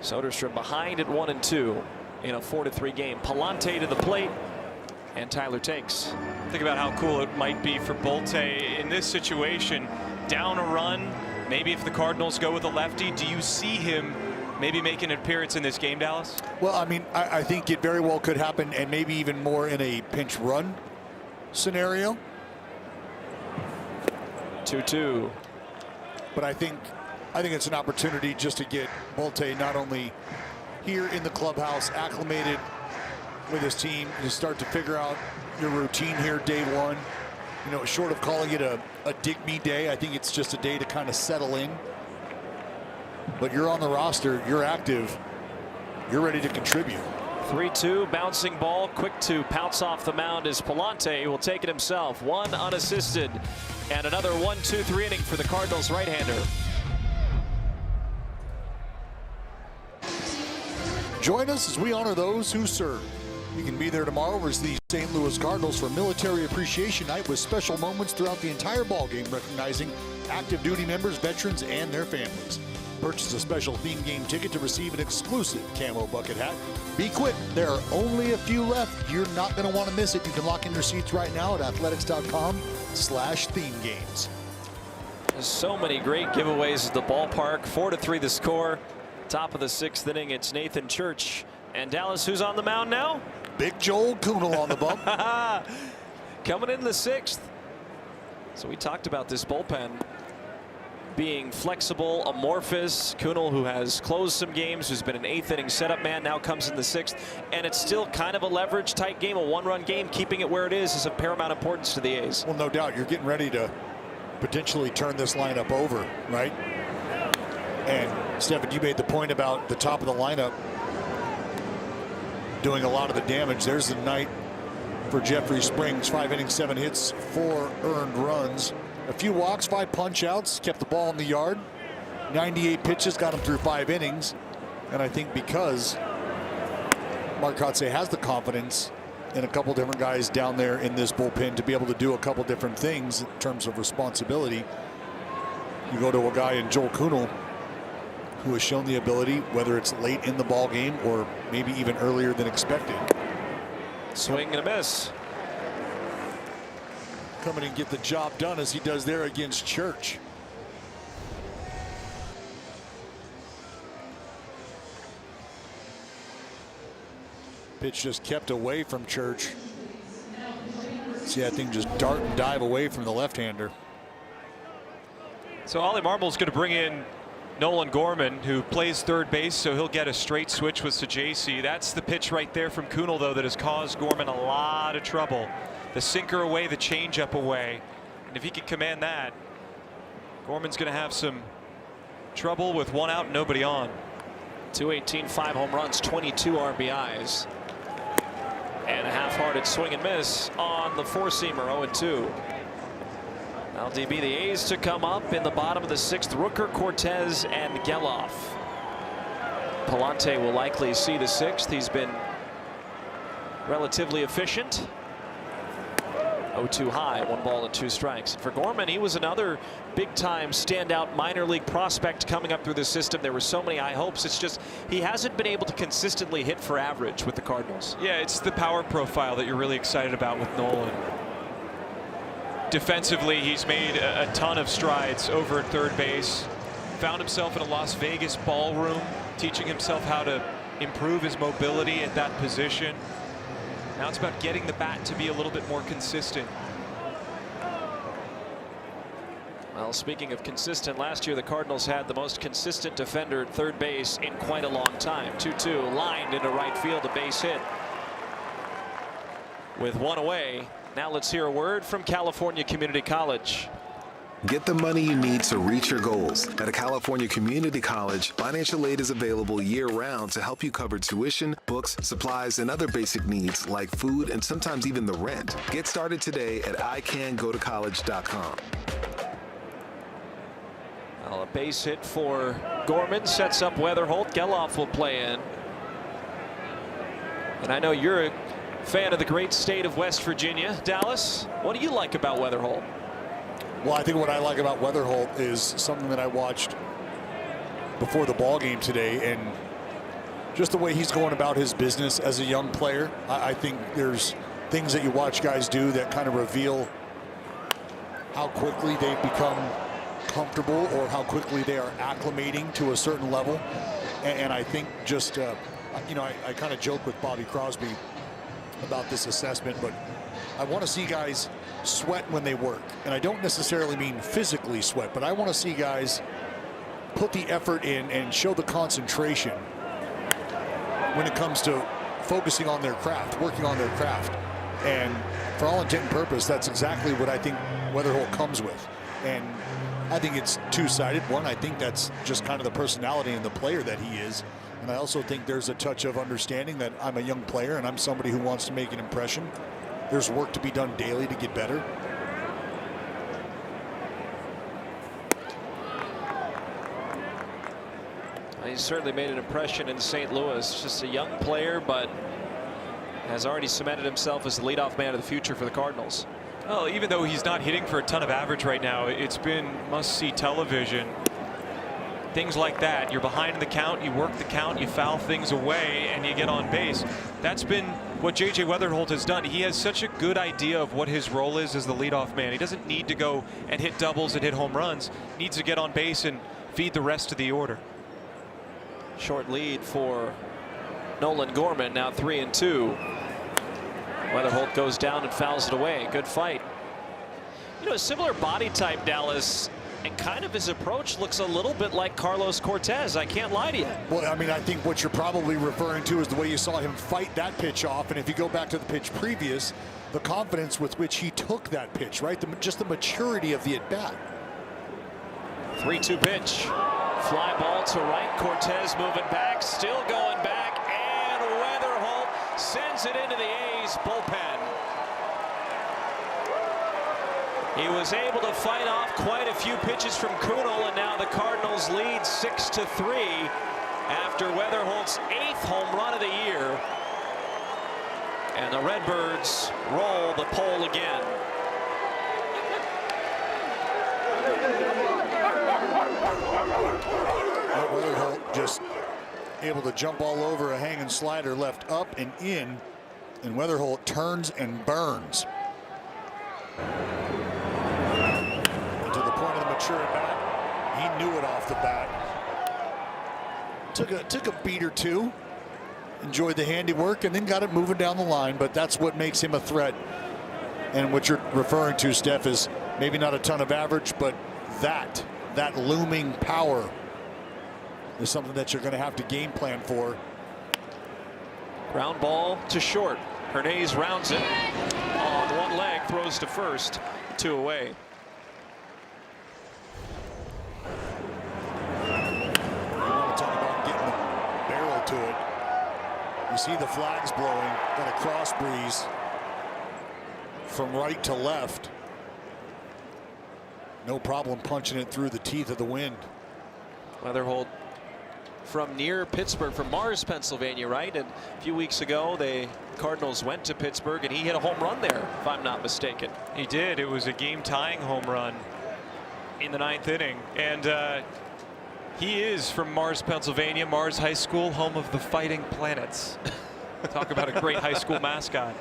Soderstrom behind at 1 and 2 in a 4-3 game. Palante to the plate, and Tyler takes. Think about how cool it might be for Bolte in this situation. Down a run, maybe if the Cardinals go with a lefty, do you see him maybe make an appearance in this game, Dallas? Well, I mean, I think it very well could happen, and maybe even more in a pinch run scenario. 2-2. But I think it's an opportunity just to get Bolte not only here in the clubhouse, acclimated with his team, to start to figure out your routine here day one. You know, short of calling it a dig me day, I think it's just a day to kind of settle in. But you're on the roster, you're active, you're ready to contribute. 3-2, bouncing ball, quick to pounce off the mound is Palante. He will take it himself. 1 unassisted, and another 1-2-3 inning for the Cardinals right-hander. Join us as we honor those who serve. You can be there tomorrow versus the St. Louis Cardinals for Military Appreciation Night with special moments throughout the entire ballgame recognizing active duty members, veterans, and their families. Purchase a special theme game ticket to receive an exclusive camo bucket hat. Be quick, there are only a few left. You're not going to want to miss it. You can lock in your seats right now at athletics.com/themegames. So many great giveaways at the ballpark. 4-3 the score. Top of the 6th inning, it's Nathan Church. And Dallas, who's on the mound now? Big Joel Kunal on the bump. Coming in the 6th. So we talked about this bullpen being flexible, amorphous. Kunal, who has closed some games, who's been an 8th inning setup man, now comes in the 6th. And it's still kind of a leverage tight game, a one-run game. Keeping it where it is of paramount importance to the A's. Well, no doubt. You're getting ready to potentially turn this lineup over, right? And Stephen, you made the point about the top of the lineup doing a lot of the damage. There's the night for Jeffrey Springs. 5 innings, 7 hits, 4 earned runs, a few walks, 5 punch outs, kept the ball in the yard. 98 pitches, got him through 5 innings. And I think because Mark Kotsay has the confidence in a couple different guys down there in this bullpen to be able to do a couple different things in terms of responsibility. You go to a guy in Joel Kunal who has shown the ability, whether it's late in the ball game or maybe even earlier than expected. Swing and a miss. Come in and get the job done as he does there against Church. Pitch just kept away from Church. See that thing just dart and dive away from the left-hander. So Ollie Marmol's going to bring in Nolan Gorman, who plays third base, so he'll get a straight switch with Sajaci. That's the pitch right there from Kunal, though, that has caused Gorman a lot of trouble. The sinker away, the changeup away. And if he can command that, Gorman's going to have some trouble with 1 out, nobody on. 218, 5 home runs, 22 RBIs. And a half-hearted swing and miss on the four-seamer, 0-2. LDB, the A's to come up in the bottom of the 6th. Rooker, Cortez, and Geloff. Palante will likely see the 6th. He's been relatively efficient. 0-2 high, 1 ball and 2 strikes. For Gorman, he was another big-time standout minor league prospect coming up through the system. There were so many high hopes. It's just he hasn't been able to consistently hit for average with the Cardinals. Yeah, it's the power profile that you're really excited about with Nolan. Defensively, he's made a ton of strides over at third base. Found himself in a Las Vegas ballroom, teaching himself how to improve his mobility at that position. Now it's about getting the bat to be a little bit more consistent. Well, speaking of consistent, last year the Cardinals had the most consistent defender at third base in quite a long time. 2-2, lined into right field, a base hit. With 1 away, now let's hear a word from California Community College. Get the money you need to reach your goals. At a California Community College, financial aid is available year-round to help you cover tuition, books, supplies, and other basic needs like food and sometimes even the rent. Get started today at icangotocollege.com. Well, a base hit for Gorman sets up Weatherholt. Geloff will play in. And I know you're a fan of the great state of West Virginia. Dallas, what do you like about Weatherholt? Well, I think what I like about Weatherholt is something that I watched before the ball game today, and just the way he's going about his business as a young player. I think there's things that you watch guys do that kind of reveal how quickly they've become comfortable or how quickly they are acclimating to a certain level. And I think just, you know, I kind of joke with Bobby Crosby about this assessment, but I want to see guys sweat when they work. And I don't necessarily mean physically sweat, but I want to see guys put the effort in and show the concentration when it comes to focusing on their craft, working on their craft. And for all intent and purpose, that's exactly what I think Weatherholt comes with. And I think it's two-sided. One, I think that's just kind of the personality and the player that he is. And I also think there's a touch of understanding that I'm a young player and I'm somebody who wants to make an impression. There's work to be done daily to get better. He's certainly made an impression in St. Louis. Just a young player, but has already cemented himself as the leadoff man of the future for the Cardinals. Well, even though he's not hitting for a ton of average right now, it's been must-see television. Things like that. You're behind the count, you work the count, you foul things away, and you get on base. That's been what J.J. Weatherholt has done. He has such a good idea of what his role is as the leadoff man. He doesn't need to go and hit doubles and hit home runs. He needs to get on base and feed the rest of the order. Short lead for Nolan Gorman, now 3-2. Weatherholt goes down and fouls it away. Good fight. You know, a similar body type, Dallas, and kind of his approach looks a little bit like Carlos Cortez. I can't lie to you. Well, I mean, I think what you're probably referring to is the way you saw him fight that pitch off. And if you go back to the pitch previous, the confidence with which he took that pitch, right? Just the maturity of the at-bat. 3-2 pitch. Fly ball to right. Cortez moving back, still going back, and Weatherholt sends it into the A's bullpen. He was able to fight off quite a few pitches from Kunal, and now the Cardinals lead 6-3 after Weatherholt's 8th home run of the year. And the Redbirds roll the pole again. Weatherholt just able to jump all over a hanging slider left up and in, and Weatherholt turns and burns. And to the point of the mature at bat, he knew it off the bat. Took a beat or two, enjoyed the handiwork, and then got it moving down the line. But that's what makes him a threat. And what you're referring to, Steph, is maybe not a ton of average, but that looming power is something that you're going to have to game plan for. Ground ball to short. Hernandez rounds it on one leg, throws to first, 2 away. You want to talk about getting the barrel to it. You see the flags blowing, got a cross breeze from right to left. No problem punching it through the teeth of the wind. Weatherholt from near Pittsburgh, from Mars, Pennsylvania, right? And a few weeks ago, the Cardinals went to Pittsburgh, and he hit a home run there, if I'm not mistaken. He did. It was a game-tying home run in the 9th inning. And he is from Mars, Pennsylvania, Mars High School, home of the Fighting Planets. Talk about a great high school mascot.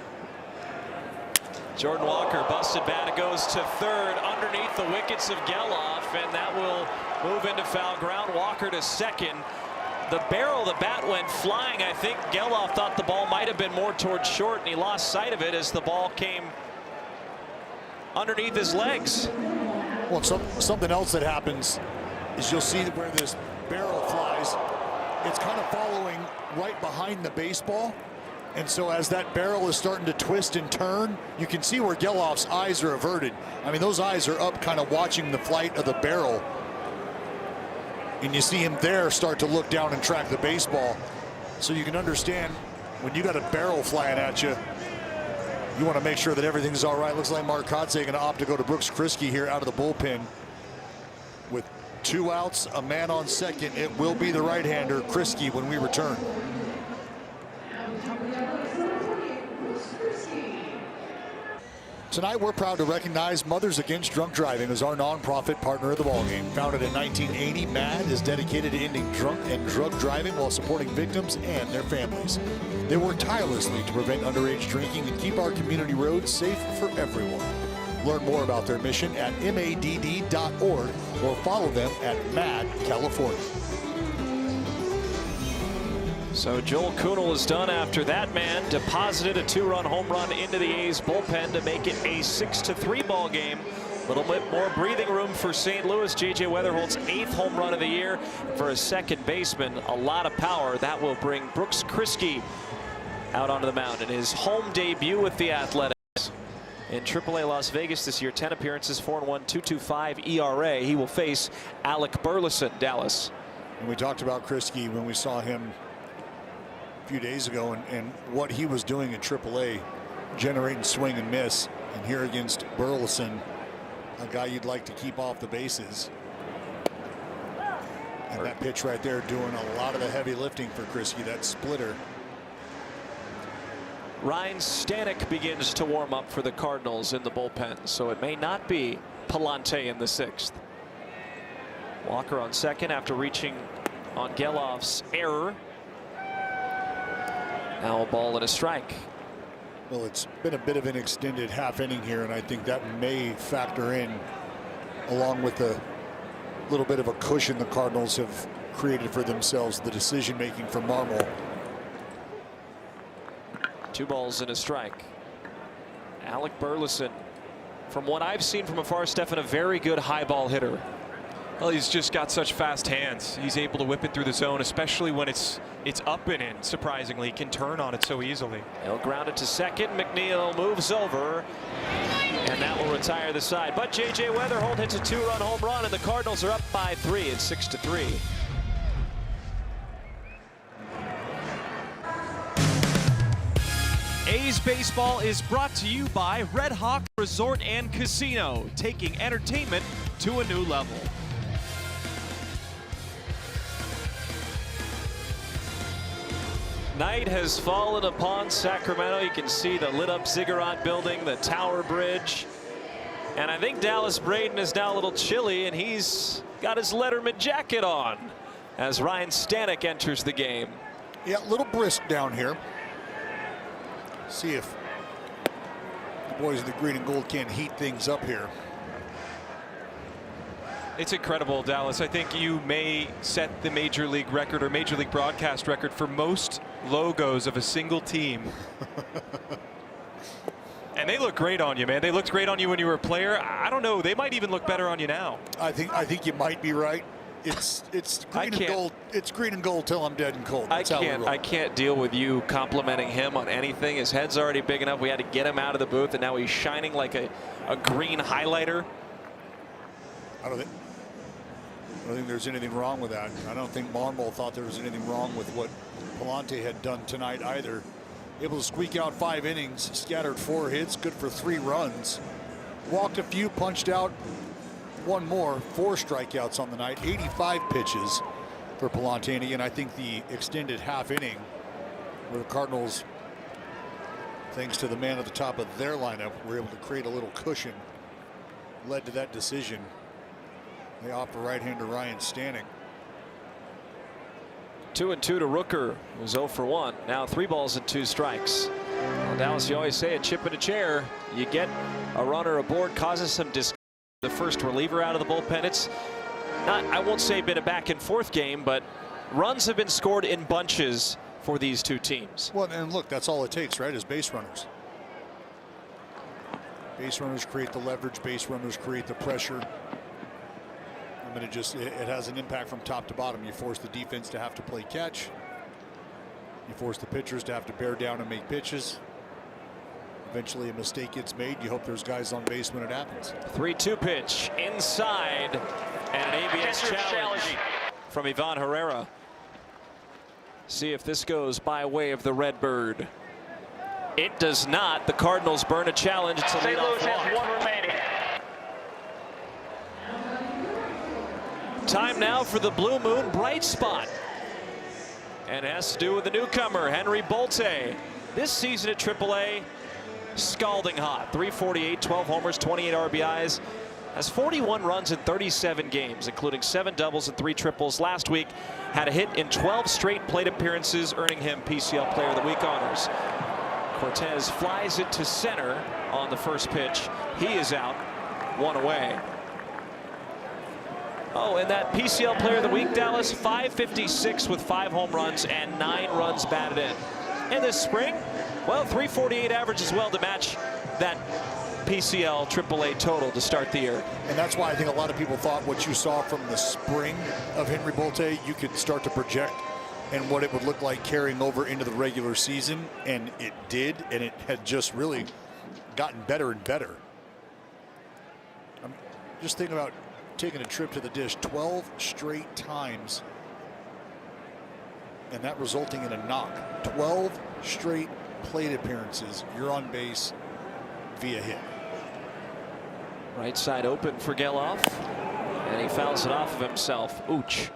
Jordan Walker busted bat. It goes to third underneath the wickets of Geloff, and that will move into foul ground. Walker to second. The barrel of the bat went flying. I think Geloff thought the ball might have been more towards short, and he lost sight of it as the ball came underneath his legs. Well, something else that happens is you'll see where this barrel flies. It's kind of following right behind the baseball. And so as that barrel is starting to twist and turn, you can see where Geloff's eyes are averted. I mean, those eyes are up kind of watching the flight of the barrel. And you see him there start to look down and track the baseball. So you can understand when you got a barrel flying at you, you want to make sure that everything's all right. Looks like Mark Kotsay going to opt to go to Brooks Kriske here out of the bullpen. With 2 outs, a man on second, it will be the right-hander, Kriske, when we return. Tonight, we're proud to recognize Mothers Against Drunk Driving as our nonprofit partner of the ballgame. Founded in 1980, MAD is dedicated to ending drunk and drug driving while supporting victims and their families. They work tirelessly to prevent underage drinking and keep our community roads safe for everyone. Learn more about their mission at madd.org or follow them at MAD California. So Joel Kunal is done after that man deposited a 2-run home run into the A's bullpen to make it a 6-3 ball game. A little bit more breathing room for St. Louis. J.J. Weatherholt's 8th home run of the year. For a second baseman, a lot of power. That will bring Brooks Kriske out onto the mound in his home debut with the Athletics. In AAA Las Vegas this year, 10 appearances, 4-1, 2.25 ERA. He will face Alec Burleson, Dallas. And we talked about Kriske when we saw him a few days ago, and what he was doing in AAA, generating swing and miss. And here against Burleson, a guy you'd like to keep off the bases. And that pitch right there doing a lot of the heavy lifting for Krisky, that splitter. Ryan Stanek begins to warm up for the Cardinals in the bullpen, so it may not be Palante in the 6th. Walker on second after reaching on Gelof's error. Now a ball and a strike. Well, it's been a bit of an extended half inning here, and I think that may factor in, along with the little bit of a cushion the Cardinals have created for themselves, the decision making for Marmol. 2 balls and a strike. Alec Burleson, from what I've seen from afar, Stefan, a very good high ball hitter. Well, he's just got such fast hands. He's able to whip it through the zone, especially when it's up and in. Surprisingly, he can turn on it so easily. He'll ground it to second. McNeil moves over, and that will retire the side. But J.J. Weatherholt hits a 2-run home run, and the Cardinals are up by 3. It's 6-3. A's Baseball is brought to you by Red Hawk Resort and Casino, taking entertainment to a new level. Night has fallen upon Sacramento. You can see the lit up Ziggurat building, the Tower Bridge. And I think Dallas Braden is now a little chilly, and he's got his Letterman jacket on as Ryan Stanek enters the game. Yeah, a little brisk down here. See if the boys in the green and gold can heat things up here. It's incredible, Dallas. I think you may set the major league record or major league broadcast record for most logos of a single team. And they look great on you, man. They looked great on you when you were a player. I don't know. They might even look better on you now. I think you might be right. It's green and gold. It's green and gold till I'm dead and cold. That's I can't deal with you complimenting him on anything. His head's already big enough. We had to get him out of the booth, and now he's shining like a green highlighter. I don't think there's anything wrong with that. I don't think Marmol thought there was anything wrong with what Palante had done tonight either. Able to squeak out 5 innings, scattered 4 hits, good for 3 runs. Walked a few, punched out 1 more, 4 strikeouts on the night, 85 pitches for Palante. And I think the extended half inning where the Cardinals, thanks to the man at the top of their lineup, were able to create a little cushion, led to that decision. They offer right-hander Ryan Stanek. 2-2 to Rooker, who's 0 for 1. Now 3 balls and 2 strikes. Well, Dallas, you always say a chip in a chair. You get a runner aboard, causes some discomfort. The first reliever out of the bullpen. It's not, I won't say been a back and forth game, but runs have been scored in bunches for these two teams. Well, and look, that's all it takes, right, is base runners. Base runners create the leverage, base runners create the pressure. I mean, it has an impact from top to bottom. You force the defense to have to play catch. You force the pitchers to have to bear down and make pitches. Eventually a mistake gets made. You hope there's guys on base when it happens. 3-2 pitch inside, and an ABS challenge from Ivan Herrera. See if this goes by way of the Redbird. It does not. The Cardinals burn a challenge. It's a St. leadoff Louis has walk. 1 remaining. Time now for the Blue Moon bright spot, and it has to do with the newcomer Henry Bolte. This season at AAA, scalding hot. 348, 12 homers, 28 RBIs. Has 41 runs in 37 games, including 7 doubles and 3 triples. Last week, had a hit in 12 straight plate appearances, earning him PCL Player of the Week honors. Cortez flies it to center on the first pitch. He is out, 1 away. Oh, and that PCL Player of the Week, Dallas, 556 with 5 home runs and 9 runs batted in. And this spring, well, 348 average as well to match that PCL AAA total to start the year. And that's why I think a lot of people thought what you saw from the spring of Henry Bolte, you could start to project and what it would look like carrying over into the regular season. And it did, and it had just really gotten better and better. I'm just thinking about taking a trip to the dish 12 straight times, and that resulting in a knock. 12 straight plate appearances, you're on base via hit. Right side open for Gelof, and he fouls it off of himself. Ooch.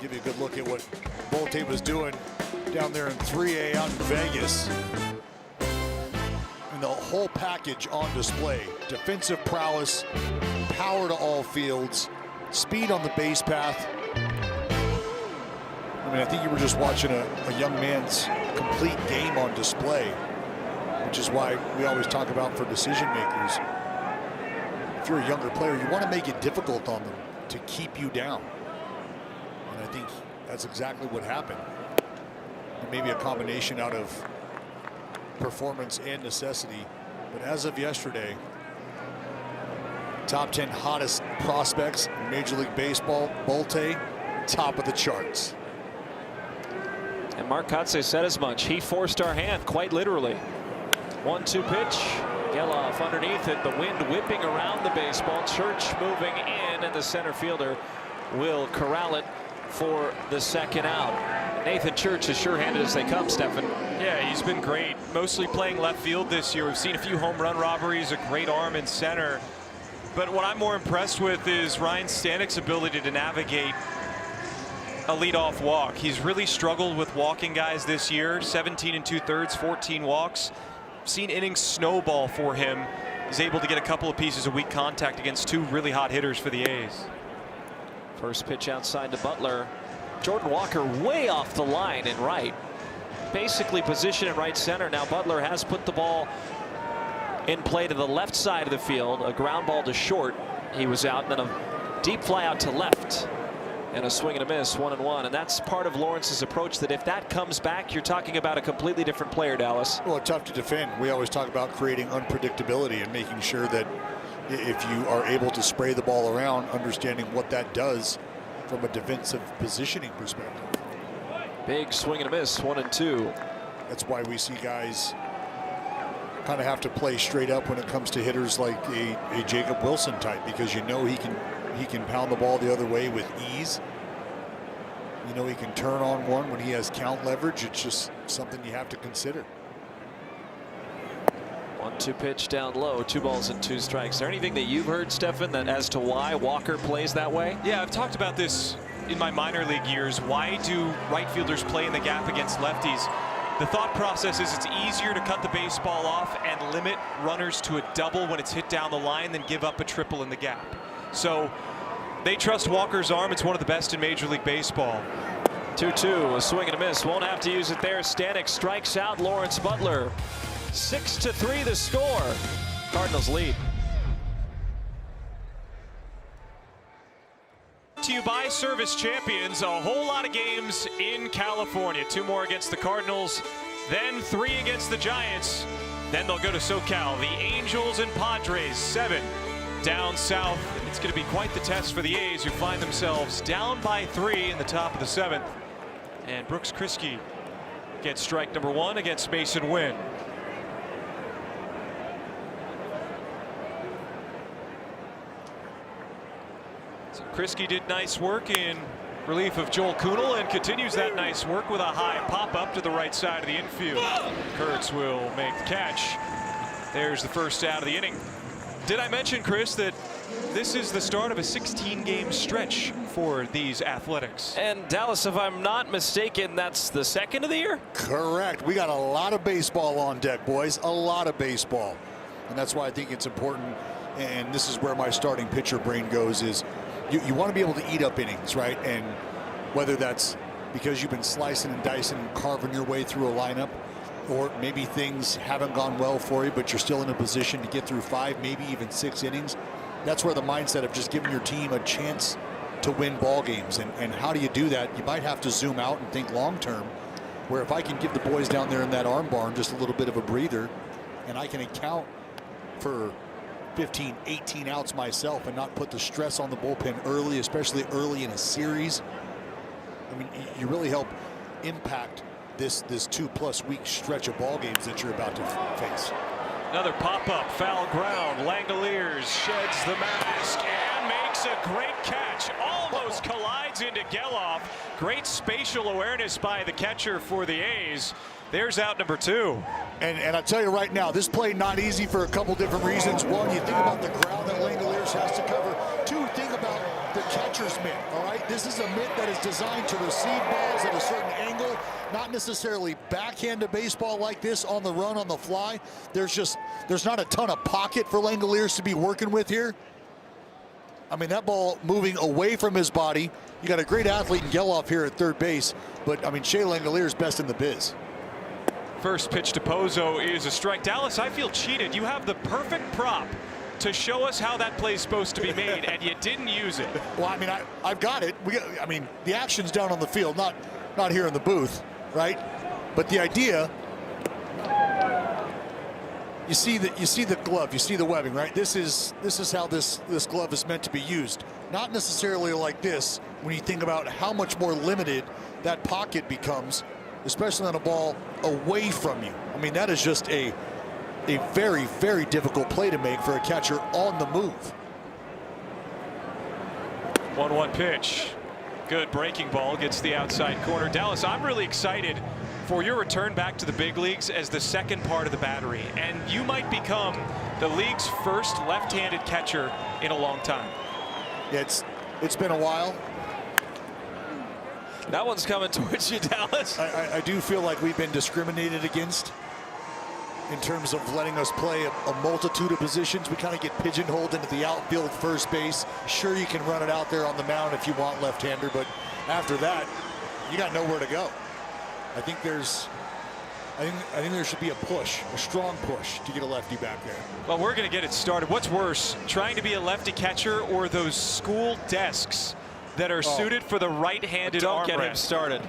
give you a good look at what Bolte was doing down there in 3A out in Vegas. And the whole package on display. Defensive prowess, power to all fields, speed on the base path. I mean, I think you were just watching a young man's complete game on display, which is why we always talk about for decision makers. If you're a younger player, you want to make it difficult on them to keep you down. And I think that's exactly what happened. And maybe a combination out of performance and necessity. But as of yesterday, top 10 hottest prospects in Major League Baseball, Bolte, top of the charts. And Mark Kotze said as much. He forced our hand, quite literally. 1-2 pitch. Geloff underneath it. The wind whipping around the baseball. Church moving in, and the center fielder will corral it for the second out. Nathan Church is sure-handed as they come, Stefan. Yeah, he's been great. Mostly playing left field this year. We've seen a few home run robberies, a great arm in center. But what I'm more impressed with is Ryan Stanek's ability to navigate a leadoff walk. He's really struggled with walking guys this year. 17 2/3, 14 walks. Seen innings snowball for him. He's able to get a couple of pieces of weak contact against two really hot hitters for the A's. First pitch outside to Butler. Jordan Walker way off the line in right. Basically positioned in right center. Now Butler has put the ball in play to the left side of the field. A ground ball to short. He was out, and then a deep fly out to left. And a swing and a miss, 1-1. And that's part of Lawrence's approach, that if that comes back, you're talking about a completely different player, Dallas. Well, tough to defend. We always talk about creating unpredictability and making sure that if you are able to spray the ball around, understanding what that does from a defensive positioning perspective. Big swing and a miss, 1-2. That's why we see guys kind of have to play straight up when it comes to hitters like a Jacob Wilson type, because you know he can pound the ball the other way with ease. You know he can turn on one when he has count leverage. It's just something you have to consider. 1-2 pitch down low, 2 balls and 2 strikes. Is there anything that you've heard, Stefan, that as to why Walker plays that way? Yeah, I've talked about this in my minor league years. Why do right fielders play in the gap against lefties? The thought process is it's easier to cut the baseball off and limit runners to a double when it's hit down the line than give up a triple in the gap. So they trust Walker's arm. It's one of the best in Major League Baseball. 2-2, a swing and a miss. Won't have to use it there. Stanek strikes out Lawrence Butler. 6-3 the score. Cardinals lead. To you by Service Champions. A whole lot of games in California. 2 more against the Cardinals, then 3 against the Giants. Then they'll go to SoCal. The Angels and Padres, 7 down south. It's going to be quite the test for the A's, who find themselves down by 3 in the top of the 7th. And Brooks Kriske gets strike number 1 against Mason Wynn. So Kriske did nice work in relief of Joel Kuhnel and continues that nice work with a high pop up to the right side of the infield. Kurtz will make the catch. There's the first out of the inning. Did I mention, Chris, that this is the start of a 16-game stretch for these Athletics? And Dallas, if I'm not mistaken, that's the second of the year? Correct. We got a lot of baseball on deck, boys. A lot of baseball. And that's why I think it's important, and this is where my starting pitcher brain goes, is you want to be able to eat up innings, right? And whether that's because you've been slicing and dicing and carving your way through a lineup, or maybe things haven't gone well for you, but you're still in a position to get through 5, maybe even 6 innings. That's where the mindset of just giving your team a chance to win ball games. And how do you do that? You might have to zoom out and think long term, where if I can give the boys down there in that arm barn just a little bit of a breather, and I can account for 15, 18 outs myself and not put the stress on the bullpen early, especially early in a series. I mean, you really help impact this 2+ week stretch of ball games that you're about to face. Another pop-up, foul ground. Langoliers sheds the mask and makes a great catch. Almost collides into Geloff. Great spatial awareness by the catcher for the A's. There's out number 2. And I tell you right now, this play not easy for a couple different reasons. One, you think about the ground that Langoliers has to cover. 2, think about the catcher's mitt, all right? This is a mitt that is designed to receive balls at a certain angle, not necessarily backhand to baseball like this on the run, on the fly. There's not a ton of pocket for Langoliers to be working with here. I mean, that ball moving away from his body. You got a great athlete in Geloff here at third base, but I mean, Shea Langoliers best in the biz. First pitch to Pozo is a strike. Dallas, I feel cheated. You have the perfect prop to show us how that play's supposed to be made, and you didn't use it. Well, I mean, I've got it. I mean, the action's down on the field, not here in the booth, right? But the idea, you see the glove, you see the webbing, right? This is how this glove is meant to be used. Not necessarily like this when you think about how much more limited that pocket becomes, especially on a ball away from you. I mean, that is just a very, very difficult play to make for a catcher on the move. 1-1 pitch. Good breaking ball, gets the outside corner. Dallas, I'm really excited for your return back to the big leagues as the second part of the battery, and you might become the league's first left-handed catcher in a long time. It's been a while. That one's coming towards you, Dallas. I do feel like we've been discriminated against in terms of letting us play a multitude of positions. We kind of get pigeonholed into the outfield, first base. Sure, you can run it out there on the mound if you want left-hander, but after that, you got nowhere to go. I think there should be a push, a strong push to get a lefty back there. Well, we're going to get it started. What's worse, trying to be a lefty catcher or those school desks that are suited for the right-handed arm? Don't get him started.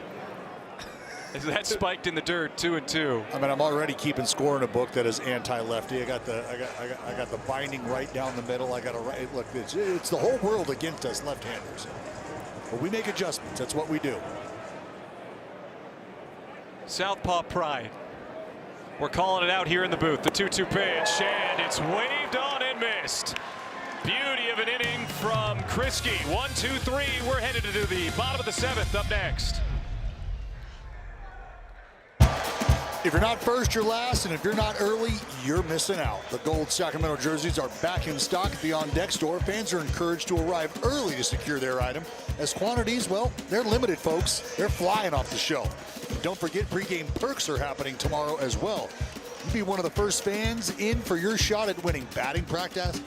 That spiked in the dirt, 2-2. I mean, I'm already keeping score in a book that is anti-lefty. I got the binding right down the middle. I got a right. Look, it's the whole world against us left-handers. But we make adjustments. That's what we do. Southpaw pride. We're calling it out here in the booth. The 2-2 pitch, and it's waved on and missed. Beauty of an inning from Kriske. 1-2-3. We're headed to the bottom of the seventh. Up next. If you're not first, you're last, and if you're not early, you're missing out. The gold Sacramento jerseys are back in stock at the On Deck store. Fans are encouraged to arrive early to secure their item, as quantities, well, they're limited, folks. They're flying off the shelf. And don't forget, pregame perks are happening tomorrow as well. You be one of the first fans in for your shot at winning batting practice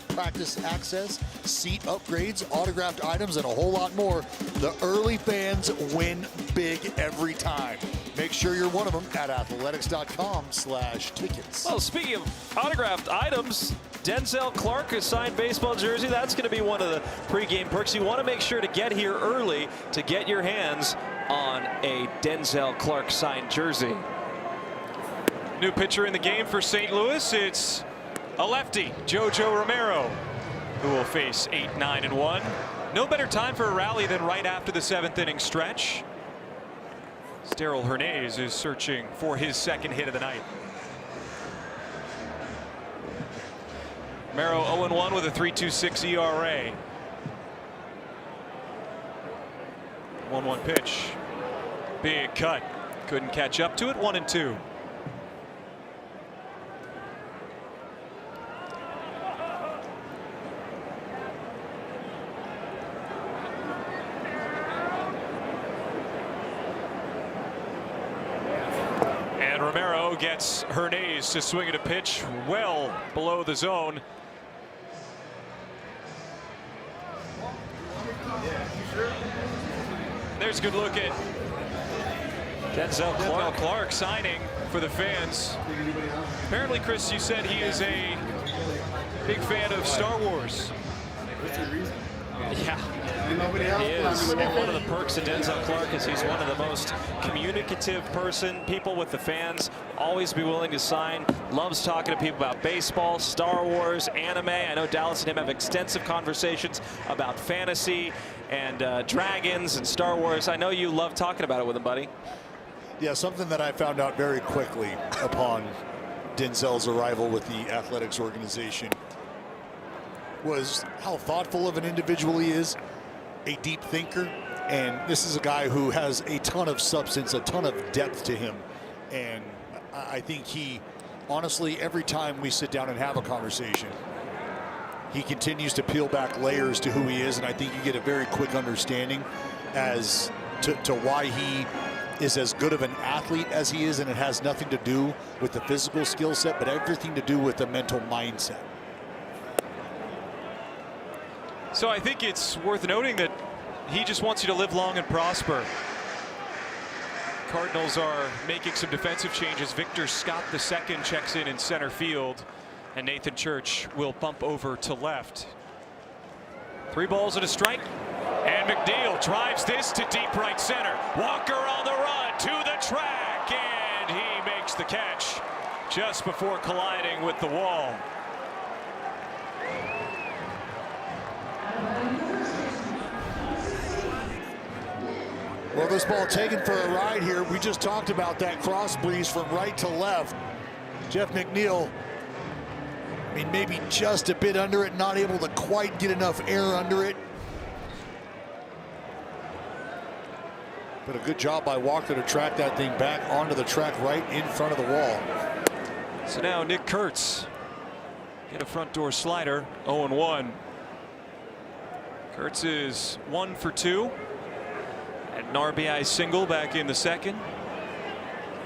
access, seat upgrades, autographed items, and a whole lot more. The early fans win big every time. Make sure you're one of them at athletics.com/tickets. Well, speaking of autographed items, Denzel Clark, a signed baseball jersey. That's going to be one of the pregame perks. You want to make sure to get here early to get your hands on a Denzel Clark signed jersey. New pitcher in the game for St. Louis. It's a lefty, Jojo Romero, who will face 8-9-1. No better time for a rally than right after the seventh inning stretch. Darryl Hernandez is searching for his second hit of the night. Romero 0-1 with a 3.26 ERA. 1-1 pitch. Big cut. Couldn't catch up to it. 1-2. And Romero gets Hernandez to swing at a pitch well below the zone. There's a good look at Denzel Clark signing for the fans. Apparently, Chris, you said he is a big fan of Star Wars. Yeah, he is. And one of the perks of Denzel Clark is he's one of the most communicative people with the fans. Always be willing to sign. Loves talking to people about baseball, Star Wars, anime. I know Dallas and him have extensive conversations about fantasy and dragons and Star Wars. I know you love talking about it with him, buddy. Yeah, something that I found out very quickly upon Denzel's arrival with the athletics organization was how thoughtful of an individual he is, a deep thinker, and this is a guy who has a ton of substance, a ton of depth to him. And I think he, honestly, every time we sit down and have a conversation, he continues to peel back layers to who he is, and I think you get a very quick understanding as to why he is as good of an athlete as he is, and it has nothing to do with the physical skill set, but everything to do with the mental mindset. So I think it's worth noting that he just wants you to live long and prosper. Cardinals are making some defensive changes. Victor Scott II checks in center field, and Nathan Church will bump over to left. 3 balls and a strike. And McNeil drives this to deep right center. Walker on the run to the track, and he makes the catch just before colliding with the wall. Well, this ball taken for a ride here. We just talked about that cross breeze from right to left. Jeff McNeil, I mean, maybe just a bit under it, not able to quite get enough air under it. But a good job by Walker to track that thing back onto the track right in front of the wall. So now Nick Kurtz get a front door slider, 0-1. Kurtz is 1 for 2. And an RBI single back in the second.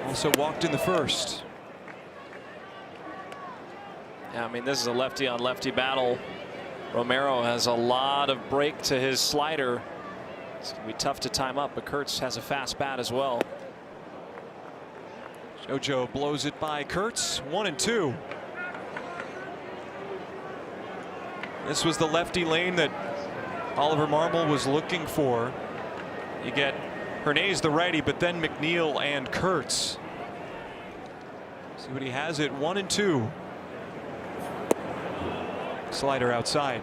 Also walked in the first. Yeah, I mean, this is a lefty on lefty battle. Romero has a lot of break to his slider. It's going to be tough to time up, but Kurtz has a fast bat as well. JoJo blows it by Kurtz, 1-2. This was the lefty lane that Oliver Marmol was looking for. You get Hernandez the righty, but then McNeil and Kurtz. See what he has at 1-2. Slider outside.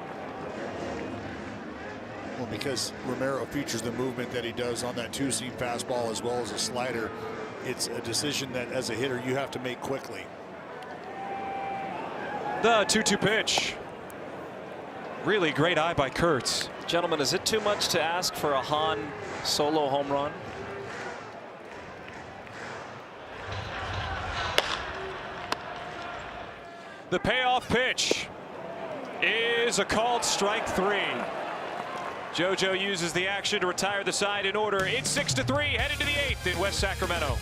Well, because Romero features the movement that he does on that 2-seam fastball as well as a slider, it's a decision that as a hitter you have to make quickly. The 2-2 pitch. Really great eye by Kurtz. Gentlemen, is it too much to ask for a Hahn solo home run? The payoff pitch is a called strike 3. JoJo uses the action to retire the side in order. It's 6-3, headed to the 8th in West Sacramento.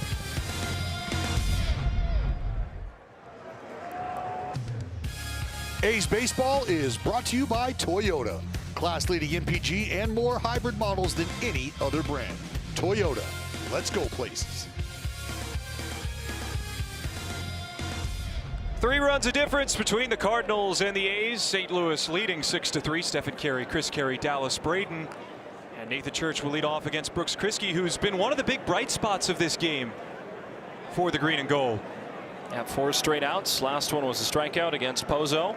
A's Baseball is brought to you by Toyota. Class-leading MPG and more hybrid models than any other brand. Toyota, let's go places. 3 runs of difference between the Cardinals and the A's. St. Louis leading 6-3. Stephen Carey, Chris Carey, Dallas Braden. And Nathan Church will lead off against Brooks Kriske, who's been one of the big bright spots of this game for the green and gold. Yeah, 4 straight outs. Last one was a strikeout against Pozo.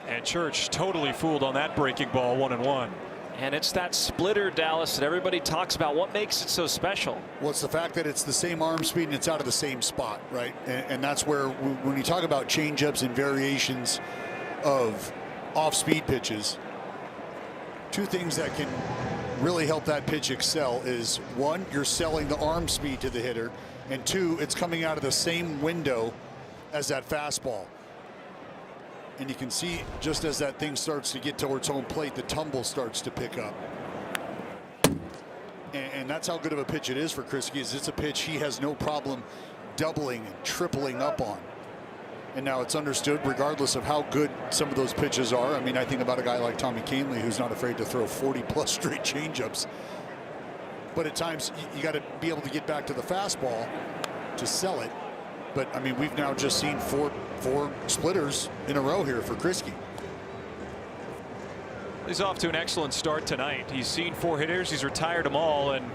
And Church totally fooled on that breaking ball, 1-1. And it's that splitter, Dallas, that everybody talks about. What makes it so special? Well, it's the fact that it's the same arm speed and it's out of the same spot, right? And that's where when you talk about changeups and variations of off-speed pitches, 2 things that can really help that pitch excel is 1, you're selling the arm speed to the hitter, and 2, it's coming out of the same window as that fastball. And you can see just as that thing starts to get towards home plate, the tumble starts to pick up. And that's how good of a pitch it is for Kriske. It's a pitch he has no problem doubling and tripling up on. And now it's understood, regardless of how good some of those pitches are. I mean, I think about a guy like Tommy Kahnle, who's not afraid to throw 40+ straight changeups. But at times, you got to be able to get back to the fastball to sell it. But, I mean, we've now just seen four splitters in a row here for Kriske. He's off to an excellent start tonight. He's seen 4 hitters. He's retired them all, and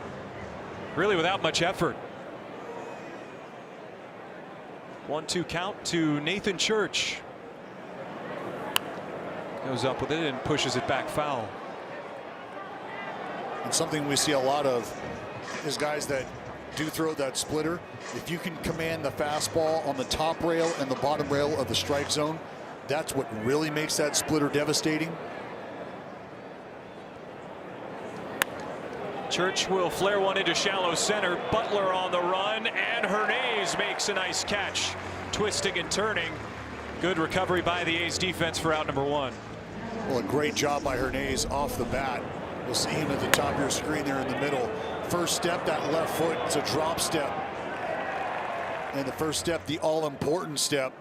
really without much effort. 1-2 count to Nathan Church. Goes up with it and pushes it back foul. And something we see a lot of is guys that do throw that splitter. If you can command the fastball on the top rail and the bottom rail of the strike zone, that's what really makes that splitter devastating. Church will flare one into shallow center. Butler on the run, and Hernandez makes a nice catch. Twisting and turning. Good recovery by the A's defense for out number 1. Well, a great job by Hernandez off the bat. We'll see him at the top of your screen there in the middle. First step, that left foot, it's a drop step. And the first step, the all-important step.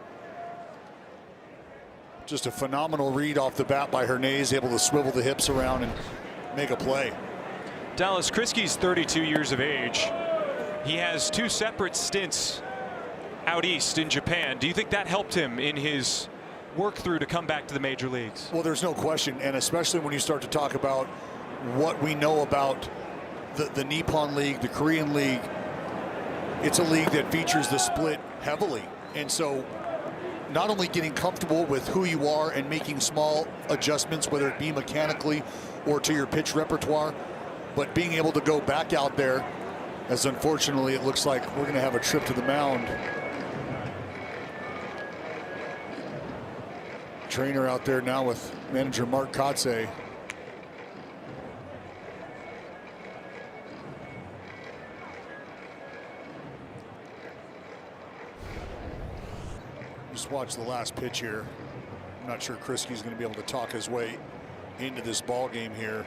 Just a phenomenal read off the bat by Hernandez, able to swivel the hips around and make a play. Dallas, Kriski's 32 years of age. He has 2 separate stints out east in Japan. Do you think that helped him in his work through to come back to the major leagues? Well, there's no question, and especially when you start to talk about what we know about the Nippon League, the Korean League. It's a league that features the split heavily, and so not only getting comfortable with who you are and making small adjustments, whether it be mechanically or to your pitch repertoire, but being able to go back out there, as unfortunately it looks like we're going to have a trip to the mound. Trainer out there now with manager Mark Kotze. Just watch the last pitch here. I'm not sure Kriski's going to be able to talk his way into this ball game here.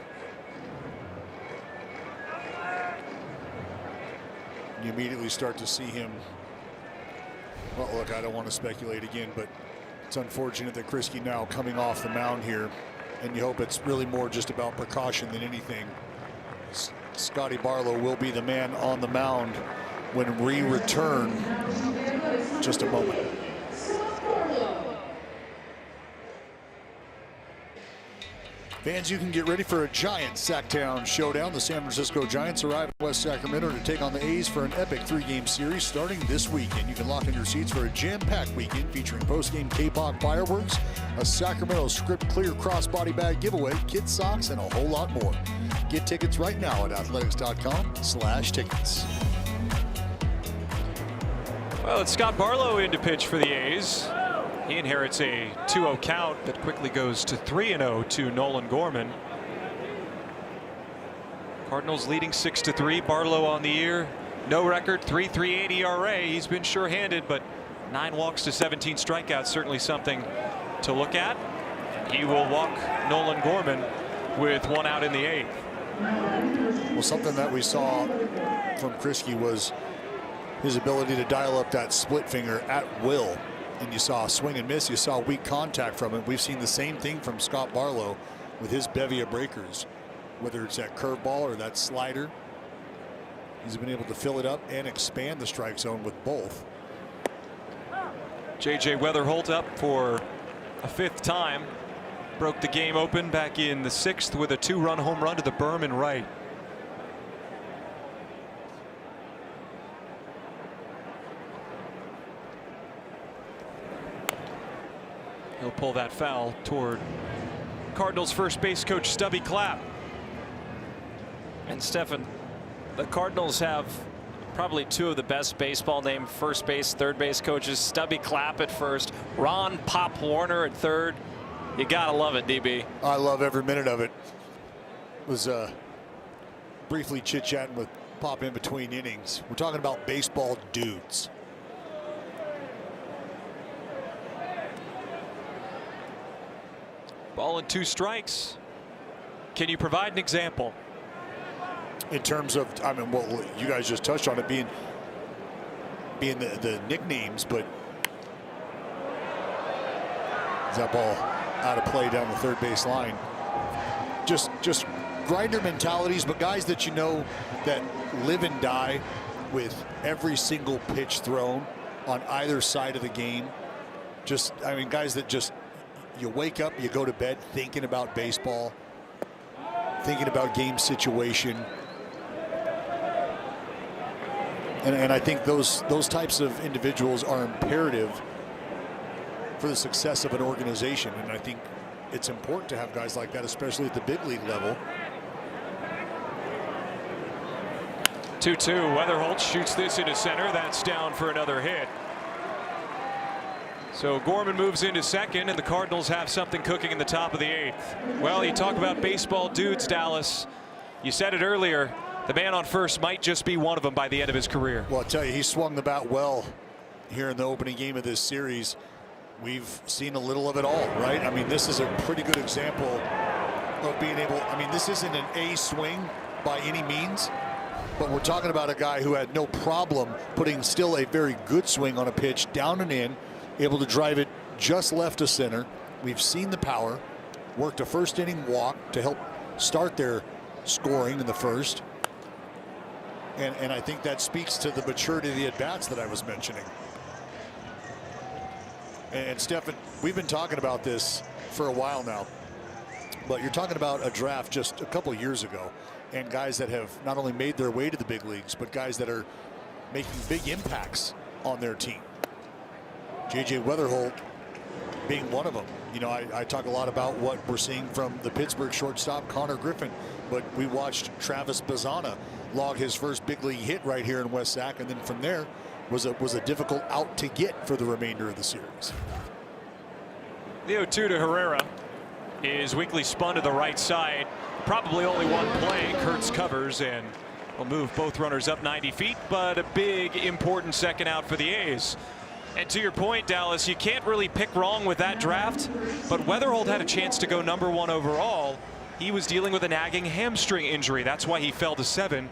You immediately start to see him. Well, look, I don't want to speculate again, but it's unfortunate that Kriski now coming off the mound here, and you hope it's really more just about precaution than anything. Scotty Barlow will be the man on the mound when we return. Just a moment. Fans, you can get ready for a giant Sacktown showdown. The San Francisco Giants arrive in West Sacramento to take on the A's for an epic 3-game series starting this weekend. You can lock in your seats for a jam-packed weekend featuring post-game K-pop fireworks, a Sacramento script clear crossbody bag giveaway, kid socks, and a whole lot more. Get tickets right now at athletics.com/tickets. Well, it's Scott Barlow in to pitch for the A's. He inherits a 2-0 count that quickly goes to 3-0 to Nolan Gorman. Cardinals leading 6-3. Barlow on the year, no record, 3.38 ERA. He's been sure-handed, but 9 walks to 17 strikeouts, certainly something to look at. He will walk Nolan Gorman with 1 out in the 8th. Well, something that we saw from Kriski was his ability to dial up that split finger at will. And you saw swing and miss, you saw weak contact from him. We've seen the same thing from Scott Barlow with his bevy of breakers, whether it's that curveball or that slider. He's been able to fill it up and expand the strike zone with both. J.J. Weatherholt up for a 5th time. Broke the game open back in the 6th with a 2-run home run to the berm and right. He'll pull that foul toward Cardinals first base coach Stubby Clapp. And Stefan, the Cardinals have probably 2 of the best baseball named first base, third base coaches. Stubby Clapp at first, Ron Pop Warner at third. You gotta love it, DB. I love every minute of it. Was briefly chit-chatting with Pop in between innings. We're talking about baseball dudes. Ball and 2 strikes. Can you provide an example? In terms of, I mean, well, you guys just touched on it being the nicknames, but is that ball out of play down the third base line? Just grinder mentalities, but guys that you know that live and die with every single pitch thrown on either side of the game. Just, I mean, guys that just, you wake up, you go to bed thinking about baseball, thinking about game situation. And I think those types of individuals are imperative for the success of an organization. And I think it's important to have guys like that, especially at the big league level. 2-2. Weatherholt shoots this into center. That's down for another hit. So Gorman moves into second, and the Cardinals have something cooking in the top of the 8th. Well, you talk about baseball dudes, Dallas. You said it earlier. The man on first might just be one of them by the end of his career. Well, I'll tell you, he swung the bat well here in the opening game of this series. we've seen a little of it all, right? I mean, this is a pretty good example of being able, I mean, this isn't an A swing by any means, but we're talking about a guy who had no problem putting still a very good swing on a pitch down and in, able to drive it just left to center. We've seen the power, worked a first inning walk to help start their scoring in the first. And I think that speaks to the maturity of the at-bats that I was mentioning. And Stefan, we've been talking about this for a while now, but you're talking about a draft just a couple years ago and guys that have not only made their way to the big leagues, but guys that are making big impacts on their team. J.J. Weatherholt being one of them. You know, I talk a lot about what we're seeing from the Pittsburgh shortstop Connor Griffin, but we watched Travis Bazzana log his first big league hit right here in West Sac, and then from there was a difficult out to get for the remainder of the series. The 0-2 to Herrera is weakly spun to the right side. Probably only one play. Kurtz covers and will move both runners up 90 feet, but a big important second out for the A's. And to your point, Dallas, you can't really pick wrong with that draft, but Weatherholt had a chance to go #1 overall. He was dealing with a nagging hamstring injury. That's why he fell to 7,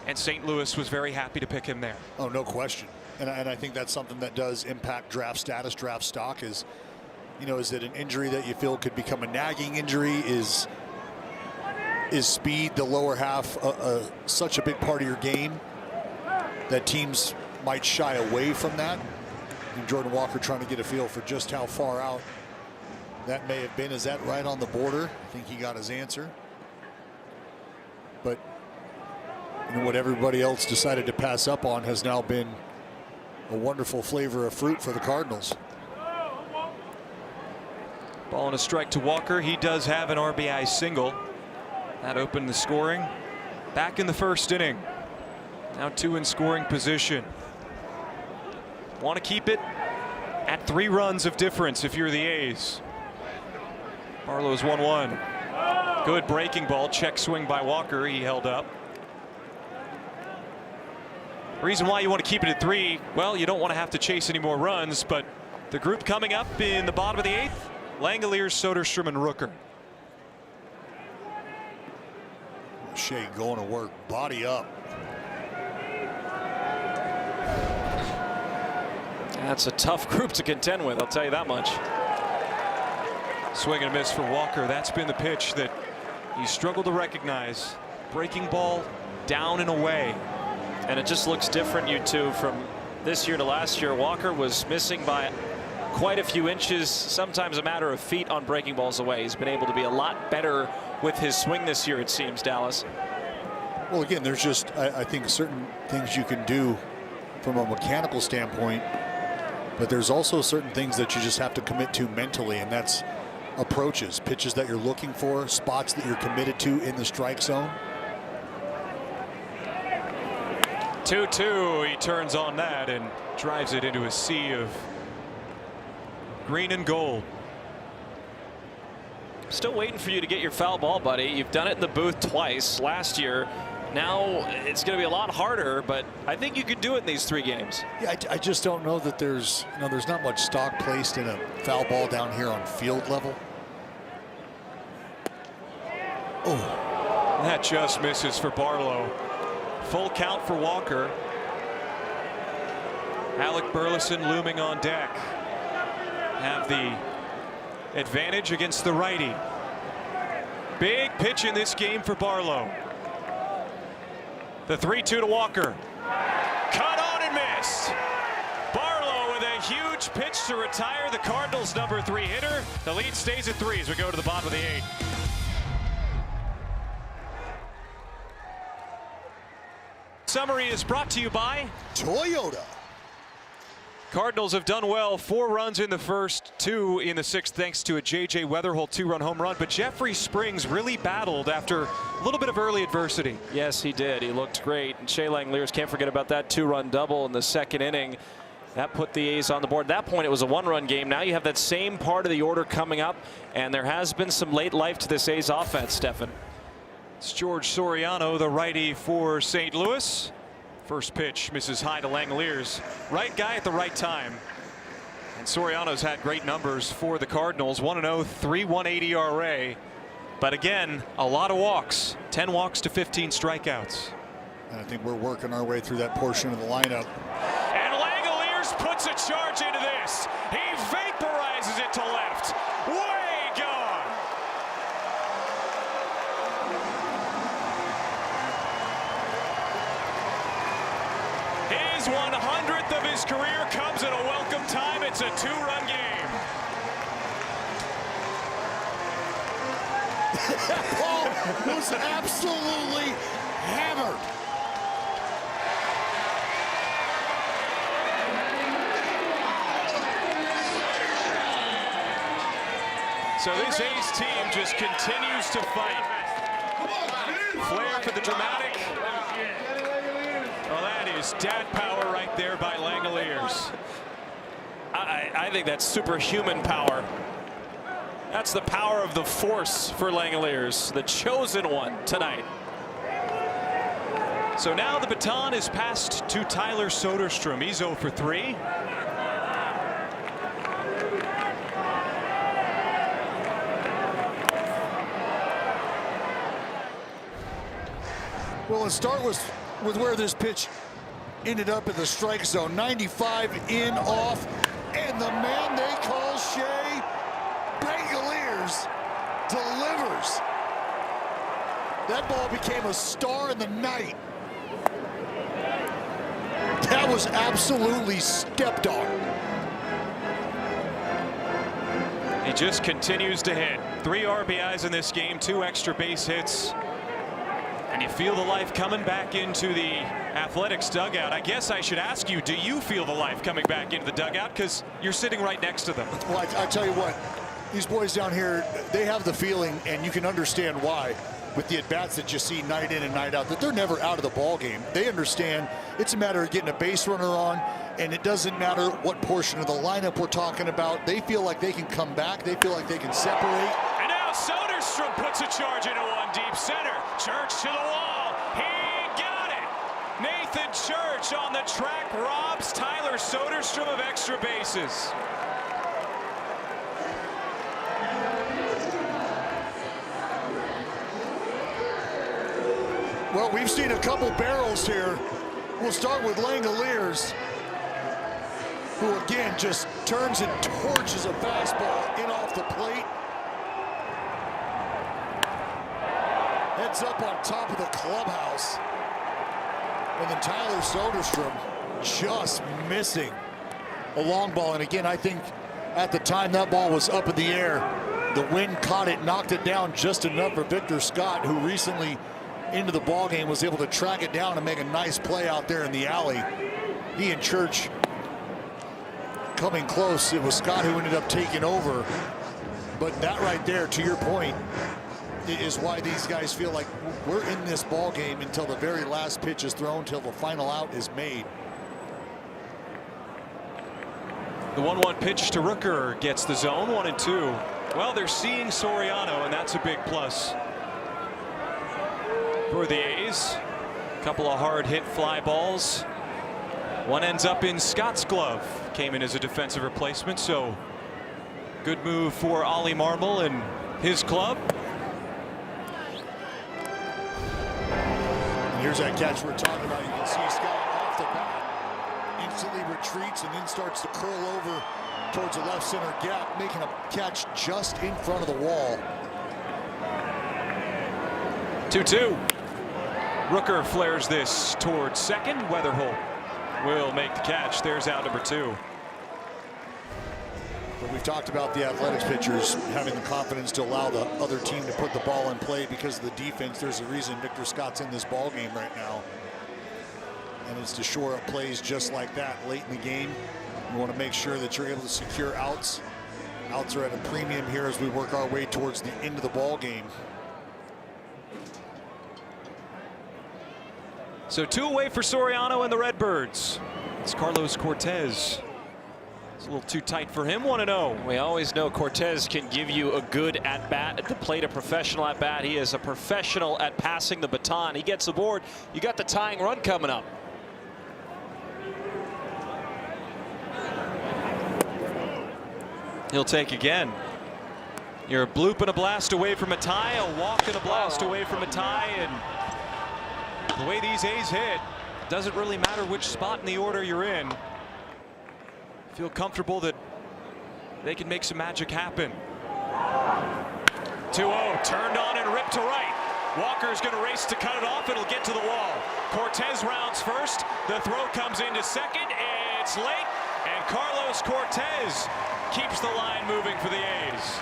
and St. Louis was very happy to pick him there. Oh, no question. And I think that's something that does impact draft status, draft stock. Is, you know, is it an injury that you feel could become a nagging injury? Is speed, the lower half, such a big part of your game that teams might shy away from that? And Jordan Walker trying to get a feel for just how far out that may have been. Is that right on the border? I think he got his answer. But you know, what everybody else decided to pass up on has now been a wonderful flavor of fruit for the Cardinals. Ball and a strike to Walker. He does have an RBI single. That opened the scoring. Back in the first inning. Now 2 in scoring position. Want to keep it at 3 runs of difference if you're the A's. Barlow's 1-1. Good breaking ball. Check swing by Walker. He held up. Reason why you want to keep it at 3, well, you don't want to have to chase any more runs, but the group coming up in the bottom of the 8th, Langeliers, Soderstrom, and Rooker. Shea going to work, body up. That's a tough group to contend with, I'll tell you that much. Swing and a miss for Walker. That's been the pitch that he struggled to recognize. Breaking ball down and away. And it just looks different, you two, from this year to last year. Walker was missing by quite a few inches, sometimes a matter of feet on breaking balls away. He's been able to be a lot better with his swing this year, it seems, Dallas. Well, again, there's just, I think, certain things you can do from a mechanical standpoint, but there's also certain things that you just have to commit to mentally, and that's approaches, pitches that you're looking for, spots that you're committed to in the strike zone. 2-2. He turns on that and drives it into a sea of green and gold. Still waiting for you to get your foul ball, buddy. You've done it in the booth twice last year. Now it's going to be a lot harder, but I think you could do it in these 3 games. Yeah, I just don't know that there's not much stock placed in a foul ball down here on field level. Oh, that just misses for Barlow. Full count for Walker. Alec Burleson looming on deck. Have the advantage against the righty. Big pitch in this game for Barlow. The 3-2 to Walker. Cut on and missed. Barlow with a huge pitch to retire the Cardinals' #3 hitter. The lead stays at 3 as we go to the bottom of the 8th. Summary is brought to you by Toyota. Cardinals have done well. 4 runs in the first, 2 in the 6th, thanks to a J.J. Weatherholt 2-run home run. But Jeffrey Springs really battled after a little bit of early adversity. Yes, he did. He looked great. And Shea Langeliers, can't forget about that 2-run double in the 2nd inning. That put the A's on the board. At that point, it was a 1-run game. Now you have that same part of the order coming up, and there has been some late life to this A's offense, Stefan. It's George Soriano, the righty for St. Louis. First pitch misses high to Langeliers. Right guy at the right time. And Soriano's had great numbers for the Cardinals. 1-0, 3.18 ERA. But again, a lot of walks. 10 walks to 15 strikeouts. And I think we're working our way through that portion of the lineup. And Langoliers puts a charge into this. He vaporizes it to left. Way gone. His 100th of his career comes at a welcome time. It's a 2-run game. That ball was absolutely hammered. So this A's team just continues to fight. Flair for the dramatic. Well, that is dad power right there by Langoliers. I think that's superhuman power. That's the power of the force for Langoliers, the chosen one tonight. So now the baton is passed to Tyler Soderstrom. He's 0 for 3. Well, let's start with where this pitch ended up in the strike zone. 95 in, off, and the man they call Shea Langoliers delivers. That ball became a star in the night. That was absolutely stepped on. He just continues to hit. 3 RBIs in this game, 2 extra base hits. And you feel the life coming back into the Athletics dugout. I guess I should ask you, do you feel the life coming back into the dugout? Because you're sitting right next to them. Well, I tell you what, these boys down here, they have the feeling, and you can understand why, with the at-bats that you see night in and night out, that they're never out of the ball game. They understand it's a matter of getting a base runner on, and it doesn't matter what portion of the lineup we're talking about. They feel like they can come back. They feel like they can separate. And now Soderstrom puts a charge into one deep center. Church to the wall. He got it. Nathan Church on the track robs Tyler Soderstrom of extra bases. Well, we've seen a couple barrels here. We'll start with Langoliers, who again just turns and torches a fastball in off the plate. Heads up on top of the clubhouse. And then Tyler Soderstrom just missing a long ball. And again, I think at the time that ball was up in the air, the wind caught it, knocked it down just enough for Victor Scott, who recently into the ball game was able to track it down and make a nice play out there in the alley. He and Church coming close. It was Scott who ended up taking over. But that right there, to your point, is why these guys feel like we're in this ball game until the very last pitch is thrown, till the final out is made. The 1-1 pitch to Rooker gets the zone. 1-2. Well, they're seeing Soriano, and that's a big plus for the A's. A couple of hard hit fly balls. One ends up in Scott's glove. Came in as a defensive replacement, so good move for Ollie Marmol and his club. And here's that catch we're talking about. You can see Scott off the bat instantly retreats and then starts to curl over towards the left center gap, making a catch just in front of the wall. 2-2. Rooker flares this towards second. Weatherholt will make the catch. There's out number 2. But we've talked about the Athletics pitchers having the confidence to allow the other team to put the ball in play because of the defense. There's a reason Victor Scott's in this ball game right now. And it's to shore up plays just like that late in the game. You want to make sure that you're able to secure outs. Outs are at a premium here as we work our way towards the end of the ball game. So 2 away for Soriano and the Redbirds. It's Carlos Cortez. It's a little too tight for him. 1-0. We always know Cortez can give you a good at-bat at the plate, a professional at-bat. He is a professional at passing the baton. He gets aboard. You got the tying run coming up. He'll take again. You're a bloop and a blast away from a tie, a walk and a blast away from a tie, and the way these A's hit, doesn't really matter which spot in the order you're in. Feel comfortable that they can make some magic happen. 2-0, turned on and ripped to right. Walker's going to race to cut it off. It'll get to the wall. Cortez rounds first. The throw comes into second. It's late, and Carlos Cortez keeps the line moving for the A's.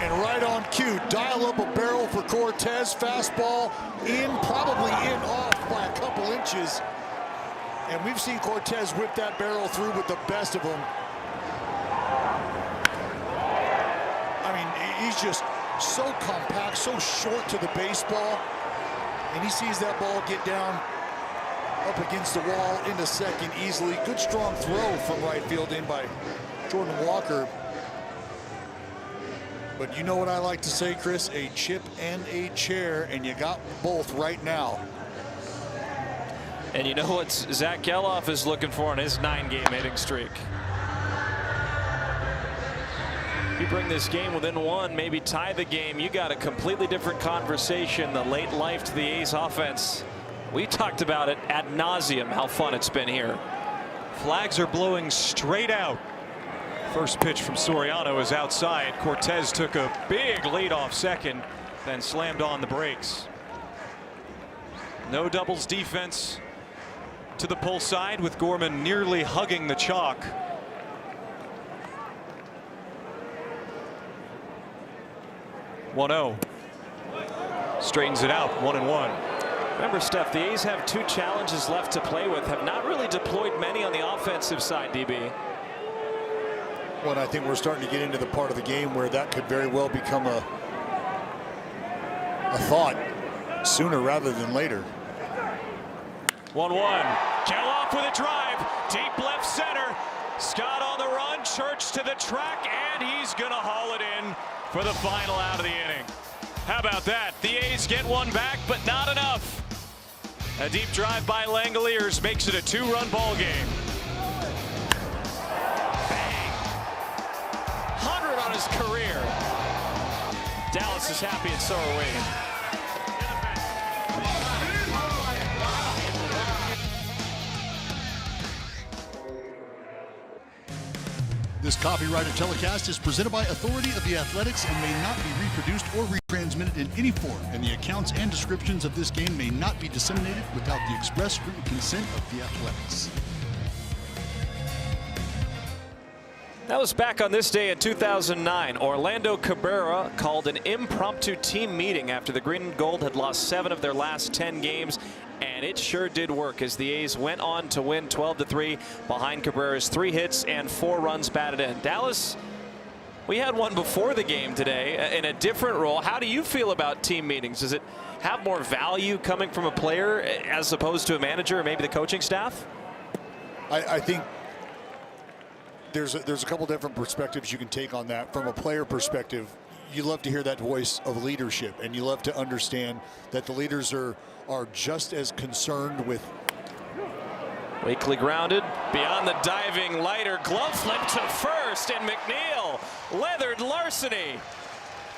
And right on cue, dial up a barrel for Cortez. Fastball in, probably in off by a couple inches. And we've seen Cortez whip that barrel through with the best of them. I mean, he's just so compact, so short to the baseball. And he sees that ball get down up against the wall into second easily. Good strong throw from right field in by Jordan Walker. But you know what I like to say, Chris? A chip and a chair, and you got both right now. And you know what Zach Geloff is looking for in his 9-game hitting streak. If you bring this game within one, maybe tie the game, you got a completely different conversation. The late life to the A's offense. We talked about it ad nauseum, how fun it's been here. Flags are blowing straight out. First pitch from Soriano is outside. Cortez took a big lead off second, then slammed on the brakes. No doubles defense to the pull side, with Gorman nearly hugging the chalk. (1-0). Straightens it out, 1-1. Remember, Steph, the A's have 2 challenges left to play with. Have not really deployed many on the offensive side, DB. Well, I think we're starting to get into the part of the game where that could very well become a thought sooner rather than later. 1-1. Geloff with a drive, deep left center. Scott on the run, Church to the track, and he's gonna haul it in for the final out of the inning. How about that? The A's get one back, but not enough. A deep drive by Langoliers makes it a 2-run ball game. On his career. Dallas is happy, and so are we. This copyrighted telecast is presented by authority of the Athletics and may not be reproduced or retransmitted in any form, and the accounts and descriptions of this game may not be disseminated without the express written consent of the Athletics. That was back on this day in 2009. Orlando Cabrera called an impromptu team meeting after the Green and Gold had lost 7 of their last 10 games, and it sure did work as the A's went on to win 12-3 behind Cabrera's 3 hits and 4 runs batted in. Dallas, we had one before the game today in a different role. How do you feel about team meetings? Does it have more value coming from a player as opposed to a manager or maybe the coaching staff? I think there's a couple different perspectives you can take on that. From a player perspective, you love to hear that voice of leadership, and you love to understand that the leaders are just as concerned with. Weakly grounded beyond the diving Leiter, glove flip to first, and McNeil leathered Larceny.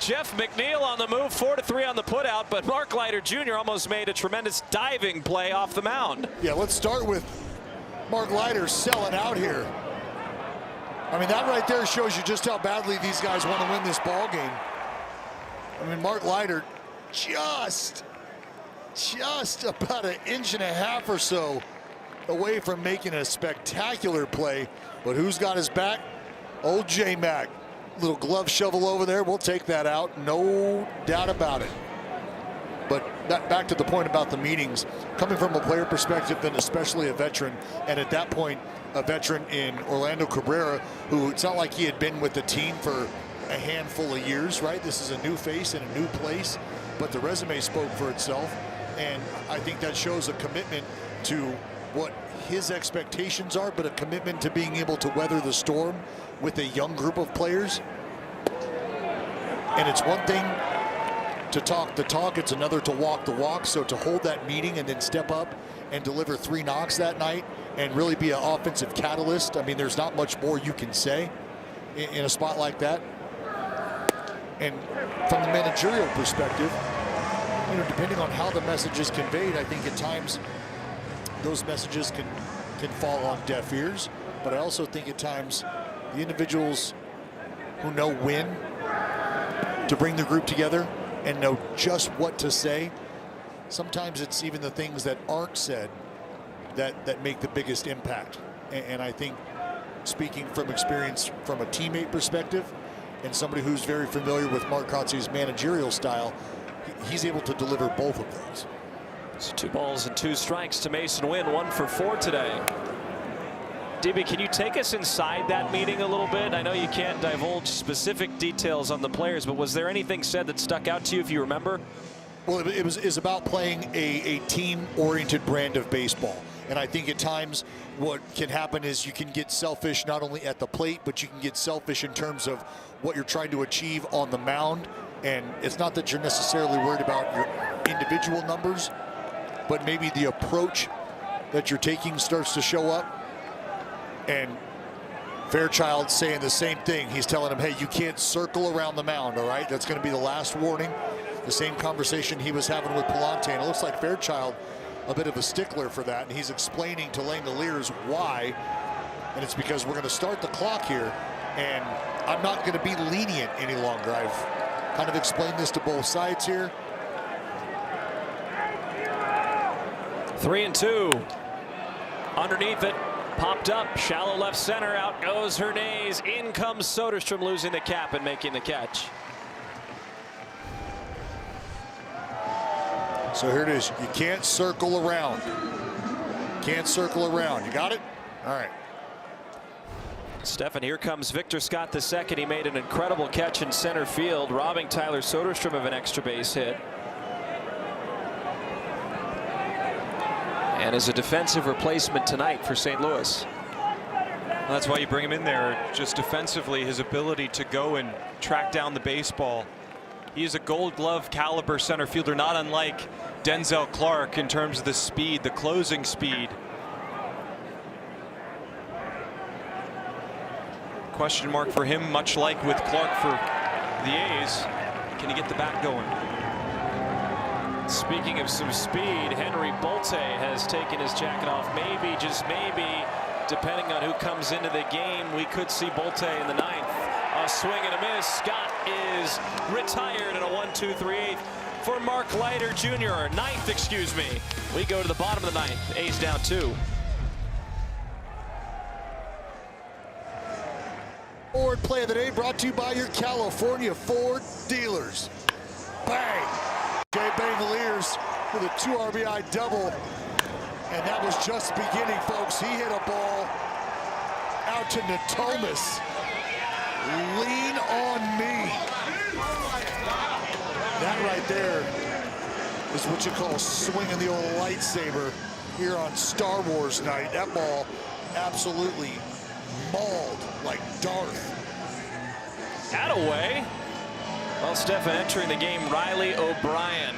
Jeff McNeil on the move, 4-3 on the putout, but Mark Leiter Jr. almost made a tremendous diving play off the mound. Yeah, let's start with Mark Leiter selling out here. I mean, that right there shows you just how badly these guys want to win this ball game. I mean, Mark Leiter just about 1.5 inches or so away from making a spectacular play. But who's got his back? Old J-Mac. Little glove shovel over there. We'll take that out. No doubt about it. But back to the point about the meetings, coming from a player perspective, and especially a veteran, and at that point, a veteran in Orlando Cabrera, who it's not like he had been with the team for a handful of years, right? This is a new face in a new place, but the resume spoke for itself, and I think that shows a commitment to what his expectations are, but a commitment to being able to weather the storm with a young group of players. And it's one thing to talk the talk, it's another to walk the walk. So to hold that meeting and then step up and deliver 3 knocks that night and really be an offensive catalyst. I mean, there's not much more you can say in a spot like that. And from the managerial perspective, you know, depending on how the message is conveyed, I think at times those messages can fall on deaf ears. But I also think at times the individuals who know when to bring the group together and know just what to say, sometimes it's even the things that aren't said that make the biggest impact. And I think, speaking from experience from a teammate perspective and somebody who's very familiar with Mark Kotze's managerial style, he's able to deliver both of those. It's 2 balls and 2 strikes to Mason Wynn, 1 for 4 today. DB, can you take us inside that meeting a little bit? I know you can't divulge specific details on the players, but was there anything said that stuck out to you, if you remember? Well, it was about playing a team-oriented brand of baseball. And I think at times what can happen is you can get selfish not only at the plate, but you can get selfish in terms of what you're trying to achieve on the mound. And it's not that you're necessarily worried about your individual numbers, but maybe the approach that you're taking starts to show up. And Fairchild saying the same thing. He's telling him, hey, you can't circle around the mound, all right? That's going to be the last warning. The same conversation he was having with Palante. And it looks like Fairchild a bit of a stickler for that. And he's explaining to Langoliers why. And it's because we're going to start the clock here. And I'm not going to be lenient any longer. I've kind of explained this to both sides here. 3-2. Underneath it. Popped up, shallow left center, out goes Hernandez. In comes Soderstrom, losing the cap and making the catch. So here it is. You can't circle around. Can't circle around. You got it? All right. Stefan, here comes Victor Scott II. He made an incredible catch in center field, robbing Tyler Soderstrom of an extra base hit. And is a defensive replacement tonight for St. Louis. Well, that's why you bring him in there. Just defensively, his ability to go and track down the baseball. He is a Gold Glove caliber center fielder, not unlike Denzel Clark in terms of the speed, the closing speed. Question mark for him, much like with Clark for the A's. Can he get the bat going? Speaking of some speed, Henry Bolte has taken his jacket off. Maybe, just maybe, depending on who comes into the game, we could see Bolte in the 9th. A swing and a miss. Scott is retired in a 1-2-3-8 for Mark Leiter Jr. 9th, excuse me. We go to the bottom of the 9th. A's down 2. Ford play of the day brought to you by your California Ford dealers. Bang! Jay Langoliers with a 2 RBI double. And that was just the beginning, folks. He hit a ball out to Natomas. Lean on me. That right there is what you call swinging the old lightsaber here on Star Wars night. That ball absolutely mauled like Darth. Attaway. Well, Stefan entering the game, Riley O'Brien.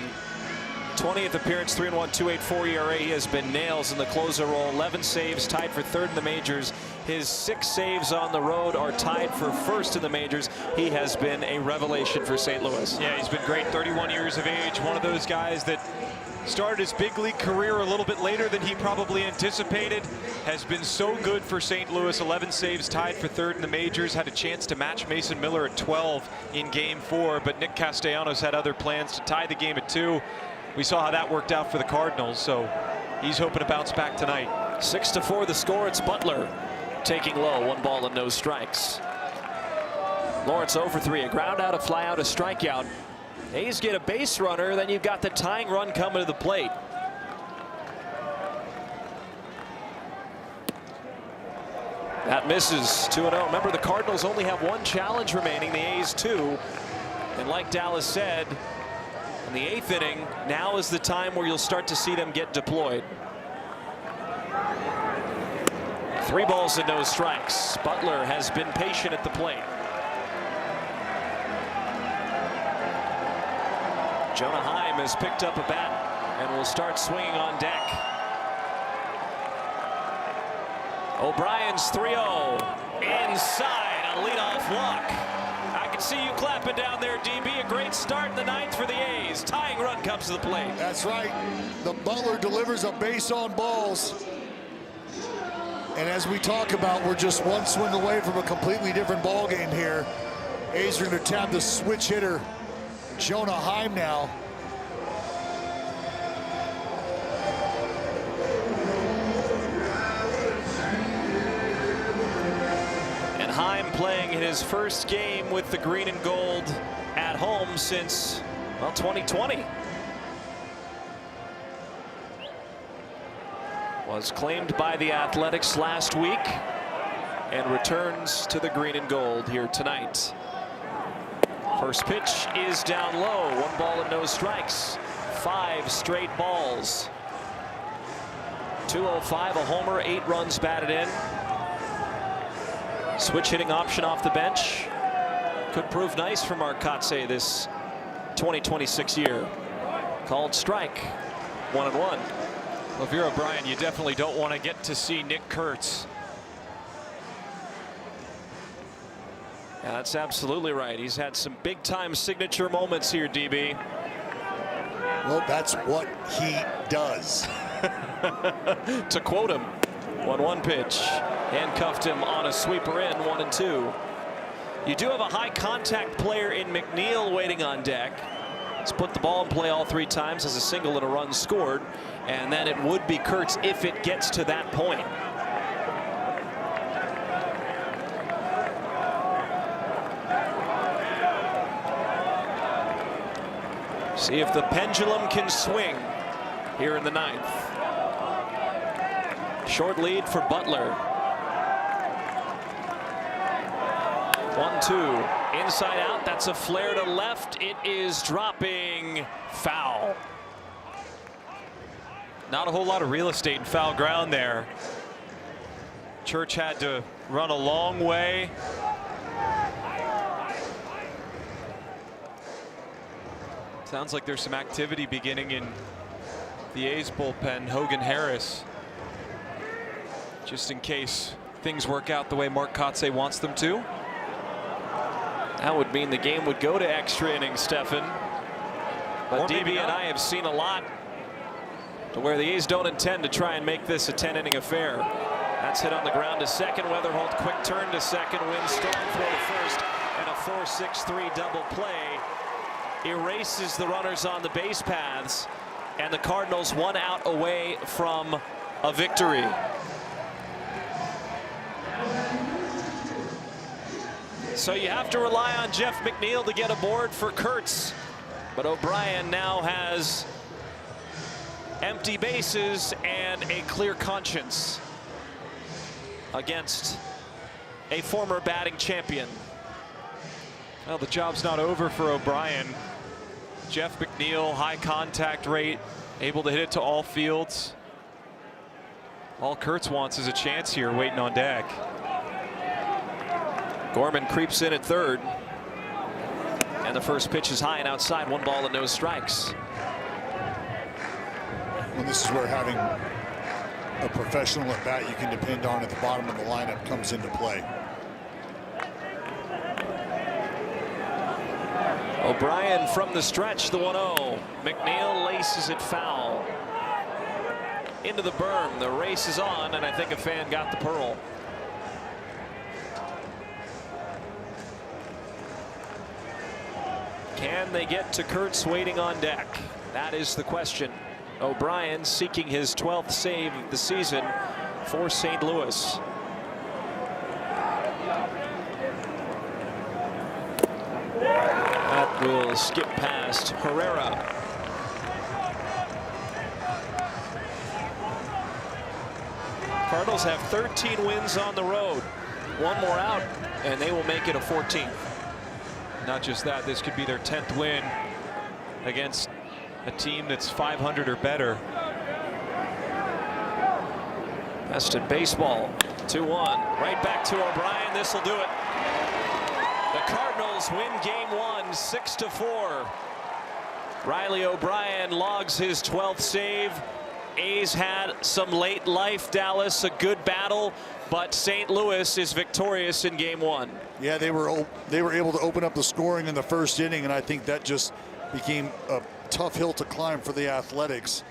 20th appearance, 3-1, 2.84 ERA. He has been nails in the closer role. 11 saves, tied for 3rd in the majors. His 6 saves on the road are tied for 1st in the majors. He has been a revelation for St. Louis. Yeah, he's been great. 31 years of age. One of those guys that started his big league career a little bit later than he probably anticipated. Has been so good for St. Louis. 11 saves, tied for 3rd in the majors. Had a chance to match Mason Miller at 12 in Game 4, but Nick Castellanos had other plans to tie the game at 2. We saw how that worked out for the Cardinals, so he's hoping to bounce back tonight. 6-4 the score. It's Butler taking low. 1 ball and no strikes. Lawrence 0 for 3. A ground out, a fly out, a strikeout. A's get a base runner, then you've got the tying run coming to the plate. That misses. 2-0. Remember, the Cardinals only have 1 challenge remaining, the A's 2. And like Dallas said, in the 8th inning, now is the time where you'll start to see them get deployed. 3 balls and no strikes. Butler has been patient at the plate. Jonah Heim has picked up a bat and will start swinging on deck. O'Brien's 3-0. Inside, a leadoff walk. I can see you clapping down there, DB. A great start in the ninth for the A's. Tying run comes to the plate. That's right. The Butler delivers a base on balls. And as we talk about, we're just one swing away from a completely different ball game here. A's are going to tap the switch hitter, Jonah Heim now. And Heim playing in his first game with the green and gold at home since, well, 2020. Was claimed by the Athletics last week and returns to the green and gold here tonight. First pitch is down low. 1 ball and no strikes. 5 straight balls. 205, a homer, 8 runs batted in. Switch hitting option off the bench. Could prove nice for Mark Kotsay this 2026 year. Called strike. 1-1. Well, if you're O'Brien, you definitely don't want to get to see Nick Kurtz. Yeah, that's absolutely right. He's had some big time signature moments here, DB. Well, that's what he does. To quote him, 1-1 pitch. Handcuffed him on a sweeper in, 1-2. You do have a high contact player in McNeil waiting on deck. He's put the ball in play all 3 times as a single and a run scored. And then it would be Kurtz if it gets to that point. See if the pendulum can swing here in the ninth. Short lead for Butler. 1-2. Inside out. That's a flare to left. It is dropping foul. Not a whole lot of real estate in foul ground there. Church had to run a long way. Sounds like there's some activity beginning in the A's bullpen. Hogan Harris, just in case things work out the way Mark Kotsay wants them to. That would mean the game would go to extra innings, Stefan. But DB and I have seen a lot to where the A's don't intend to try and make this a 10-inning affair. That's hit on the ground to second. Weatherholt quick turn to second. Wins strong throw to first. And a 4-6-3 double play erases the runners on the base paths. And the Cardinals 1 out away from a victory. So you have to rely on Jeff McNeil to get aboard for Kurtz. But O'Brien now has empty bases and a clear conscience against a former batting champion. Well, the job's not over for O'Brien. Jeff McNeil, high contact rate, able to hit it to all fields. All Kurtz wants is a chance here, waiting on deck. Gorman creeps in at third. And the first pitch is high and outside. 1 ball and no strikes. Well, this is where having a professional at bat you can depend on at the bottom of the lineup comes into play. O'Brien from the stretch, the 1-0. McNeil laces it foul. Into the berm. The race is on, and I think a fan got the pearl. Can they get to Kurtz waiting on deck? That is the question. O'Brien seeking his 12th save of the season for St. Louis. That will skip past Herrera. Cardinals have 13 wins on the road. 1 more out, and they will make it a 14th. Not just that, this could be their 10th win against a team that's 500 or better. Best in baseball. 2-1. Right back to O'Brien. This will do it. The Cardinals win game 1, 6-4. Riley O'Brien logs his 12th save. A's had some late life, Dallas. A good battle but St. Louis is victorious in game 1. Yeah, they were able to open up the scoring in the first inning, and I think that just became a tough hill to climb for the Athletics.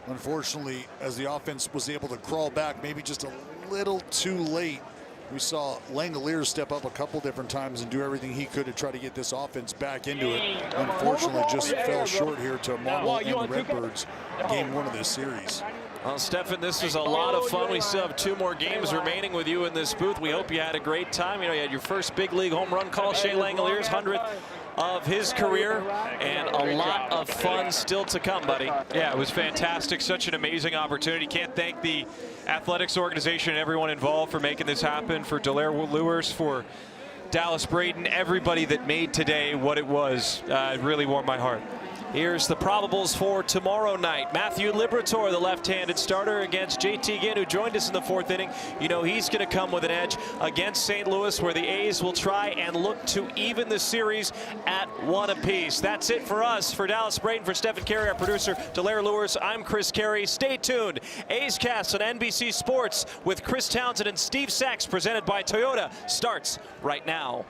Unfortunately, as the offense was able to crawl back, maybe just a little too late. We saw Langoliers step up a couple different times and do everything he could to try to get this offense back into it. Unfortunately, just fell short here to Marvel and the Redbirds game 1 of this series. Well, Stefan, this is a lot of fun. We still have 2 more games remaining with you in this booth. We hope you had a great time. You know, you had your first big league home run call, Shea Langoliers, 100th of his career, and a lot of fun still to come, buddy. Yeah, it was fantastic. Such an amazing opportunity. Can't thank the athletics organization and everyone involved for making this happen, for Dallaire Lewis, for Dallas Braden, everybody that made today what it was. It really warmed my heart. Here's the probables for tomorrow night. Matthew Liberatore, the left-handed starter, against JT Ginn, who joined us in the 4th inning. You know he's going to come with an edge against St. Louis, where the A's will try and look to even the series at 1 apiece. That's it for us. For Dallas Braden, for Stephen Carey, our producer, Dallaire Lewis, I'm Chris Carey. Stay tuned. A's Cast on NBC Sports with Chris Townsend and Steve Sachs, presented by Toyota, starts right now.